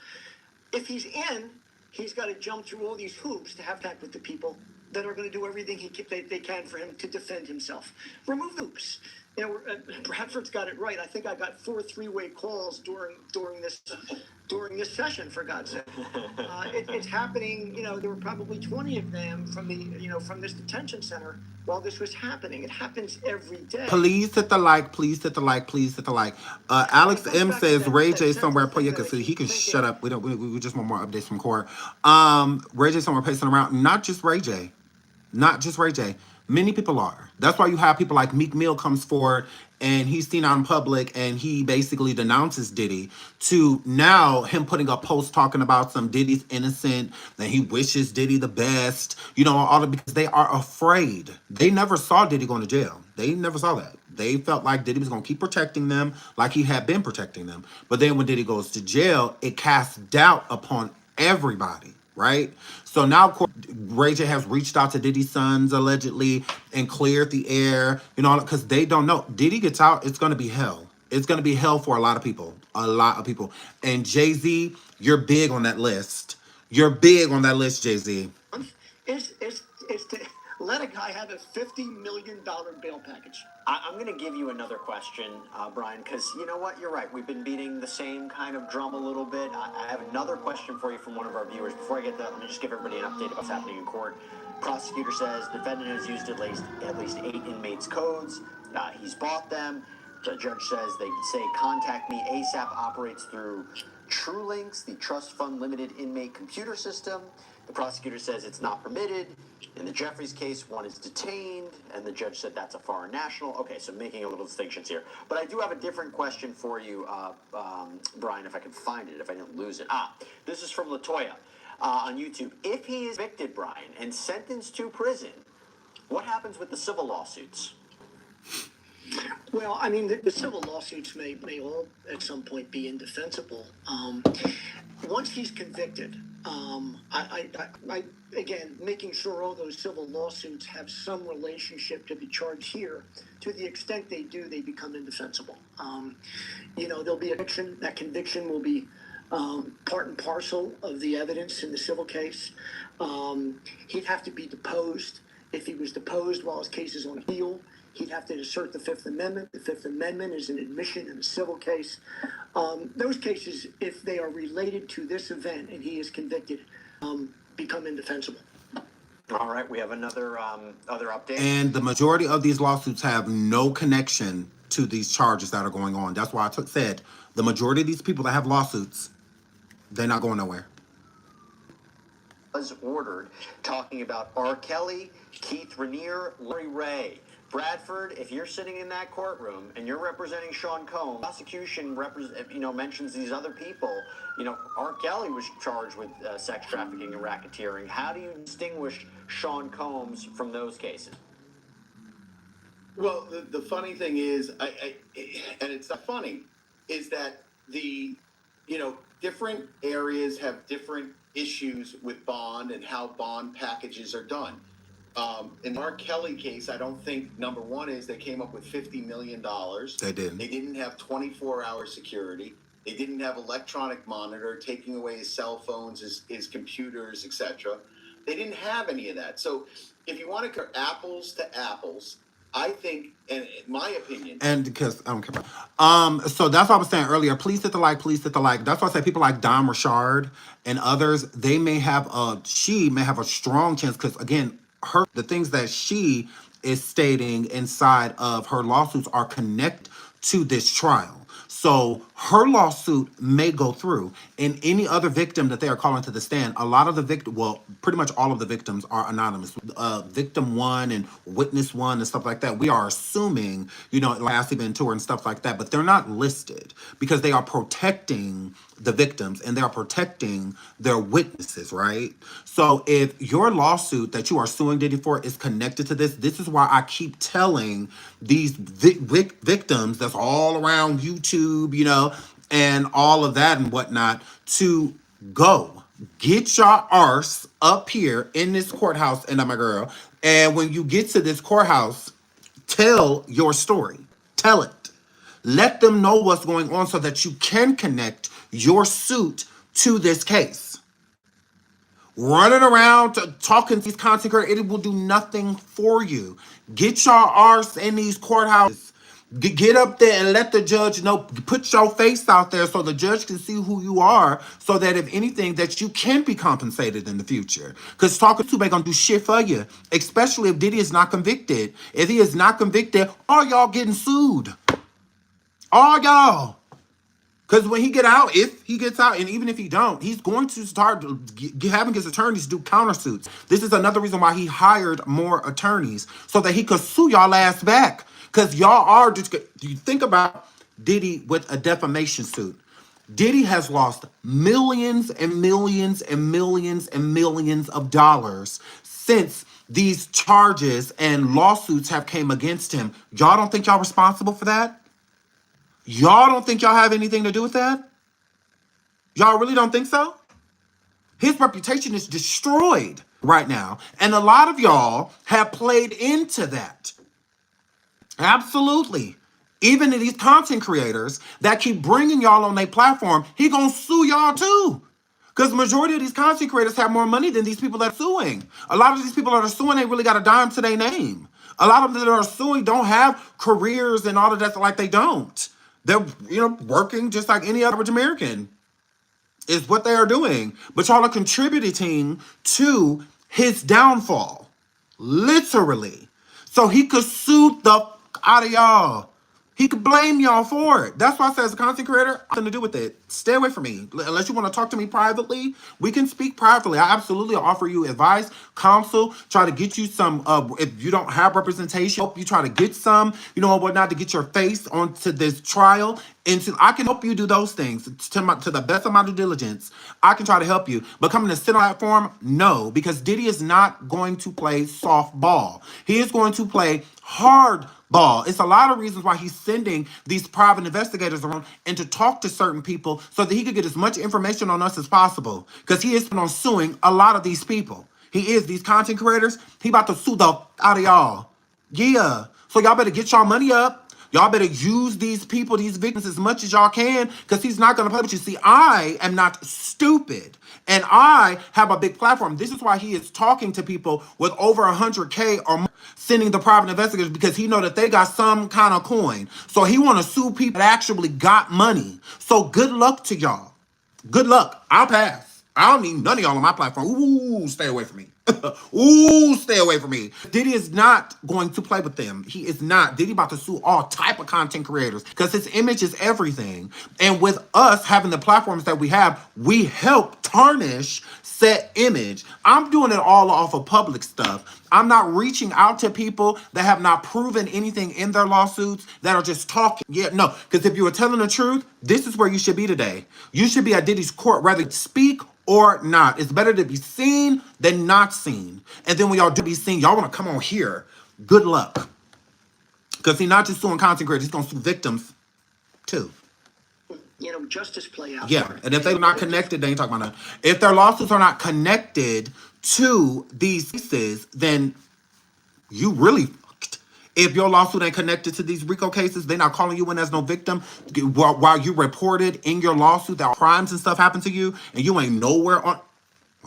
If he's in, he's got to jump through all these hoops to have contact with the people that are going to do everything they can for him to defend himself. Remove the hoops. You know, Bradford's got it right. I think I got 4 3-way calls during this session. For God's sake, it's happening. You know, there were probably 20 of them from this detention center while this was happening. It happens every day. Please hit the like. Please hit the like. Please hit the like. Alex M says Ray J somewhere. He can shut up. We just want more updates from court. Ray J somewhere pacing around. Not just Ray J. Not just Ray J. Many people are. That's why you have people like Meek Mill comes forward and he's seen out in public and he basically denounces Diddy, to now him putting up posts talking about some Diddy's innocent and he wishes Diddy the best, you know, all of, because they are afraid. They never saw Diddy going to jail. They never saw that. They felt like Diddy was going to keep protecting them like he had been protecting them. But then when Diddy goes to jail, it casts doubt upon everybody. Right? So now Ray J has reached out to Diddy's sons allegedly and cleared the air, you know, because they don't know. Diddy gets out, it's going to be hell. It's going to be hell for a lot of people. A lot of people. And Jay-Z, you're big on that list. You're big on that list, Jay-Z. Is to let a guy have a $50 million bail package. I'm going to give you another question, Brian, because you know what? You're right. We've been beating the same kind of drum a little bit. I have another question for you from one of our viewers. Before I get that, let me just give everybody an update of what's happening in court. Prosecutor says defendant has used at least 8 inmates' codes. He's bought them. The judge says they say contact me ASAP operates through TrueLinks, the Trust Fund Limited inmate computer system. The prosecutor says it's not permitted. In the Jeffries case, one is detained, and the judge said that's a foreign national. Okay, so making a little distinctions here. But I do have a different question for you, Brian, if I can find it, if I didn't lose it. This is from Latoya on YouTube. If he is evicted, Brian, and sentenced to prison, what happens with the civil lawsuits? Well, I mean, the civil lawsuits may all at some point be indefensible. Once he's convicted, I again, making sure all those civil lawsuits have some relationship to the charge here. To the extent they do, they become indefensible. You know, there'll be a conviction. That conviction will be part and parcel of the evidence in the civil case. He'd have to be deposed. If he was deposed while his case is on appeal, he'd have to assert the Fifth Amendment. The Fifth Amendment is an admission in a civil case. Those cases, if they are related to this event and he is convicted, become indefensible. All right, we have another other update. And the majority of these lawsuits have no connection to these charges that are going on. That's why I said the majority of these people that have lawsuits, they're not going nowhere. Was ordered, talking about R. Kelly, Keith Raniere, Larry Ray. Bradford, if you're sitting in that courtroom and you're representing Sean Combs, prosecution mentions these other people. You know, R. Kelly was charged with sex trafficking and racketeering. How do you distinguish Sean Combs from those cases? Well, the funny thing is, and it's not funny, is that different areas have different issues with bond and how bond packages are done. In the R. Kelly case, I don't think, number one is they came up with $50 million. They didn't. They didn't have 24-hour security. They didn't have electronic monitor, taking away his cell phones, his computers, etc. They didn't have any of that. So if you want to compare apples to apples, I think, and in my opinion, And because I don't care so that's what I was saying earlier. Please hit the like, please hit the like. That's why I say people like Dom Richard and others, she may have a strong chance because again, the things that she is stating inside of her lawsuits are connected to this trial. So her lawsuit may go through. And any other victim that they are calling to the stand, a lot of the pretty much all of the victims are anonymous. Victim one and witness one and stuff like that. We are assuming, last event tour and stuff like that, but they're not listed because they are protecting the victims and they are protecting their witnesses, right? So if your lawsuit that you are suing Diddy for is connected to this is why I keep telling these victims that's all around YouTube, and all of that and whatnot to go. Get your arse up here in this courthouse, and my girl. And when you get to this courthouse, tell your story. Tell it. Let them know what's going on so that you can connect your suit to this case. Running around talking to these content creators, it will do nothing for you. Get your arse in these courthouses. Get up there and let the judge know. Put your face out there so the judge can see who you are, so that if anything, that you can be compensated in the future. Because talking to ain't gonna do shit for you, especially if Diddy is not convicted. If he is not convicted, all y'all getting sued. All y'all. Because when he if he gets out, and even if he don't, he's going to start having his attorneys do countersuits. This is another reason why he hired more attorneys, so that he could sue y'all ass back. Because y'all are just, you think about Diddy with a defamation suit. Diddy has lost millions and millions and millions and millions of dollars since these charges and lawsuits have came against him. Y'all don't think y'all responsible for that? Y'all don't think y'all have anything to do with that? Y'all really don't think so? His reputation is destroyed right now. And a lot of y'all have played into that. Absolutely. Even these content creators that keep bringing y'all on their platform, he gonna sue y'all too. Because the majority of these content creators have more money than these people that are suing. A lot of these people that are suing ain't really got a dime to their name. A lot of them that are suing don't have careers and all of that, like they don't. They're, working just like any average American is what they are doing. But y'all are contributing to his downfall. Literally. So he could sue the out of y'all. He could blame y'all for it. That's why I say, as a content creator, nothing to do with it. Stay away from me. Unless you want to talk to me privately, we can speak privately. I absolutely offer you advice, counsel, try to get you some, if you don't have representation, help you try to get some, whatnot, to get your face onto this trial. And I can help you do those things to the best of my due diligence. I can try to help you. But coming to sit on that platform, no, because Diddy is not going to play softball. He is going to play hard ball. It's a lot of reasons why he's sending these private investigators around and to talk to certain people so that he could get as much information on us as possible. Because he is on suing a lot of these people. He is, these content creators, he about to sue the out of y'all. Yeah. So y'all better get y'all money up. Y'all better use these people, these victims, as much as y'all can, because he's not going to play with you. See, I am not stupid, and I have a big platform. This is why he is talking to people with over 100K or more, sending the private investigators, because he know that they got some kind of coin. So he want to sue people that actually got money. So good luck to y'all. Good luck. I'll pass. I don't need none of y'all on my platform. Ooh, stay away from me. Ooh, stay away from me. Diddy is not going to play with them. He is not. Diddy about to sue all type of content creators because his image is everything. And with us having the platforms that we have, we help tarnish said image. I'm doing it all off of public stuff. I'm not reaching out to people that have not proven anything in their lawsuits, that are just talking. Yeah, no, because if you were telling the truth, this is where you should be today. You should be at Diddy's court, whether speak or not. It's better to be seen than not seen. And then when y'all do be seen, y'all want to come on here. Good luck. Because he's not just suing content creators, he's going to sue victims too. Justice play out. Yeah, and if they're not connected, they ain't talking about that. If their lawsuits are not connected to these cases, then you really fucked. If your lawsuit ain't connected to these RICO cases, they're not calling you in as no victim while you reported in your lawsuit that crimes and stuff happened to you, and you ain't nowhere on.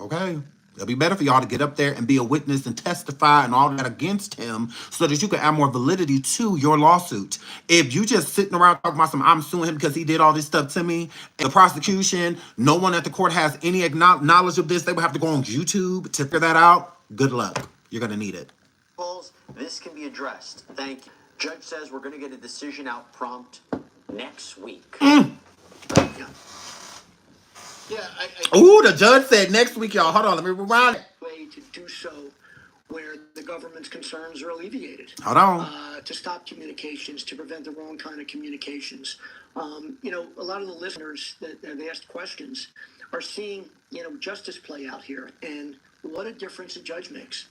Okay. It'll be better for y'all to get up there and be a witness and testify and all that against him so that you can add more validity to your lawsuit. If you just sitting around talking about some, I'm suing him because he did all this stuff to me, and the prosecution, no one at the court has any knowledge of this, they would have to go on YouTube to figure that out. Good luck. You're going to need it. This can be addressed. Thank you. Judge says we're going to get a decision out prompt next week. Yeah, Ooh, the judge said next week, y'all. Hold on, let me rewind it. Way to do so where the government's concerns are alleviated. Hold on. To stop communications, to prevent the wrong kind of communications. You know, a lot of the listeners that have asked questions are seeing, you know, justice play out here, and what a difference a judge makes.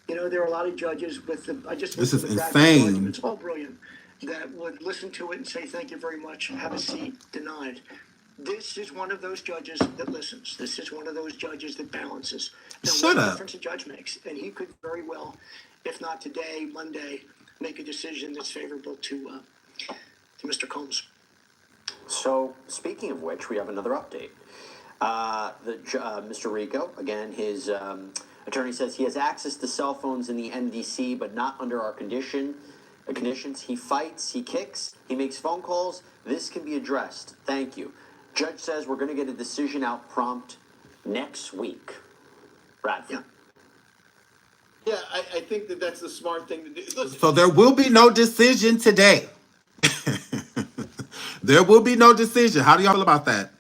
You know, there are a lot of judges with the, This is insane. It's all brilliant, that would listen to it and say, thank you very much, have a seat, denied. This is one of those judges that listens. This is one of those judges that balances. Now, Shut what up. difference a judge makes, and he could very well, if not today, Monday, make a decision that's favorable to Mr. Combs. So, speaking of which, we have another update. Mr. Rico, again, his attorney says he has access to cell phones in the NDC, but not under our conditions. He fights, he kicks, he makes phone calls. This can be addressed. Thank you. Judge says we're going to get a decision out prompt next week. Bradford. yeah, I think that that's the smart thing to do. Listen, So there will be no decision today. There will be no decision. How do y'all feel about that?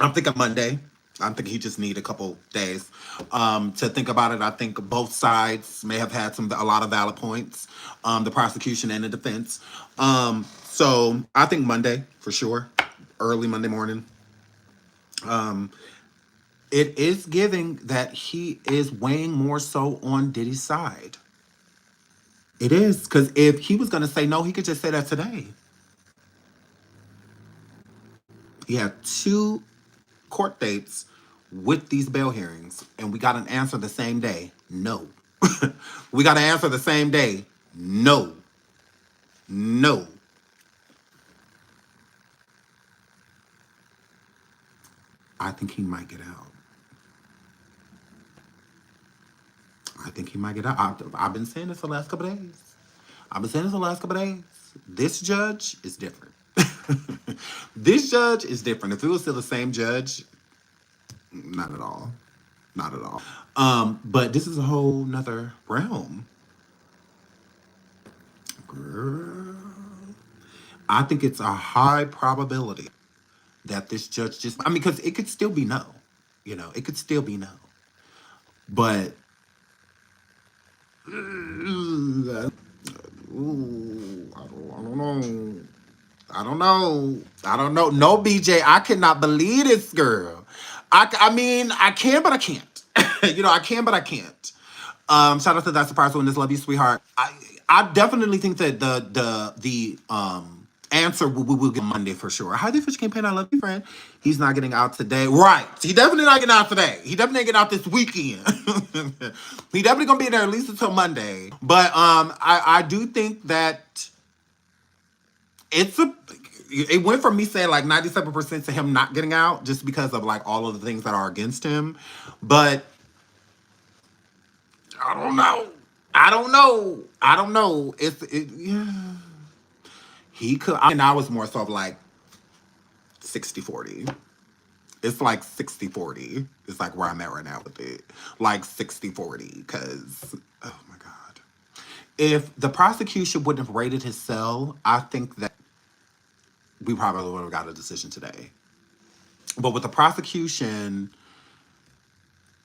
I'm thinking Monday. I think he just need a couple days to think about it. I think both sides may have had a lot of valid points, the prosecution and the defense. So I think Monday for sure, early Monday morning. It is giving that he is weighing more so on Diddy's side. It is, because if he was going to say no, he could just say that today. He had 2 court dates with these bail hearings, and we got an answer the same day. No. We got an answer the same day. No. No. I think he might get out. I think he might get out. I've been saying this the last couple of days. This judge is different. This judge is different. If it was still the same judge, not at all. Not at all. But this is a whole nother realm. Girl. I think it's a high probability that this judge just, because it could still be no. You know, it could still be no. But, I don't know. No, BJ, I cannot believe this girl. I mean, I can, but I can't. You know, I can, but I can't. Shout out to That Surprise Witness. Love you, sweetheart. I definitely think that the answer we'll get Monday for sure. Hi there, Fish Campaign. I love you, friend. He's not getting out today. Right. He definitely not getting out today. He definitely ain't getting out this weekend. He definitely gonna be there at least until Monday. But I do think that it went from me saying like 97% to him not getting out just because of like all of the things that are against him. But I don't know. Yeah. He could, and I was more so of like 60-40. It's like 60-40. It's like where I'm at right now with it. Like 60-40, because, oh my God. If the prosecution wouldn't have raided his cell, I think that we probably would have got a decision today. But with the prosecution,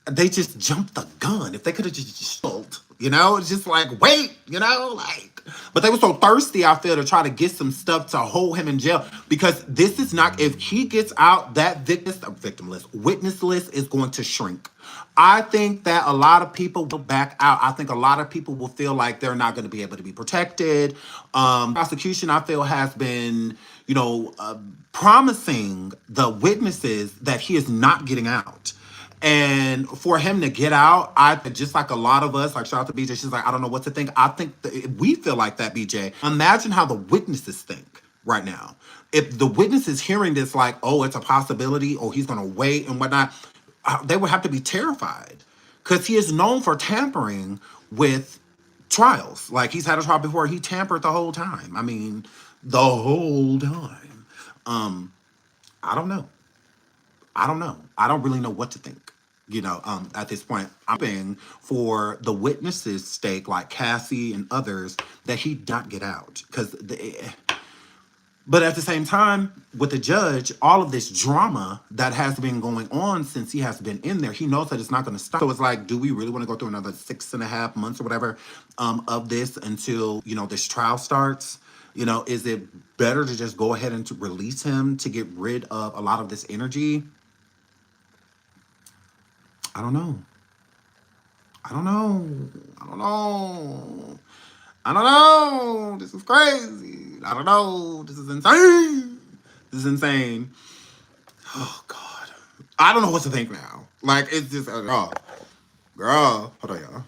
they just jumped the gun. If they could have just told, you know, it's just like, wait, you know, like, but they were so thirsty, I feel, to try to get some stuff to hold him in jail, because this is not, if he gets out, that witness list is going to shrink. I think that a lot of people will back out. I think a lot of people will feel like they're not going to be able to be protected. Prosecution, I feel, has been, you know, promising the witnesses that he is not getting out. And for him to get out, I just like a lot of us, like shout out to BJ, she's like, I don't know what to think. I think we feel like that, BJ. Imagine how the witnesses think right now. If the witness is hearing this like, oh, it's a possibility, or he's going to wait and whatnot, they would have to be terrified. because he is known for tampering with trials. Like, he's had a trial before, he tampered the whole time. I mean, the whole time. I don't know. I don't know. I don't really know what to think. At this point, I'm hoping for the witnesses' stake, like Cassie and others, that he not get out. But at the same time, with the judge, all of this drama that has been going on since he has been in there, he knows that it's not going to stop. So it's like, do we really want to go through another 6.5 months or whatever of this until, this trial starts? Is it better to just go ahead and to release him to get rid of a lot of this energy? I don't know. I don't know. I don't know. I don't know. This is crazy. I don't know. This is insane. This is insane. Oh, God. I don't know what to think now. Like, it's just, girl. Hold on, y'all.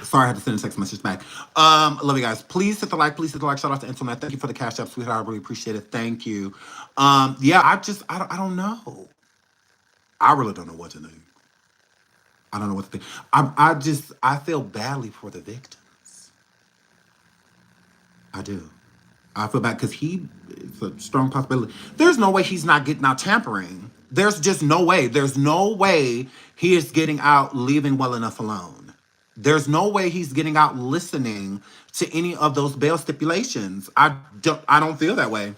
Sorry, I had to send a text message back. Love you guys. Please hit the like. Please hit the like. Shout out to Internet. Thank you for the cash app, sweetheart. I really appreciate it. Thank you. Yeah, I don't know. I really don't know what to think. I don't know what to think. I feel badly for the victims. I do. I feel bad because it's a strong possibility. There's no way he's not getting out tampering. There's just no way. There's no way he is getting out leaving well enough alone. There's no way he's getting out listening to any of those bail stipulations. I don't feel that way.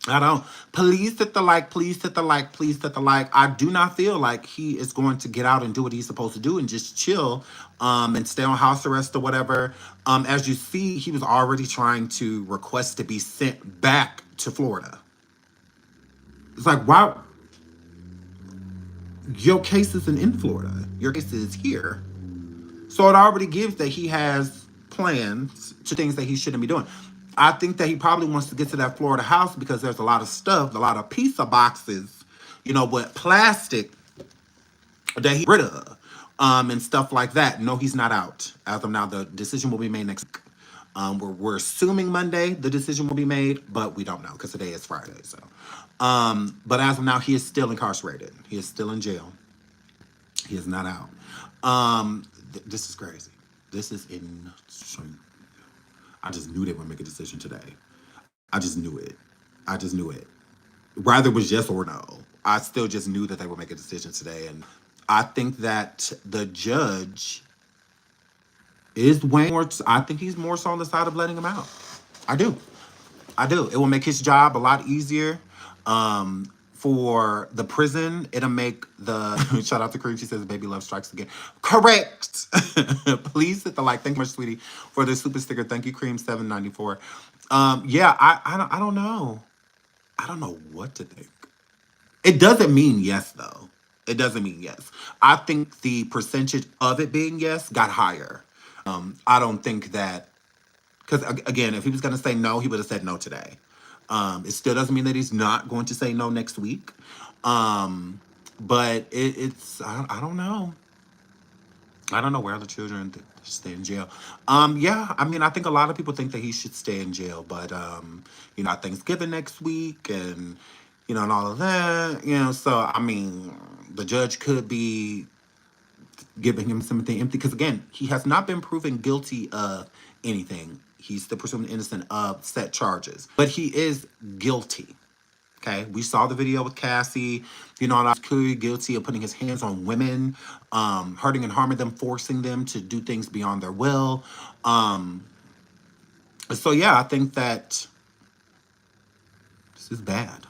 I don't. Please hit the like. Please hit the like. Please hit the like. I do not feel like he is going to get out and do what he's supposed to do and just chill and stay on house arrest or whatever. As you see, he was already trying to request to be sent back to Florida. It's like, why? Your case isn't in Florida. Your case is here. So it already gives that he has plans to things that he shouldn't be doing. I think that he probably wants to get to that Florida house because there's a lot of stuff, a lot of pizza boxes, with plastic that he's rid of, and stuff like that. No, he's not out. As of now, the decision will be made next week. We're assuming Monday the decision will be made, but we don't know because today is Friday. So, but as of now, he is still incarcerated. He is still in jail. He is not out. This is crazy. This is insane. I just knew they would make a decision today. I just knew it. Whether it was yes or no, I still just knew that they would make a decision today. And I think that the judge is way more, I think he's more so on the side of letting him out. I do. It will make his job a lot easier. For the prison, it'll make the shout out to Cream. She says, "Baby love strikes again." Correct. Please hit the like. Thank you much, sweetie, for the super sticker. Thank you, Cream 794. Yeah, I don't know. I don't know what to think. It doesn't mean yes though. It doesn't mean yes. I think the percentage of it being yes got higher. I don't think that because again, if he was going to say no, he would have said no today. It still doesn't mean that he's not going to say no next week. But it's I don't know. I don't know where the children stay in jail. Yeah, I mean, I think a lot of people think that he should stay in jail, but Thanksgiving next week and and all of that, so I mean, the judge could be giving him something empty because again, he has not been proven guilty of anything. He's still presumed innocent of set charges, but he is guilty. Okay, we saw the video with Cassie. He's clearly guilty of putting his hands on women, hurting and harming them, forcing them to do things beyond their will. So yeah, I think that this is bad.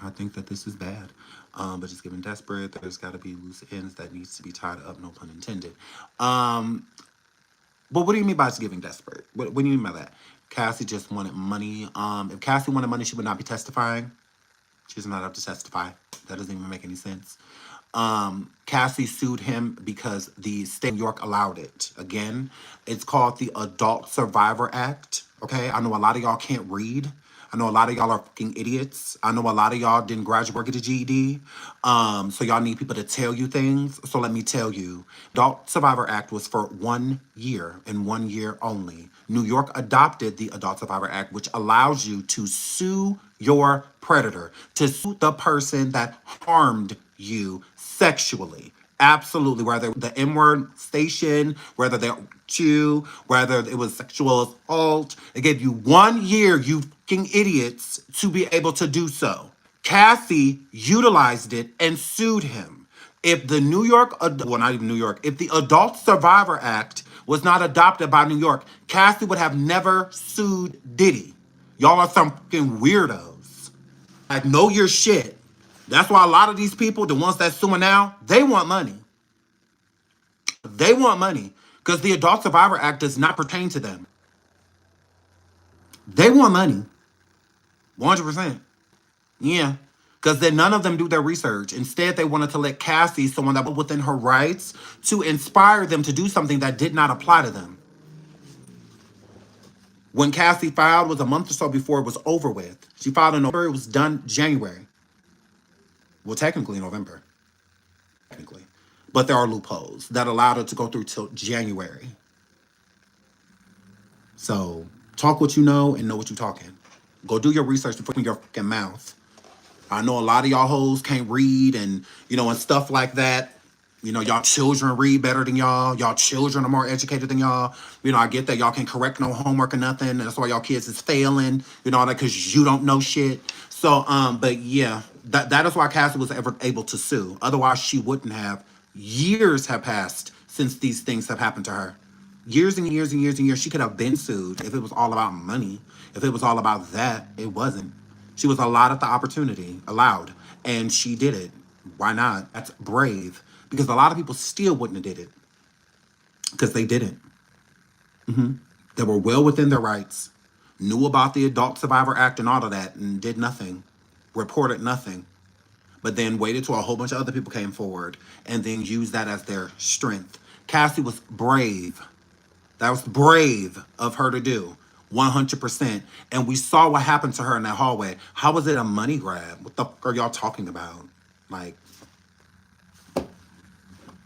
I think that this is bad. But just getting desperate, there's got to be loose ends that needs to be tied up, no pun intended. But what do you mean by it's giving desperate? What do you mean by that? Cassie just wanted money. If Cassie wanted money, she would not be testifying. She's not up to testify. That doesn't even make any sense. Cassie sued him because the state of New York allowed it. Again, it's called the Adult Survivor Act. Okay, I know a lot of y'all can't read. I know a lot of y'all are fucking idiots. I know a lot of y'all didn't graduate or get a GED. So y'all need people to tell you things. So let me tell you, Adult Survivor Act was for 1 year and 1 year only. New York adopted the Adult Survivor Act, which allows you to sue your predator, to sue the person that harmed you sexually. Absolutely, whether the N-word station, whether they you, whether it was sexual assault. They gave you 1 year, you fucking idiots, to be able to do so. Cassie utilized it and sued him. If the New York, well, not even New York, if the Adult Survivor Act was not adopted by New York, Cassie would have never sued Diddy. Y'all are some fucking weirdos. Like, know your shit. That's why a lot of these people, the ones that suing now, they want money. They want money because the Adult Survivor Act does not pertain to them. They want money. 100%. Yeah. Because then none of them do their research. Instead, they wanted to let Cassie, someone that was within her rights, to inspire them to do something that did not apply to them. When Cassie filed was a month or so before it was over with. She filed in November. It was done January. Well, technically November. Technically. But there are loopholes that allowed her to go through till January. So talk what you know and know what you're talking. Go do your research before you open your fucking mouth. I know a lot of y'all hoes can't read and, and stuff like that. Y'all children read better than y'all. Y'all children are more educated than y'all. I get that y'all can't correct no homework or nothing. That's why y'all kids is failing, all that because you don't know shit. So, but yeah, that is why Cassie was ever able to sue. Otherwise, she wouldn't have. Years have passed since these things have happened to her. Years and years and years and years. She could have been sued if it was all about money. If it was all about that, it wasn't. She was allowed the opportunity, and she did it. Why not? That's brave. Because a lot of people still wouldn't have did it. Because they didn't. They were well within their rights, knew about the Adult Survivor Act and all of that, and did nothing, reported nothing. But then waited till a whole bunch of other people came forward and then used that as their strength. Cassie was brave. That was brave of her to do. 100%. And we saw what happened to her in that hallway. How was it a money grab? What the fuck are y'all talking about? Like,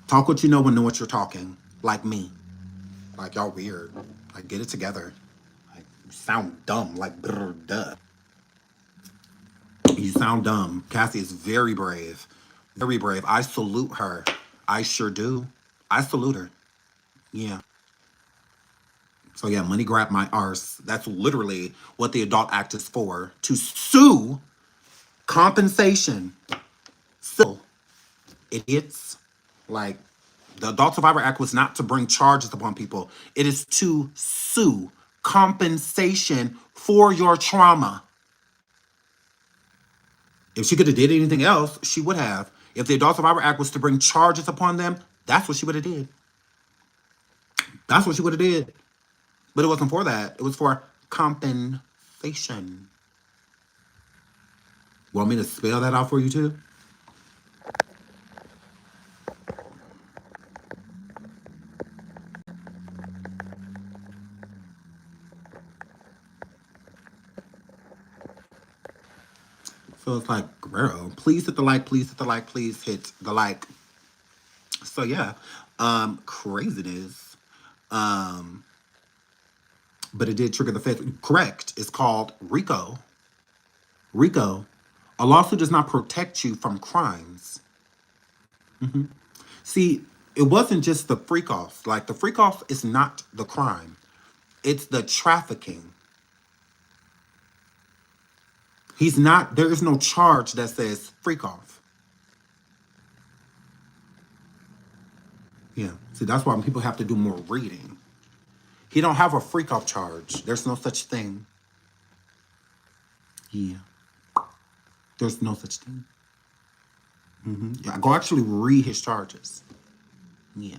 talk what you know and know what you're talking. Like me. Like, y'all weird. Like, get it together. Like, you sound dumb. Like, brr, duh. You sound dumb. Cassie is very brave. Very brave. I salute her. I sure do. I salute her. Yeah. So yeah, money grab my arse. That's literally what the Adult Act is for. To sue compensation. So, idiots. Like, the Adult Survivor Act was not to bring charges upon people. It is to sue compensation for your trauma. If she could have did anything else, she would have. If the Adult Survivor Act was to bring charges upon them, that's what she would have did. That's what she would have did. But it wasn't for that. It was for compensation. Want me to spell that out for you too? So it's like, girl, please hit the like, please hit the like, please hit the like. So yeah, craziness. But it did trigger the fifth. Correct. It's called RICO. RICO. A lawsuit does not protect you from crimes. See, it wasn't just the freak off. Like, the freak off is not the crime. It's the trafficking. There is no charge that says freak off. Yeah. See, that's why people have to do more reading. He don't have a freak off charge. There's no such thing. Yeah. There's no such thing. Yeah, go actually read his charges. Yeah.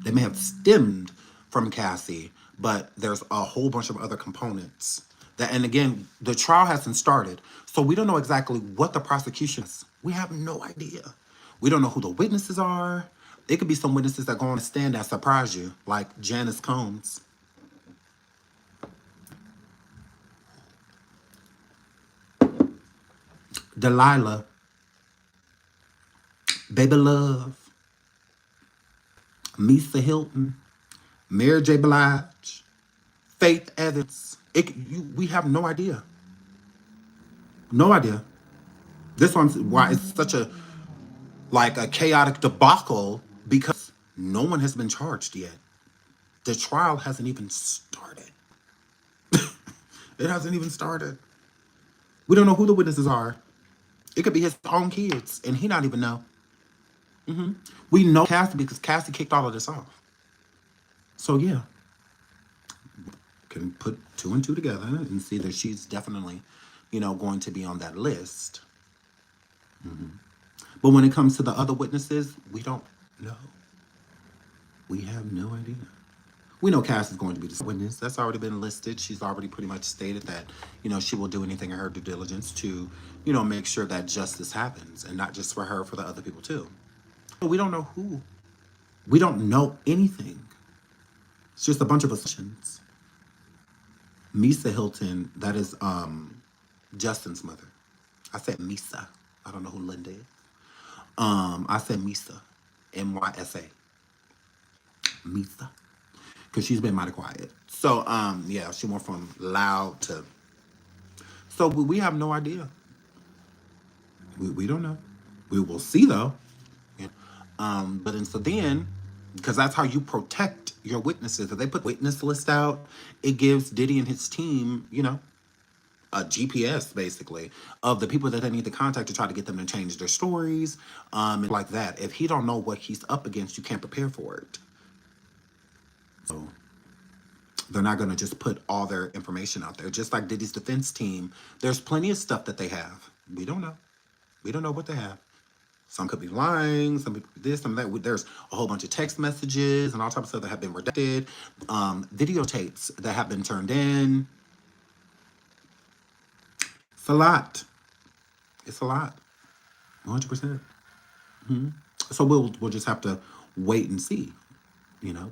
They may have stemmed from Cassie, but there's a whole bunch of other components. And again, the trial hasn't started, so we don't know exactly what the prosecution is. We have no idea. We don't know who the witnesses are. There could be some witnesses that go on the stand that surprise you, like Janice Combs. Delilah, Baby Love, Misa Hilton, Mary J. Blige, Faith Evans. We have no idea. No idea. This one's why it's such a chaotic debacle because no one has been charged yet. The trial hasn't even started. It hasn't even started. We don't know who the witnesses are. It could be his own kids, and he not even know. We know Cassie because Cassie kicked all of this off. So yeah, can put two and two together and see that she's definitely, going to be on that list. But when it comes to the other witnesses, we don't know. We have no idea. We know Cass is going to be the witness. That's already been listed. She's already pretty much stated that, she will do anything in her due diligence to, make sure that justice happens. And not just for her, for the other people too. But we don't know who. We don't know anything. It's just a bunch of assumptions. Misa Hilton, that is Justin's mother. I said Misa. I don't know who Linda is. I said Misa. M-Y-S-A. Misa. Because she's been mighty quiet. So, yeah, she went from loud to... So, we have no idea. We don't know. We will see, though. Yeah. So then, because that's how you protect your witnesses. If they put witness list out, it gives Diddy and his team, a GPS, basically, of the people that they need to contact to try to get them to change their stories, and like that. If he don't know what he's up against, you can't prepare for it. So they're not going to just put all their information out there. Just like Diddy's defense team, there's plenty of stuff that they have. We don't know. We don't know what they have. Some could be lying, some could be this, some that. There's a whole bunch of text messages and all types of stuff that have been redacted, videotapes that have been turned in. It's a lot. It's a lot. 100%. So we'll just have to wait and see.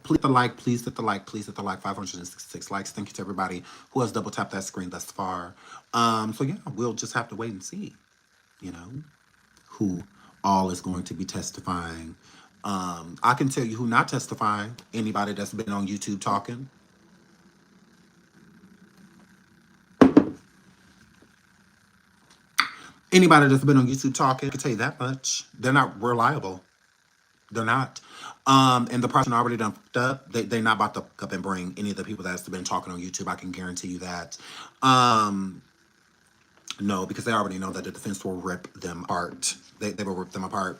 Please hit the like, please hit the like, please hit the like. 566 likes. Thank you to everybody who has double tapped that screen thus far. So yeah, we'll just have to wait and see, who all is going to be testifying. I can tell you who not testifying. Anybody that's been on YouTube talking. Anybody that's been on YouTube talking, I can tell you that much. They're not reliable. They're not. And the person already done fucked up. They're not about to fuck up and bring any of the people that's been talking on YouTube. I can guarantee you that. No, because they already know that the defense will rip them apart. They will rip them apart.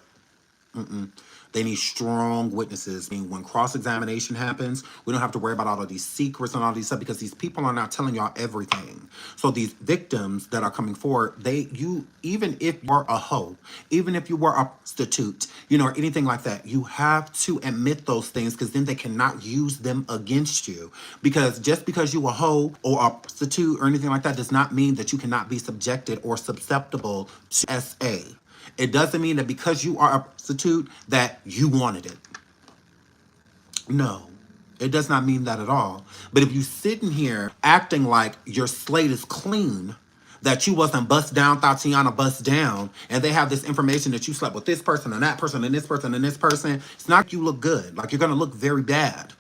They need strong witnesses. I mean, when cross-examination happens, we don't have to worry about all of these secrets and all these stuff because these people are not telling y'all everything. So these victims that are coming forward, even if you're a hoe, even if you were a prostitute, or anything like that, you have to admit those things because then they cannot use them against you. Because just because you a hoe or a prostitute or anything like that does not mean that you cannot be subjected or susceptible to SA. It doesn't mean that because you are a prostitute that you wanted it. No, it does not mean that at all. But if you sitting here acting like your slate is clean, that you wasn't bust down, Tatiana bust down, and they have this information that you slept with this person and that person and this person and this person, it's not like you look good. Like you're going to look very bad.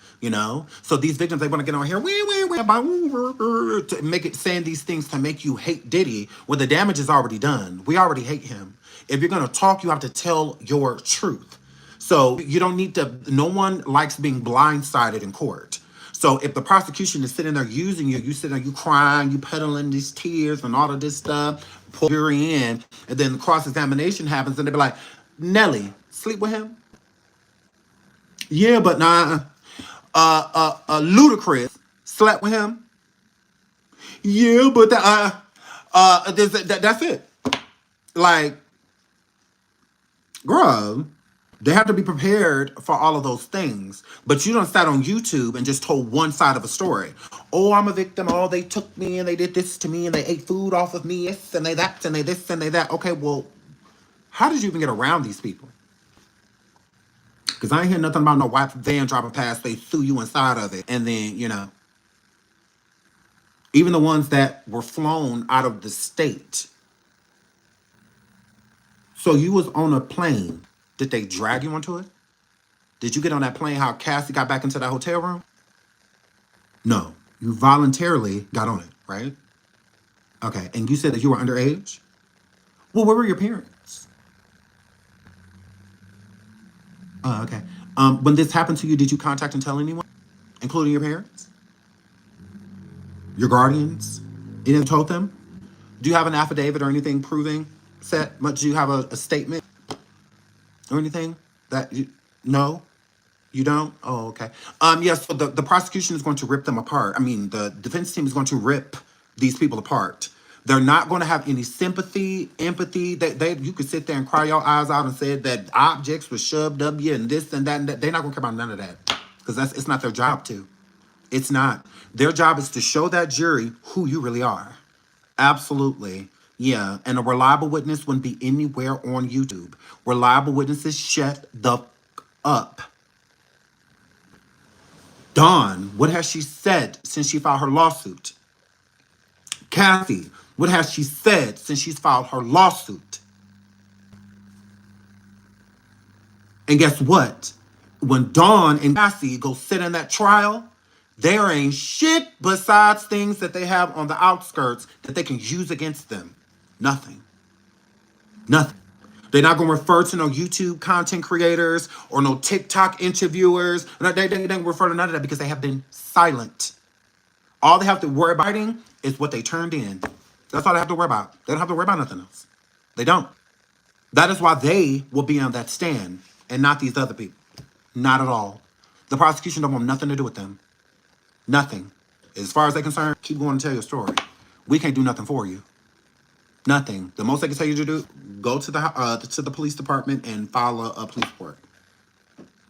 So these victims, they want to get on here to make it saying these things to make you hate Diddy when the damage is already done. We already hate him. If you're going to talk, you have to tell your truth. So you don't need to, no one likes being blindsided in court. So if the prosecution is sitting there using you sitting there, you crying, you peddling these tears and all of this stuff, pull your in, and then the cross-examination happens and they be like, Nelly, sleep with him? Yeah, but nah. Ludacris slept with him? Yeah, but that's it. Like, girl, they have to be prepared for all of those things. But you don't sat on YouTube and just told one side of a story. Oh, I'm a victim. Oh, they took me and they did this to me and they ate food off of me. Yes, and they that and they this and they that. Okay, well, how did you even get around these people? Because I ain't hear nothing about no white van dropping past. They threw you inside of it. And then, even the ones that were flown out of the state, So you was on a plane. Did they drag you onto it? Did you get on that plane how Cassie got back into that hotel room? No. You voluntarily got on it, right? Okay. And you said that you were underage? Well, where were your parents? Oh, okay. When this happened to you, did you contact and tell anyone, including your parents? Your guardians? You didn't told them? Do you have an affidavit or anything proving set? Do you have a statement or anything that you? No, you don't. Oh, okay. Yes. So the prosecution is going to rip them apart. I mean, the defense team is going to rip these people apart. They're not going to have any sympathy, empathy. They you could sit there and cry your eyes out and say that objects were shoved up you and this and that. And that. They're not going to care about none of that because it's not their job to. It's not. Their job is to show that jury who you really are. Absolutely. Yeah. And a reliable witness wouldn't be anywhere on YouTube. Reliable witnesses shut the up. Dawn, what has she said since she filed her lawsuit? Kathy, what has she said since she's filed her lawsuit? And guess what? When Dawn and Cassie go sit in that trial, there ain't shit besides things that they have on the outskirts that they can use against them. Nothing. Nothing. They're not going to refer to no YouTube content creators or no TikTok interviewers. They don't refer to none of that because they have been silent. All they have to worry about is what they turned in. That's all they have to worry about. They don't have to worry about nothing else. They don't. That is why they will be on that stand and not these other people. Not at all. The prosecution don't want nothing to do with them. Nothing. As far as they're concerned, keep going and tell your story. We can't do nothing for you. Nothing. The most they can tell you to do, go to the police department and file a police report.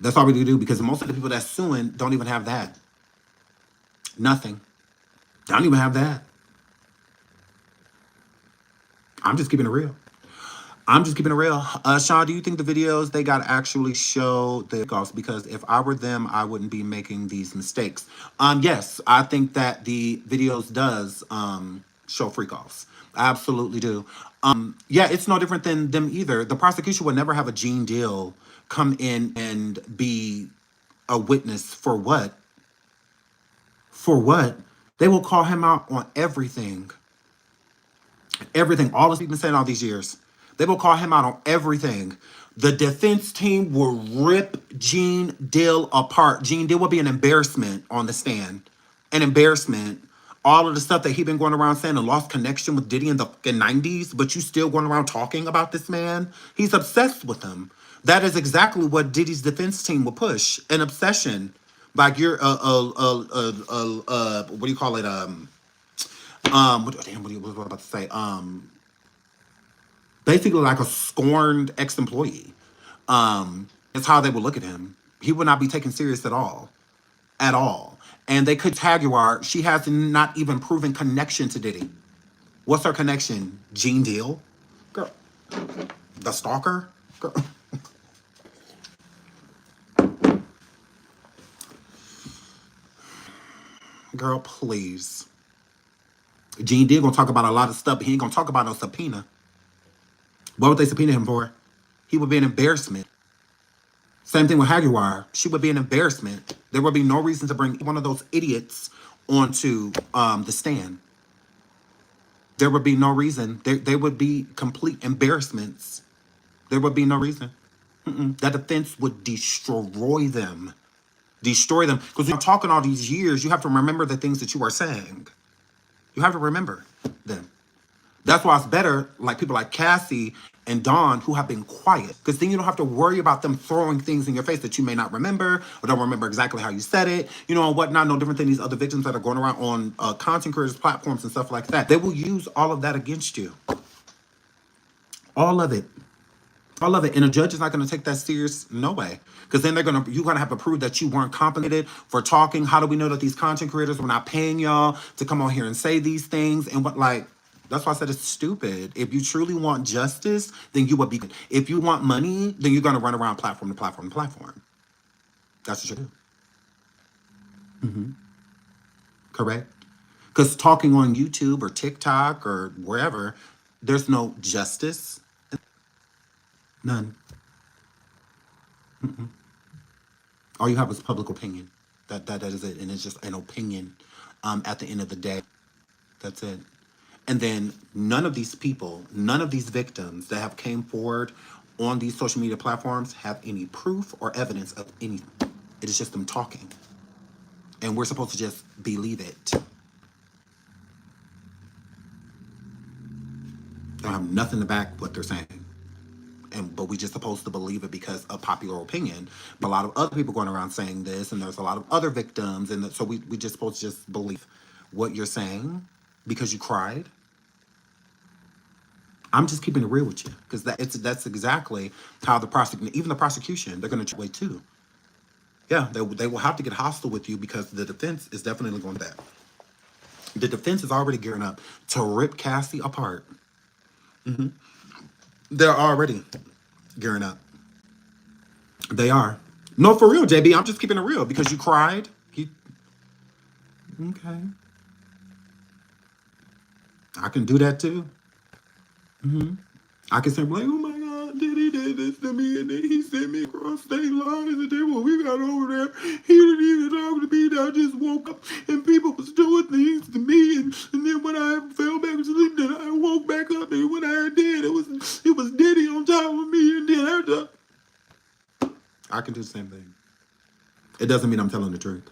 That's all we can do because most of the people that's suing don't even have that. Nothing. They don't even have that. I'm just keeping it real. Sean, do you think the videos they got actually show the golfs? Because if I were them, I wouldn't be making these mistakes. Yes, I think that the videos does show freak offs. I absolutely do. Yeah, it's no different than them either. The prosecution would never have a Gene Deal come in and be a witness for what? For what? They will call him out on everything. Everything. All this we've been saying all these years. They will call him out on everything. The defense team will rip Gene Deal apart. Gene Deal will be an embarrassment on the stand. An embarrassment. All of the stuff that he been going around saying and lost connection with Diddy in the fucking 90s, but you still going around talking about this man? He's obsessed with him. That is exactly what Diddy's defense team will push. An obsession. Like you're what do you call it? What was I about to say? Basically like a scorned ex-employee. It's how they would look at him. He would not be taken serious at all. At all. And they could tag Jaguar. She has not even proven connection to Diddy. What's her connection? Gene Deal? Girl. The stalker? Girl. Girl, please. Gene Deal gonna talk about a lot of stuff, but he ain't gonna talk about no subpoena. What would they subpoena him for? He would be an embarrassment. Same thing with Jaguar. She would be an embarrassment. There would be no reason to bring one of those idiots onto the stand. There would be no reason. They would be complete embarrassments. There would be no reason. That defense would destroy them. Destroy them. Because when you're talking all these years, you have to remember the things that you are saying. You have to remember them. That's why it's better, like people like Cassie and Dawn, who have been quiet. Because then you don't have to worry about them throwing things in your face that you may not remember or don't remember exactly how you said it, you know, and whatnot. No different than these other victims that are going around on content creators platforms and stuff like that. They will use all of that against you. All of it. All of it. And a judge is not going to take that serious. No way. Because then you're going to have to prove that you weren't compensated for talking. How do we know that these content creators were not paying y'all to come on here and say these things? And what, like, that's why I said it's stupid. If you truly want justice, then you would be. If you want money, then you're going to run around platform to platform to platform. That's what you do. Correct? Because talking on YouTube or TikTok or wherever, there's no justice. None. All you have is public opinion. That is it, and it's just an opinion. At the end of the day, that's it. And then none of these people, none of these victims that have came forward on these social media platforms have any proof or evidence of anything. It is just them talking, and we're supposed to just believe it. They don't have nothing to back what they're saying. But we just supposed to believe it because of popular opinion. But a lot of other people going around saying this, and there's a lot of other victims, and so we just supposed to just believe what you're saying because you cried. I'm just keeping it real with you because that's exactly how even the prosecution, they're going to wait too. Yeah, they will have to get hostile with you because the defense is definitely going that. The defense is already gearing up to rip Cassie apart. They're already gearing up. They are. No, for real, JB. I'm just keeping it real because you cried. Okay. I can do that too. I can say, like, oh my God, Diddy did this to me, and then he sent me across state lines, and then when we got over there, he didn't even talk to me. I just woke up, and people was doing things to me, and then when I fell back asleep, then I woke back up, and when I did, it was Diddy on top of me, and then after, I can do the same thing. It doesn't mean I'm telling the truth.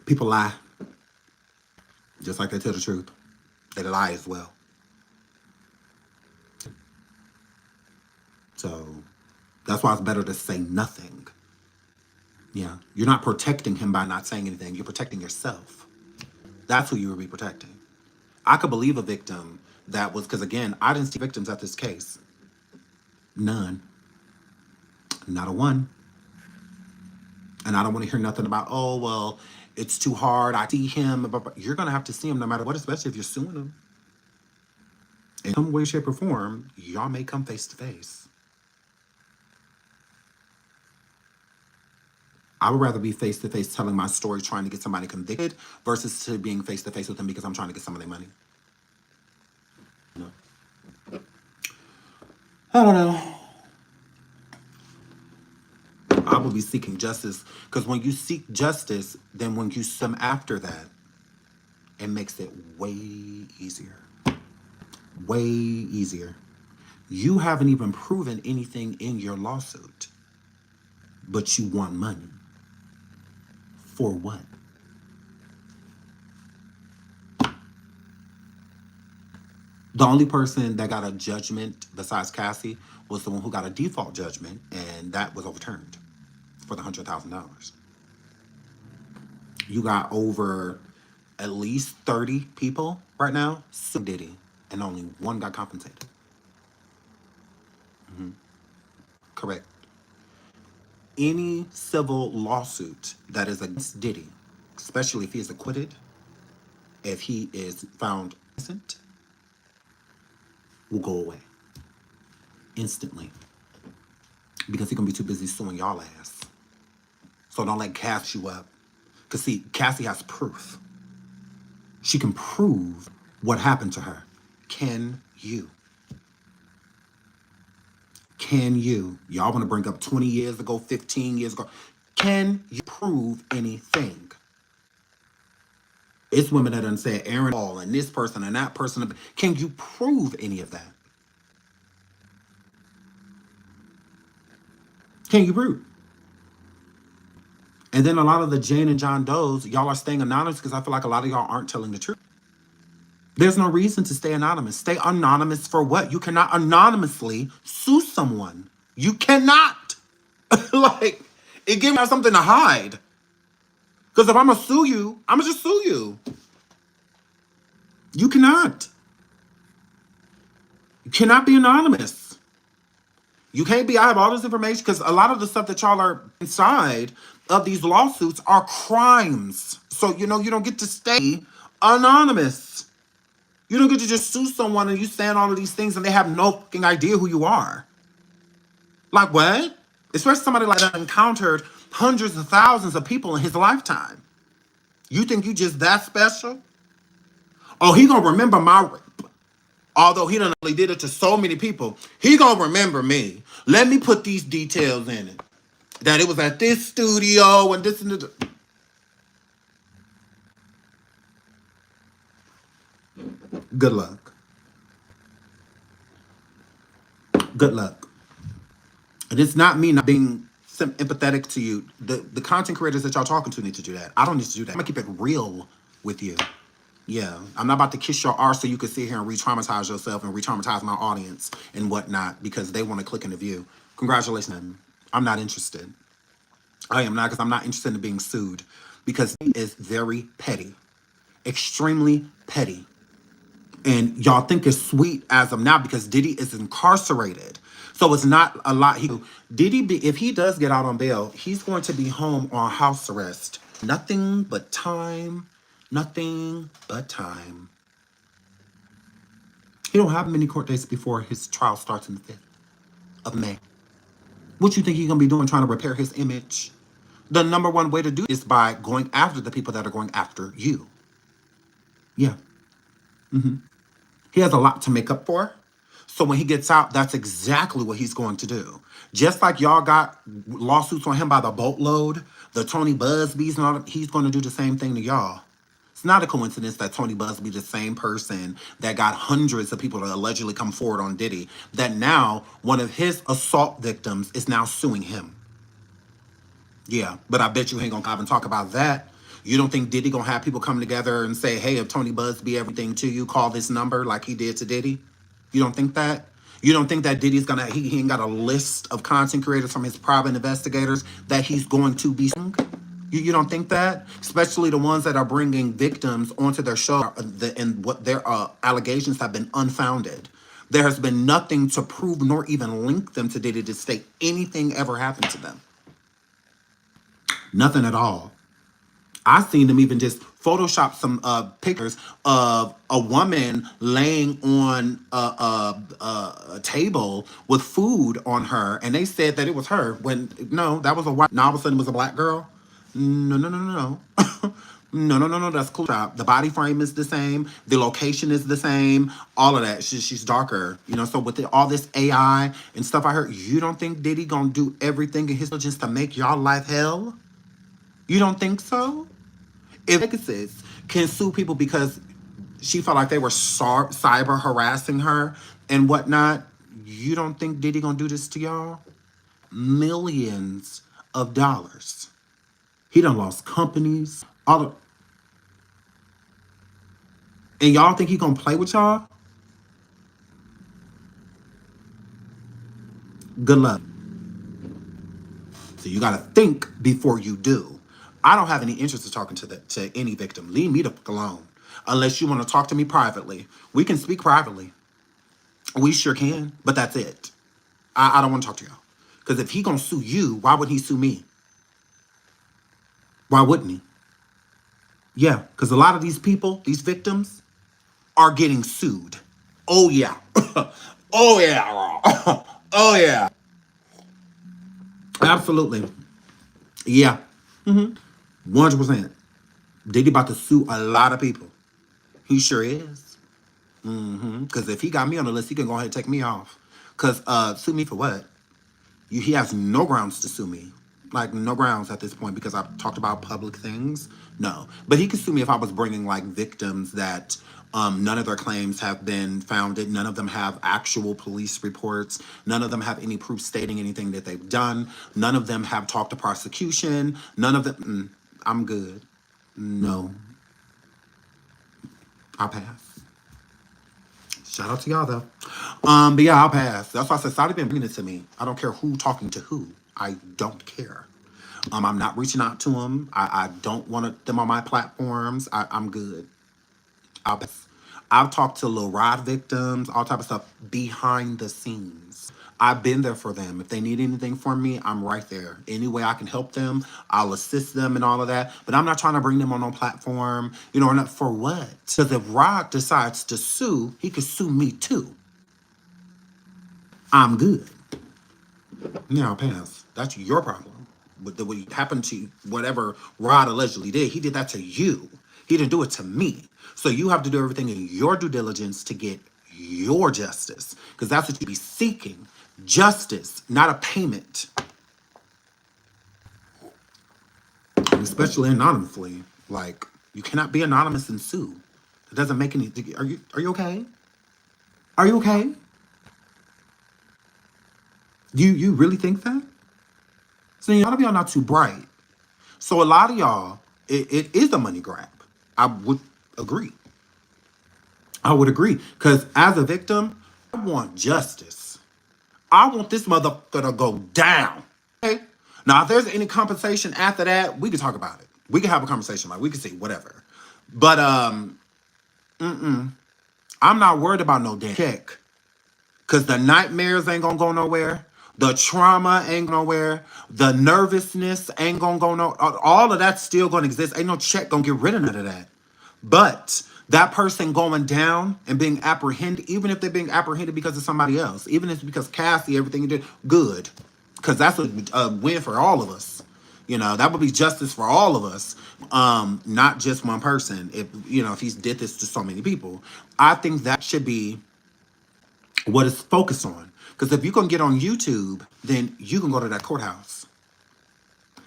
People lie. Just like they tell the truth. They lie as well. So that's why it's better to say nothing. Yeah. You're not protecting him by not saying anything. You're protecting yourself. That's who you would be protecting. I could believe a victim that was, because again, I didn't see victims at this case. None. Not a one. And I don't want to hear nothing about, oh, well, it's too hard. I see him. You're going to have to see him no matter what, especially if you're suing him. In some way, shape, or form, y'all may come face to face. I would rather be face to face telling my story, trying to get somebody convicted, versus to being face to face with them because I'm trying to get some of their money. No. I don't know. I will be seeking justice because when you seek justice, then when you sum after that, it makes it way easier. Way easier. You haven't even proven anything in your lawsuit, but you want money. For what? The only person that got a judgment besides Cassie was the one who got a default judgment, and that was overturned for the $100,000. You got over at least 30 people right now suing Diddy, and only one got compensated. Correct. Any civil lawsuit that is against Diddy, especially if he is acquitted, if he is found innocent, will go away instantly because he's gonna be too busy suing y'all ass. So don't let Cass you up. Because see, Cassie has proof. She can prove what happened to her. Can you? Can you? Y'all want to bring up 20 years ago, 15 years ago. Can you prove anything? It's women that done said Aaron Hall and this person and that person. Can you prove any of that? Can you prove? And then a lot of the Jane and John Does, y'all are staying anonymous because I feel like a lot of y'all aren't telling the truth. There's no reason to stay anonymous. Stay anonymous for what? You cannot anonymously sue someone. You cannot. Like, it gives me something to hide. Because if I'm going to sue you, I'm going to just sue you. You cannot. You cannot be anonymous. You can't be, I have all this information, because a lot of the stuff that y'all are inside of these lawsuits are crimes. So, you know, you don't get to stay anonymous. You don't get to just sue someone and you saying all of these things and they have no fucking idea who you are. Like what? Especially somebody like that encountered hundreds of thousands of people in his lifetime. You think you just that special? Oh, he gonna remember my rape. Although he done only did it to so many people, he gonna remember me. Let me put these details in it. That it was at this studio and this and this. Good luck. Good luck. And it's not me not being empathetic to you. The content creators that y'all talking to need to do that. I don't need to do that. I'm gonna keep it real with you. Yeah, I'm not about to kiss your arse so you can sit here and re-traumatize yourself and re-traumatize my audience and whatnot because they want to click in the view. Congratulations. I'm not interested. I am not, because I'm not interested in being sued because he is very petty, extremely petty. And y'all think it's sweet as of now because Diddy is incarcerated. So it's not a lot. If he does get out on bail, he's going to be home on house arrest. Nothing but time. Nothing but time. He don't have many court dates before his trial starts in the 5th of May. What you think he's going to be doing trying to repair his image? The number one way to do it is by going after the people that are going after you. Yeah. He has a lot to make up for. So when he gets out, that's exactly what he's going to do. Just like y'all got lawsuits on him by the boatload, the Tony Busbys and all that, he's going to do the same thing to y'all. It's not a coincidence that Tony Busby, the same person that got hundreds of people to allegedly come forward on Diddy, that now one of his assault victims is now suing him. Yeah, but I bet you ain't gonna even talk about that. You don't think Diddy gonna have people come together and say, hey, if Tony Busby everything to you, call this number like he did to Diddy? You don't think that? You don't think that Diddy's gonna, he ain't got a list of content creators from his private investigators that he's going to be suing? You don't think that? Especially the ones that are bringing victims onto their show and what their allegations have been unfounded. There has been nothing to prove nor even link them to Diddy to state anything ever happened to them. Nothing at all. I've seen them even just Photoshop some pictures of a woman laying on a table with food on her, and they said that it was her. When no, that was a white. Now all of a sudden it was a black girl. No, no, no, no, no. No. That's cool. The body frame is the same. The location is the same. All of that. She's darker. You know. So with all this AI and stuff, I heard. You don't think Diddy gonna do everything in his diligence to make y'all life hell? You don't think so? If Pegasus can sue people because she felt like they were cyber harassing her and whatnot, you don't think Diddy gonna do this to y'all? Millions of dollars. He done lost companies. And y'all think he gonna play with y'all? Good luck. So you gotta think before you do. I don't have any interest in talking to any victim. Leave me the fuck alone. Unless you want to talk to me privately. We can speak privately. We sure can, but that's it. I don't want to talk to y'all. Because if he gonna sue you, why would he sue me? Why wouldn't he? Yeah, because a lot of these people, these victims, are getting sued. Oh yeah. Oh yeah. Oh yeah. Absolutely. Yeah. 100%. Diddy about to sue a lot of people. He sure is. Because if he got me on the list, he can go ahead and take me off. Because sue me for what? He has no grounds to sue me. Like, no grounds at this point because I've talked about public things. No. But he could sue me if I was bringing, like, victims that none of their claims have been founded. None of them have actual police reports. None of them have any proof stating anything that they've done. None of them have talked to prosecution. None of them... I'm good. No. I'll pass. Shout out to y'all, though. But yeah, I'll pass. That's why I said, stop even bringing it to me. I don't care who talking to who. I don't care. I'm not reaching out to them. I don't want them on my platforms. I'm good. I'll pass. I've talked to Lil Rod victims, all type of stuff behind the scenes. I've been there for them. If they need anything from me, I'm right there. Any way I can help them, I'll assist them and all of that. But I'm not trying to bring them on no platform, you know, or not for what? Because if Rod decides to sue, he could sue me too. I'm good. Yeah, I'll pass. That's your problem. what happened to whatever Rod allegedly did. He did that to you. He didn't do it to me. So you have to do everything in your due diligence to get your justice, because that's what you be seeking. Justice, not a payment. Especially anonymously. Like, you cannot be anonymous and sue. It doesn't make any. Are you okay? Are you okay? You really think that? See, a lot of y'all not too bright. So a lot of y'all, it is a money grab. I would agree. I would agree. Because as a victim, I want justice. I want this motherfucker to go down. Okay? Now, if there's any compensation after that, we can talk about it. We can have a conversation. Like, we can see whatever. But I'm not worried about no damn check. Because the nightmares ain't going to go nowhere. The trauma ain't nowhere. The nervousness ain't going to go no. All of that's still going to exist. Ain't no check going to get rid of none of that. But that person going down and being apprehended, even if they're being apprehended because of somebody else, even if it's because Cassie, everything you did, good. Because that's a win for all of us. You know, that would be justice for all of us, not just one person. If he's did this to so many people, I think that should be what it's focused on. Because if you can get on YouTube, then you can go to that courthouse.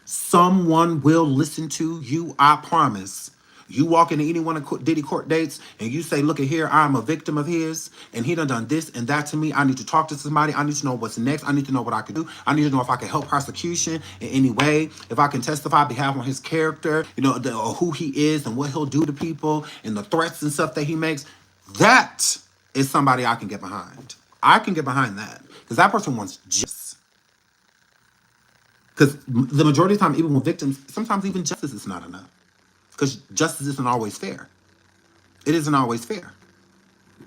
Someone will listen to you, I promise. You walk into any one of Diddy court dates and you say, look at here, I'm a victim of his, and he done this and that to me. I need to talk to somebody. I need to know what's next. I need to know what I can do. I need to know if I can help prosecution in any way, if I can testify on behalf of his character, or who he is and what he'll do to people and the threats and stuff that he makes. That is somebody I can get behind. I can get behind that because that person wants justice. Because the majority of the time, even with victims, sometimes even justice is not enough. Because justice isn't always fair. It isn't always fair.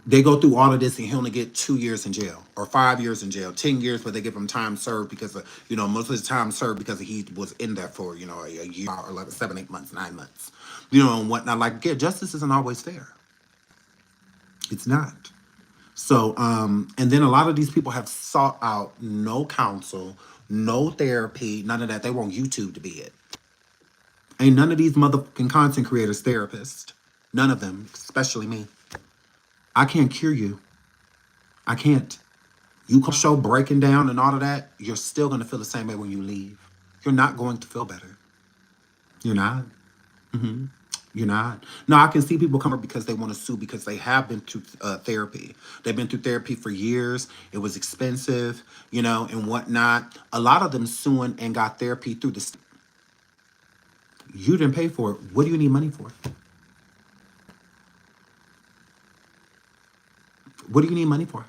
They go through all of this and he only get 2 years in jail or 5 years in jail, 10 years, but they give him time served because of, most of his time served because he was in there for, a year or like 7, 8 months, 9 months, and whatnot. Like, yeah, justice isn't always fair. It's not. So, and then a lot of these people have sought out no counsel, no therapy, none of that. They want YouTube to be it. Ain't none of these motherfucking content creators therapists. None of them, especially me. I can't cure you. I can't. You can show breaking down and all of that, you're still going to feel the same way when you leave. You're not going to feel better. You're not. You're not. Now, I can see people come up because they want to sue because they have been through therapy. They've been through therapy for years. It was expensive, and whatnot. A lot of them suing and got therapy through the state. You didn't pay for it. What do you need money for? What do you need money for?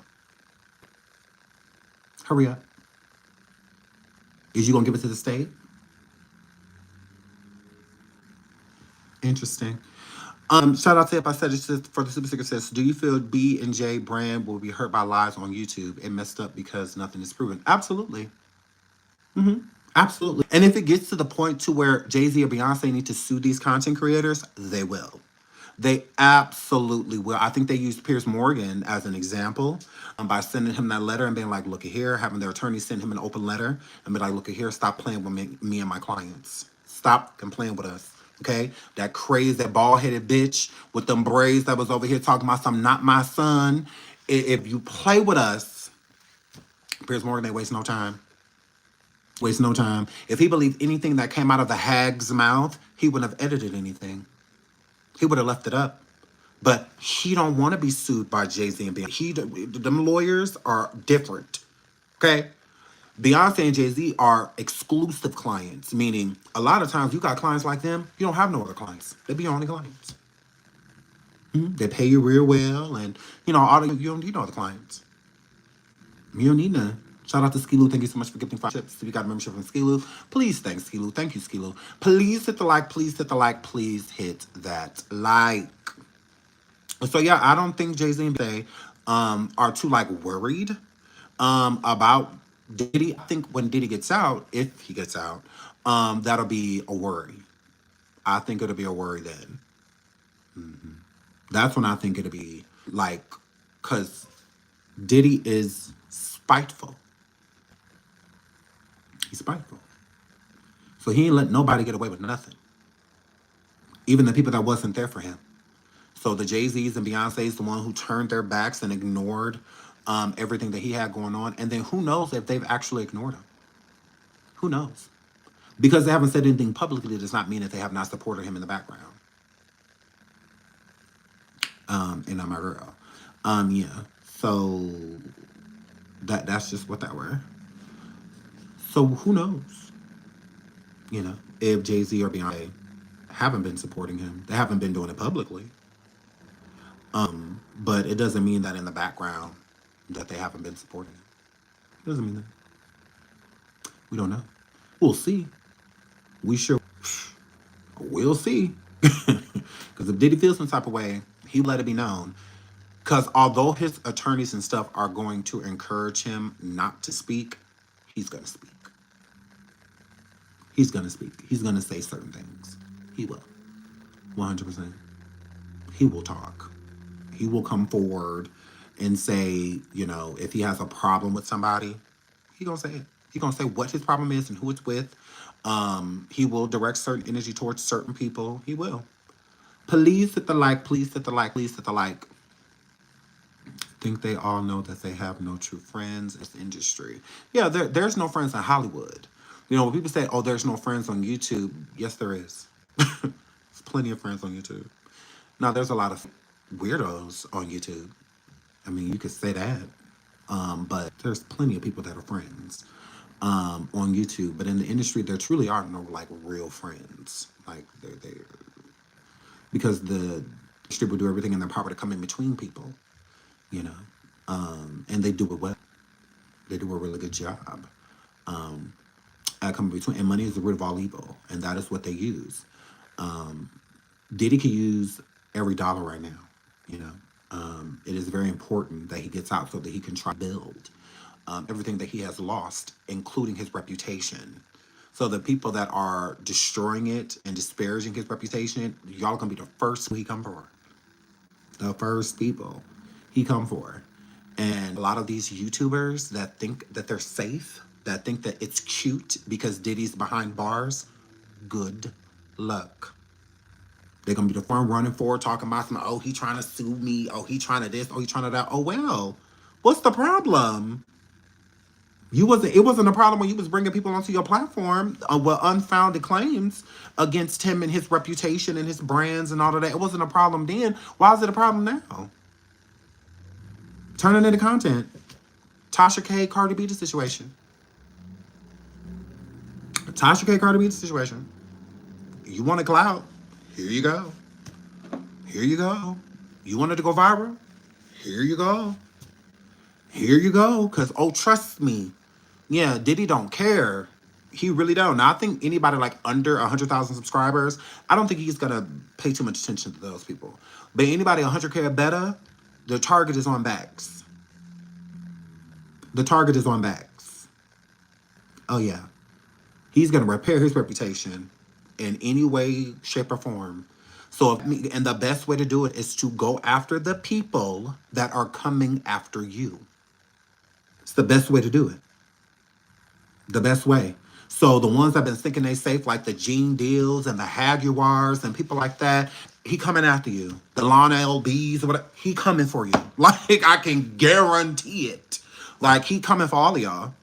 Hurry up. Is you going to give it to the state? Interesting. Shout out to If I Said It for the Super Secret says, do you feel B and J brand will be hurt by lies on YouTube and messed up because nothing is proven? Absolutely. Absolutely. And if it gets to the point to where Jay-Z or Beyonce need to sue these content creators, they will. They absolutely will. I think they used Piers Morgan as an example by sending him that letter and being like, look at here, having their attorney send him an open letter and be like, look at here, stop playing with me and my clients. Stop playing with us. Okay? That crazy, that bald-headed bitch with them braids that was over here talking about something, not my son. If you play with us, Piers Morgan ain't waste no time. Waste no time. If he believed anything that came out of the hag's mouth, he wouldn't have edited anything. He would have left it up. But he don't want to be sued by Jay-Z and Beyonce. Them lawyers are different. Okay? Beyonce and Jay-Z are exclusive clients, meaning a lot of times you got clients like them, you don't have no other clients. They be your only clients. They pay you real well, and you don't need no other clients. You don't need none. Shout out to Skilu. Thank you so much for gifting 5 chips. If you got a membership from Skilu, please thank Skilu. Thank you, Skilu. Please hit the like. Please hit the like. Please hit that like. So yeah, I don't think Jay-Z and Beyonce are too worried about Diddy. I think when Diddy gets out, if he gets out, that'll be a worry. I think it'll be a worry then. That's when I think it'll be because Diddy is spiteful. He's spiteful. So he ain't let nobody get away with nothing. Even the people that wasn't there for him. So the Jay-Z's and Beyonce's the one who turned their backs and ignored everything that he had going on. And then who knows if they've actually ignored him? Who knows? Because they haven't said anything publicly does not mean that they have not supported him in the background. And I'm my girl. Yeah. So that's just what that were. So who knows? You know, if Jay-Z or Beyonce haven't been supporting him. They haven't been doing it publicly. But it doesn't mean that in the background that they haven't been supporting him. It doesn't mean that. We don't know. We'll see. We sure we'll see. Because if Diddy feels some type of way, he let it be known. Because although his attorneys and stuff are going to encourage him not to speak, he's going to speak. He's going to speak. He's going to say certain things. He will. 100%. He will talk. He will come forward and say, you know, if he has a problem with somebody, he going to say it. He going to say what his problem is and who it's with. He will direct certain energy towards certain people. He will. Please hit the like. Please hit the like. Please hit the like. Think they all know that they have no true friends in this industry. Yeah, there's no friends in Hollywood. You know, when people say, oh, there's no friends on YouTube, yes, there is. There's plenty of friends on YouTube. Now, there's a lot of weirdos on YouTube. I mean, you could say that. But there's plenty of people that are friends on YouTube. But in the industry, there truly are no, like, real friends. Like, they're because the industry will do everything in their power to come in between people, you know. And they do it well. They do a really good job. At coming between, and money is the root of all evil, and that is what they use. Diddy could use every dollar right now, you know. It is very important that he gets out so that he can try to build everything that he has lost, including his reputation. So the people that are destroying it and disparaging his reputation, y'all gonna be the first he come for. The first people he come for. And a lot of these YouTubers that think that they're safe, that think that it's cute because Diddy's behind bars, good luck. They're going to be the front running forward talking about some, oh, he trying to sue me, oh, he trying to this, oh, he trying to that. Oh, well, what's the problem? It wasn't a problem when you was bringing people onto your platform with unfounded claims against him and his reputation and his brands and all of that. It wasn't a problem then. Why is it a problem now? Turn it into content. Tasha K, Cardi B, the situation. Tasha K, Cardi B, the situation. You want a clout? Here you go. Here you go. You wanted to go viral? Here you go. Here you go. Because, oh, trust me. Yeah, Diddy don't care. He really don't. Now, I think anybody like under 100,000 subscribers, I don't think he's going to pay too much attention to those people. But anybody 100K or better, the target is on backs. The target is on backs. Oh, yeah. He's going to repair his reputation in any way, shape, or form. So, and the best way to do it is to go after the people that are coming after you. It's the best way to do it. The best way. So the ones that have been thinking they safe, like the Gene Deals and the Jaguars and people like that, he coming after you. The Lawn LBs or whatever, he coming for you. Like, I can guarantee it. Like, he coming for all of y'all.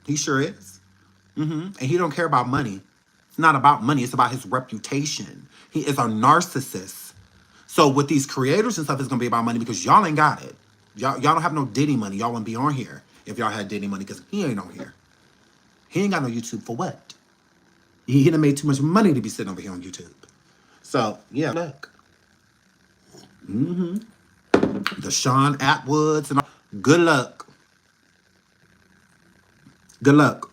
He sure is. And he don't care about money. It's not about money. It's about his reputation. He is a narcissist. So with these creators and stuff, it's going to be about money because y'all ain't got it. Y'all don't have no Diddy money. Y'all wouldn't be on here if y'all had Diddy money because he ain't on here. He ain't got no YouTube for what? He done made too much money to be sitting over here on YouTube. So, yeah, look. The Sean Atwoods and all. Good luck. Good luck.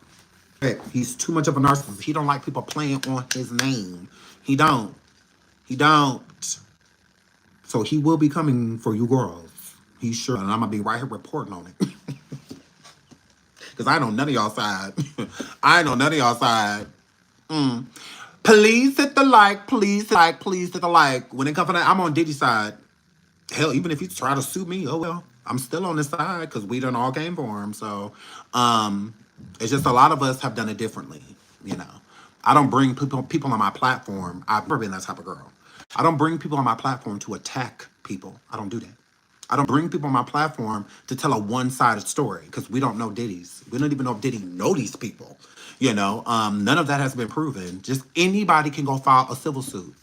Hey, he's too much of a narcissist. He don't like people playing on his name. He don't. He don't. So he will be coming for you girls. He's sure. And I'm going to be right here reporting on it. Because I know none of y'all side. I know none of y'all side. Please hit the like. Please like. Please hit the like. When it comes to that, I'm on Diddy's side. Hell, even if he try to sue me, oh well. I'm still on this side because we done all came for him. So, it's just a lot of us have done it differently, you know. I don't bring people on my platform. I've never been that type of girl. I don't bring people on my platform to attack people. I don't do that. I don't bring people on my platform to tell a one-sided story because we don't know Diddy's. We don't even know if Diddy know these people. You know, none of that has been proven. Just anybody can go file a civil suit.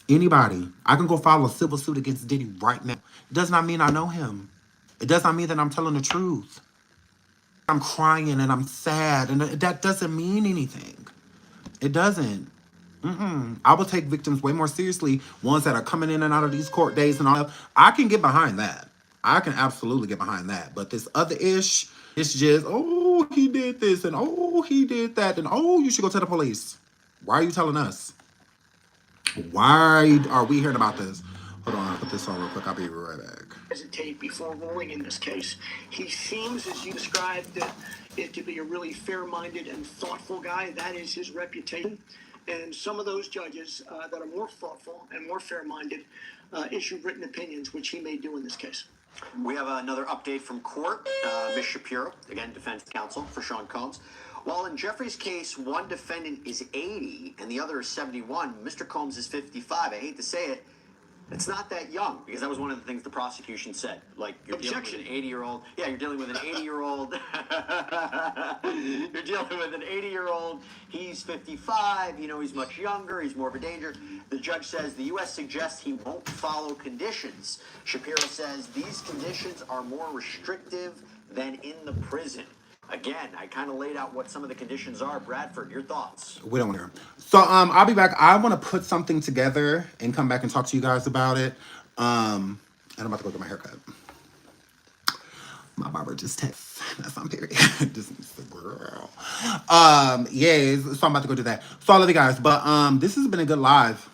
Anybody. I can go file a civil suit against Diddy right now. It does not mean I know him. It does not mean that I'm telling the truth. I'm crying and I'm sad, and that doesn't mean anything. It doesn't. I will take victims way more seriously, ones that are coming in and out of these court days and all that. I can get behind that. I can absolutely get behind that. But this other ish, it's just, oh, he did this, and oh, he did that, and oh, you should go to the police. Why are you telling us? Why are we hearing about this? Hold on, I'll put this on real quick. I'll be right back. Hesitate before ruling in this case. He seems, as you described, it to be a really fair-minded and thoughtful guy. That is his reputation. And some of those judges that are more thoughtful and more fair-minded issue written opinions, which he may do in this case. We have another update from court. Ms. Shapiro, again, defense counsel for Sean Combs. While in Jeffrey's case, one defendant is 80 and the other is 71, Mr. Combs is 55. I hate to say it. It's not that young, because that was one of the things the prosecution said. Like, you're dealing with an 80-year-old. Yeah, you're dealing with an 80-year-old. You're dealing with an 80-year-old. He's 55. You know, he's much younger. He's more of a danger. The judge says the U.S. suggests he won't follow conditions. Shapiro says these conditions are more restrictive than in the prison. Again, I kind of laid out what some of the conditions are. Bradford, your thoughts? We don't want to hear. So I'll be back. I want to put something together and come back and talk to you guys about it. And I'm about to go get my haircut. My barber just texted. That's on period. This is the girl. Yeah, so I'm about to go do that. So I love you guys. But this has been a good live.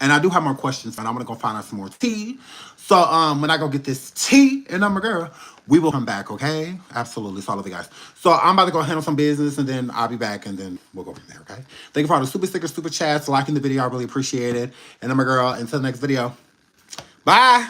And I do have more questions, and I'm gonna go find out some more tea. So when I go get this tea and I'm a girl, we will come back, okay? Absolutely. So I love you guys. So I'm about to go handle some business, and then I'll be back, and then we'll go from there, okay? Thank you for all the super stickers, super chats, liking the video. I really appreciate it. And I'm a girl. Until the next video. Bye.